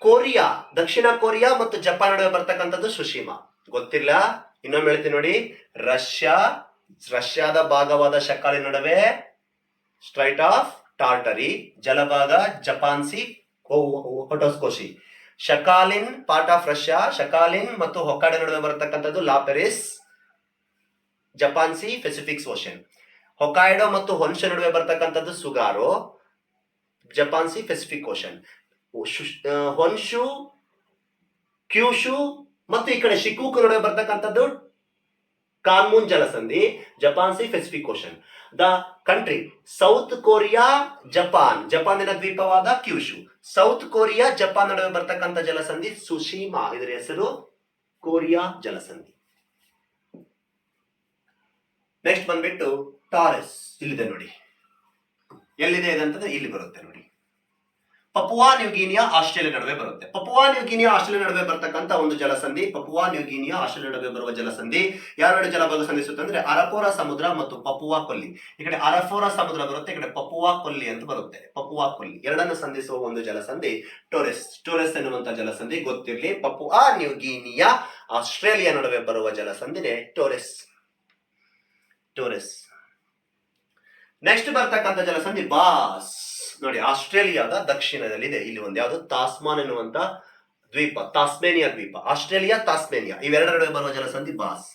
ಕೊರಿಯಾ, ದಕ್ಷಿಣ ಕೊರಿಯಾ ಮತ್ತು ಜಪಾನ್ ನಡುವೆ ಬರ್ತಕ್ಕಂಥದ್ದು ಸುಶಿಮಾ. ಗೊತ್ತಿಲ್ಲ, ಇನ್ನೊಮ್ಮೆ ಹೇಳ್ತೀನಿ ನೋಡಿ. ರಷ್ಯಾದ ಭಾಗವಾದ ಶಕಾಲಿನ್ ನಡುವೆ ಸ್ಟ್ರೈಟ್ ಆಫ್ ಟಾರ್ಟರಿ, ಜಲಭಾಗ ಜಪಾನ್ ಸಿ, ಹೊಟೋಸ್ಕೋಶಿ. Sakhalin part of Russia. Sakhalin ಮತ್ತು ಹೊಕಾಯ್ಡೋ ನಡುವೆ ಬರತಕ್ಕಂಥದ್ದು La Perouse, Japan Sea, Pacific Ocean. Hokkaido ಮತ್ತು ಹೊನ್ಶು ನಡುವೆ ಬರ್ತಕ್ಕಂಥದ್ದು Tsugaru, Japan Sea, Pacific Ocean. Honshu, Kyushu ಮತ್ತು ಈ ಕಡೆ ಶಿಕೂಕು ನಡುವೆ ಬರ್ತಕ್ಕಂಥದ್ದು ಕಾನ್ಮೂನ್ ಜಲಸಂಧಿ, Japan Sea Pacific Ocean. The country South Korea, ಜಪಾನಿನ ದ್ವೀಪವಾದ ಕ್ಯೂಶು. ಸೌತ್ ಕೊರಿಯಾ ಜಪಾನ್ ನಡುವೆ ಬರ್ತಕ್ಕಂಥ ಜಲಸಂಧಿ ಸುಶೀಮಾ, ಇದರ ಹೆಸರು ಕೊರಿಯಾ ಜಲಸಂಧಿ. ನೆಕ್ಸ್ಟ್ ಬಂದ್ಬಿಟ್ಟು ಟಾರೆಸ್, ಇಲ್ಲಿದೆ ನೋಡಿ. ಎಲ್ಲಿದೆ ಇದಂತಂದ್ರೆ ಇಲ್ಲಿ ಬರುತ್ತೆ ನೋಡಿ. ಪಪುವಾ ನ್ಯೂಗಿನಿಯಾ ಆಸ್ಟ್ರೇಲಿಯಾ ನಡುವೆ ಬರುತ್ತೆ. ಪಪುವಾ ನ್ಯೂಗಿನಿಯಾ ಆಸ್ಟ್ರೇಲಿಯಾ ನಡುವೆ ಬರ್ತಕ್ಕಂಥ ಒಂದು ಜಲಸಂಧಿ. ಪಪುವಾ ನ್ಯೂಗಿನಿಯಾ ಆಸ್ಟ್ರೇಲಿಯಾ ನಡುವೆ ಬರುವ ಜಲಸಂಧಿ ಯಾವೆರಡು ಜಲಭಾಗ ಸಂಧಿಸುತ್ತೆ ಅಂದ್ರೆ ಅರಫೋರಾ ಸಮುದ್ರ ಮತ್ತು ಪಪುವಾ ಕೊಲ್ಲಿ. ಈ ಕಡೆ ಅರಫೋರಾ ಸಮುದ್ರ ಬರುತ್ತೆ, ಈ ಕಡೆ ಪಪುವಾ ಕೊಲ್ಲಿ ಅಂತ ಬರುತ್ತೆ. ಪಪುವಾ ಕೊಲ್ಲಿ ಎರಡನ್ನು ಸಂಧಿಸುವ ಒಂದು ಜಲಸಂಧಿ ಟೋರೆಸ್. ಟೋರೆಸ್ ಎನ್ನುವಂತ ಜಲಸಂಧಿ ಗೊತ್ತಿರಲಿ. ಪಪುವಾ ನ್ಯೂಗಿನಿಯಾ ಆಸ್ಟ್ರೇಲಿಯಾ ನಡುವೆ ಬರುವ ಜಲಸಂಧಿನೇ ಟೋರೆಸ್. ನೆಕ್ಸ್ಟ್ ಬರ್ತಕ್ಕಂಥ ಜಲಸಂಧಿ ಬಾಸ್. ನೋಡಿ, ಆಸ್ಟ್ರೇಲಿಯಾದ ದಕ್ಷಿಣದಲ್ಲಿದೆ. ಇಲ್ಲಿ ಒಂದು ಯಾವುದು ತಾಸ್ಮಾನ್ ಎನ್ನುವಂತ ದ್ವೀಪ, ತಾಸ್ಮೇನಿಯಾ ದ್ವೀಪ. ಆಸ್ಟ್ರೇಲಿಯಾ, ತಾಸ್ಮೇನಿಯಾ ಇವೆರಡರ ನಡುವೆ ಬರುವ ಜಲಸಂಧಿ ಬಾಸ್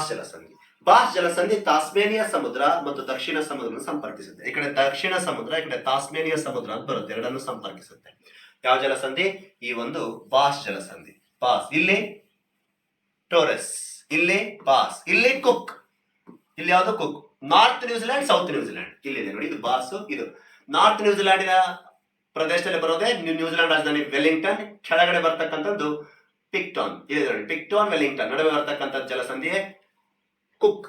ಜಲಸಂಧಿ. ಬಾಸ್ ಜಲಸಂಧಿ ತಾಸ್ಮೇನಿಯಾ ಸಮುದ್ರ ಮತ್ತು ದಕ್ಷಿಣ ಸಮುದ್ರ ಸಂಪರ್ಕಿಸುತ್ತೆ. ಈ ಕಡೆ ದಕ್ಷಿಣ ಸಮುದ್ರ, ಈ ಕಡೆ ತಾಸ್ಮೇನಿಯಾ ಸಮುದ್ರ ಅಂತ ಬರುತ್ತೆ, ಎರಡನ್ನು ಸಂಪರ್ಕಿಸುತ್ತೆ. ಯಾವ ಜಲಸಂಧಿ? ಈ ಒಂದು ಬಾಸ್ ಜಲಸಂಧಿ. ಬಾಸ್, ಇಲ್ಲಿ ಟೋರೆಸ್, ಇಲ್ಲಿ ಬಾಸ್, ಇಲ್ಲಿ ಕುಕ್. ಇಲ್ಲಿ ಯಾವುದು? Cook. North New Zealand, south New Zealand ಇಲ್ಲಿದೆ ನೋಡಿ. ಇದು ಬಾಸ್, ಇದು ನಾರ್ತ್ ನ್ಯೂಜಿಲೆಂಡಿನ ಪ್ರದೇಶದಲ್ಲಿ ಬರೋದೇ ನ್ಯೂಜಿಲೆಂಡ್ ರಾಜಧಾನಿ ವೆಲ್ಲಿಂಗ್ಟನ್. ಕೆಳಗಡೆ ಬರ್ತಕ್ಕಂಥದ್ದು ಪಿಕ್ಟೋನ್. ಇದೆ ನೋಡಿ, ಪಿಕ್ಟೋನ್ ವೆಲ್ಲಿಂಗ್ಟನ್ ನಡುವೆ ಬರ್ತಕ್ಕಂಥ ಜಲಸಂಧಿಯೇ ಕುಕ್.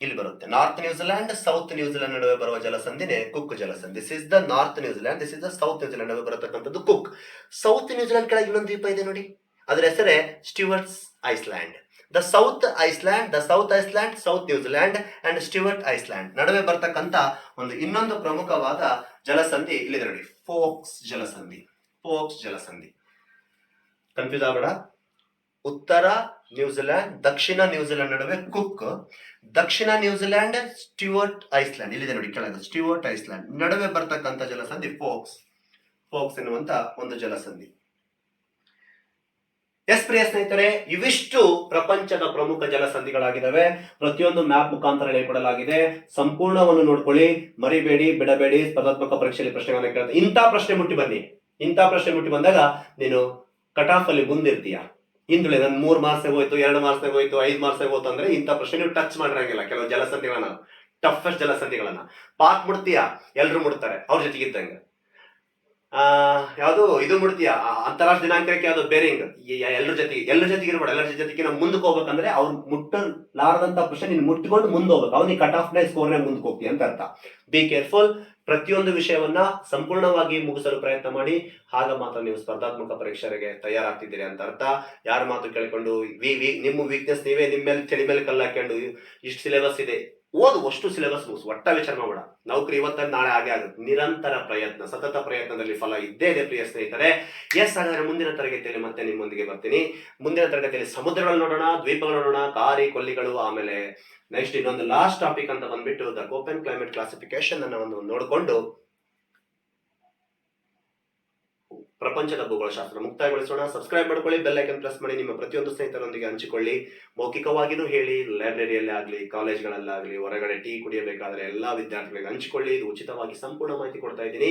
ಇಲ್ಲಿ ಬರುತ್ತೆ ನಾರ್ತ್ ನ್ಯೂಜಿಲೆಂಡ್, ಸೌತ್ ನ್ಯೂಜಿಲೆಂಡ್ ನಡುವೆ ಬರುವ ಜಲಸಂಧಿನೇ ಕುಕ್ ಜಲಸಂಧಿ. This is the north New Zealand, this is the south New Zealand ನಡುವೆ ಬರತಕ್ಕಂಥದ್ದು ಕುಕ್. ಸೌತ್ ನ್ಯೂಜಿಲೆಂಡ್ ಕೆಳಗೆ ಇನ್ನೊಂದು ದ್ವೀಪ ಇದೆ ನೋಡಿ, ಅದರ ಹೆಸರೇ Stewarts island. The south island, south New Zealand and Stewart island ನಡುವೆ ಬರ್ತಕ್ಕಂಥ ಒಂದು ಇನ್ನೊಂದು ಪ್ರಮುಖವಾದ ಜಲಸಂಧಿ ಇಲ್ಲಿದೆ ನೋಡಿ, ಫೋಕ್ಸ್ ಜಲಸಂಧಿ. ಕನ್ಫ್ಯೂಸ್ ಆಗಬೇಡ. ಉತ್ತರ ನ್ಯೂಜಿಲೆಂಡ್, ದಕ್ಷಿಣ ನ್ಯೂಜಿಲೆಂಡ್ ನಡುವೆ ಕುಕ್. ದಕ್ಷಿಣ ನ್ಯೂಜಿಲೆಂಡ್, ಸ್ಟುವರ್ಟ್ ಐಸ್ಲ್ಯಾಂಡ್ ಇಲ್ಲಿದೆ ನೋಡಿ ಕೆಳಗೆ, ಸ್ಟುವರ್ಟ್ ಐಸ್ಲ್ಯಾಂಡ್ ನಡುವೆ ಬರ್ತಕ್ಕಂಥ ಜಲಸಂಧಿ ಫೋಕ್ಸ್ ಎನ್ನುವಂತ ಒಂದು ಜಲಸಂಧಿ. ಎಸ್ ಪ್ರಿಯ ಸ್ನೇಹಿತರೆ, ಇವಿಷ್ಟು ಪ್ರಪಂಚದ ಪ್ರಮುಖ ಜಲಸಂಧಿಗಳಾಗಿದ್ದಾವೆ. ಪ್ರತಿಯೊಂದು ಮ್ಯಾಪ್ ಮುಖಾಂತರ ಹೇಳಿಕೊಡಲಾಗಿದೆ. ಸಂಪೂರ್ಣವನ್ನು ನೋಡ್ಕೊಳ್ಳಿ, ಮರಿಬೇಡಿ, ಬಿಡಬೇಡಿ. ಸ್ಪರ್ಧಾತ್ಮಕ ಪರೀಕ್ಷೆಯಲ್ಲಿ ಪ್ರಶ್ನೆಗಳನ್ನ ಕೇಳ್ತಾರೆ. ಇಂಥ ಪ್ರಶ್ನೆ ಮುಟ್ಟಿ ಬಂದಾಗ ನೀನು ಕಟ್ ಆಫ್ ಅಲ್ಲಿ ಮುಂದಿರ್ತೀಯ. ಹಿಂದುಳಿ ನನ್ 3 ಮಾರ್ಕ್ಸ್ ಹೋಯ್ತು, 2 ಮಾರ್ಕ್ಸ್ ಹೋಯ್ತು, 5 ಮಾರ್ಕ್ಸ್ ಹೋಯ್ತು ಅಂದ್ರೆ ಇಂಥ ಪ್ರಶ್ನೆ ನೀವು ಟಚ್ ಮಾಡಿರಂಗಿಲ್ಲ. ಕೆಲವು ಜಲಸಂಧಿಗಳನ್ನ, ಟಫೆಸ್ಟ್ ಜಲಸಂಧಿಗಳನ್ನ ಪಾಕ್ ಮುಡ್ತೀಯ, ಎಲ್ರು ಮುಡ್ತಾರೆ ಅವ್ರ ಜೊತೆಗಿದ್ದಂಗೆ. ಯಾವುದು ಇದು ಮುಡ್ತೀಯ, ಅಂತಾರಾಷ್ಟ್ರೀಯ ದಿನಾಂಕಕ್ಕೆ ಯಾವ್ದು ಬೇರಿಂಗ್, ಎಲ್ಲರ ಜೊತೆಗೆ ಇರ್ಬೇಡ. ಎಲ್ಲರ ಜೊತೆಗೆ ನಾವು ಮುಂದಕ್ಕೆ ಹೋಗ್ಬೇಕಂದ್ರೆ ಅವ್ರು ಮುಟ್ಟಲಾರದಂತ ಪ್ರಶ್ನೆ ನೀನು ಮುಟ್ಕೊಂಡು ಮುಂದೆ ಹೋಗ್ಬೇಕು. ಅವ್ನಿಗೆ ಕಟ್ ಆಫ್ ಸ್ಕೋರ್ನೇ ಮುಂದಕ್ಕೆ ಹೋಗ್ತೀಯ ಅಂತ ಅರ್ಥ. Be careful. ಪ್ರತಿಯೊಂದು ವಿಷಯವನ್ನ ಸಂಪೂರ್ಣವಾಗಿ ಮುಗಿಸಲು ಪ್ರಯತ್ನ ಮಾಡಿ. ಆಗ ಮಾತ್ರ ನೀವು ಸ್ಪರ್ಧಾತ್ಮಕ ಪರೀಕ್ಷೆಗೆ ತಯಾರಾಗ್ತಿದ್ದೀರಿ ಅಂತ ಅರ್ಥ. ಯಾರ ಮಾತು ಕೇಳಿಕೊಂಡು ನಿಮ್ಮ ವೀಕ್ನೆಸ್ ನೀವೇ ನಿಮ್ಮ ಮೇಲೆ ತಲೆ ಮೇಲೆ ಕಲ್ಲು ಹಾಕೊಂಡು ಇಷ್ಟು ಸಿಲೆಬಸ್ ಇದೆ ಓದು, ಅಷ್ಟು ಸಿಲೆಬಸ್ ಮುಗಿಸು, ಒಟ್ಟ ವಿಚಾರ ಮಾಡಬೇಡ. ನೌಕರಿ ಇವತ್ತಲ್ಲಿ ನಾಳೆ ಹಾಗೆ ಆಗುತ್ತೆ. ನಿರಂತರ ಪ್ರಯತ್ನ, ಸತತ ಪ್ರಯತ್ನದಲ್ಲಿ ಫಲ ಇದ್ದೇ ಇದೆ ಪ್ರಿಯ ಸ್ನೇಹಿತರೆ. ಎಸ್, ಹಾಗಾದ್ರೆ ಮುಂದಿನ ತರಗತಿಯಲ್ಲಿ ಮತ್ತೆ ನಿಮ್ಮೊಂದಿಗೆ ಬರ್ತೀನಿ. ಮುಂದಿನ ತರಗತಿಯಲ್ಲಿ ಸಮುದ್ರಗಳು ನೋಡೋಣ, ದ್ವೀಪಗಳು ನೋಡೋಣ, ಕಾರಿ ಕೊಲ್ಲಿಗಳು. ಆಮೇಲೆ ನೆಕ್ಸ್ಟ್ ಇನ್ನೊಂದು ಲಾಸ್ಟ್ ಟಾಪಿಕ್ ಅಂತ ಬಂದ್ಬಿಟ್ಟು ದ ಕೋಪೆನ್ ಕ್ಲೈಮೇಟ್ ಕ್ಲಾಸಿಫಿಕೇಶನ್ ಅನ್ನ ಒಂದು ನೋಡಿಕೊಂಡು ಪ್ರಪಂಚದ ಭೂಗೋಳಶಾಸ್ತ್ರ ಮುಕ್ತಾಯಗೊಳಿಸೋಣ. ಸಬ್ಸ್ಕ್ರೈಬ್ ಮಾಡ್ಕೊಳ್ಳಿ, ಬೆಲ್ ಐಕನ್ ಪ್ರೆಸ್ ಮಾಡಿ, ನಿಮ್ಮ ಪ್ರತಿಯೊಂದು ಸ್ನೇಹಿತರೊಂದಿಗೆ ಹಂಚಿಕೊಳ್ಳಿ. ಮೌಖಿಕವಾಗಿನೂ ಹೇಳಿ, ಲೈಬ್ರರಿಯಲ್ಲಿ ಆಗಲಿ, ಕಾಲೇಜ್ಗಳಲ್ಲಾಗಲಿ, ಹೊರಗಡೆ ಟೀ ಕುಡಿಯಬೇಕಾದ್ರೆ ಎಲ್ಲಾ ವಿದ್ಯಾರ್ಥಿಗಳಿಗೆ ಹಂಚಿಕೊಳ್ಳಿ. ಇದು ಉಚಿತವಾಗಿ ಸಂಪೂರ್ಣ ಮಾಹಿತಿ ಕೊಡ್ತಾ ಇದ್ದೀನಿ.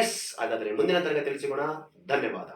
ಎಸ್, ಹಾಗಾದ್ರೆ ಮುಂದಿನ ತರಗತಿಯಲ್ಲಿ ಸಿಗೋಣ. ಧನ್ಯವಾದ.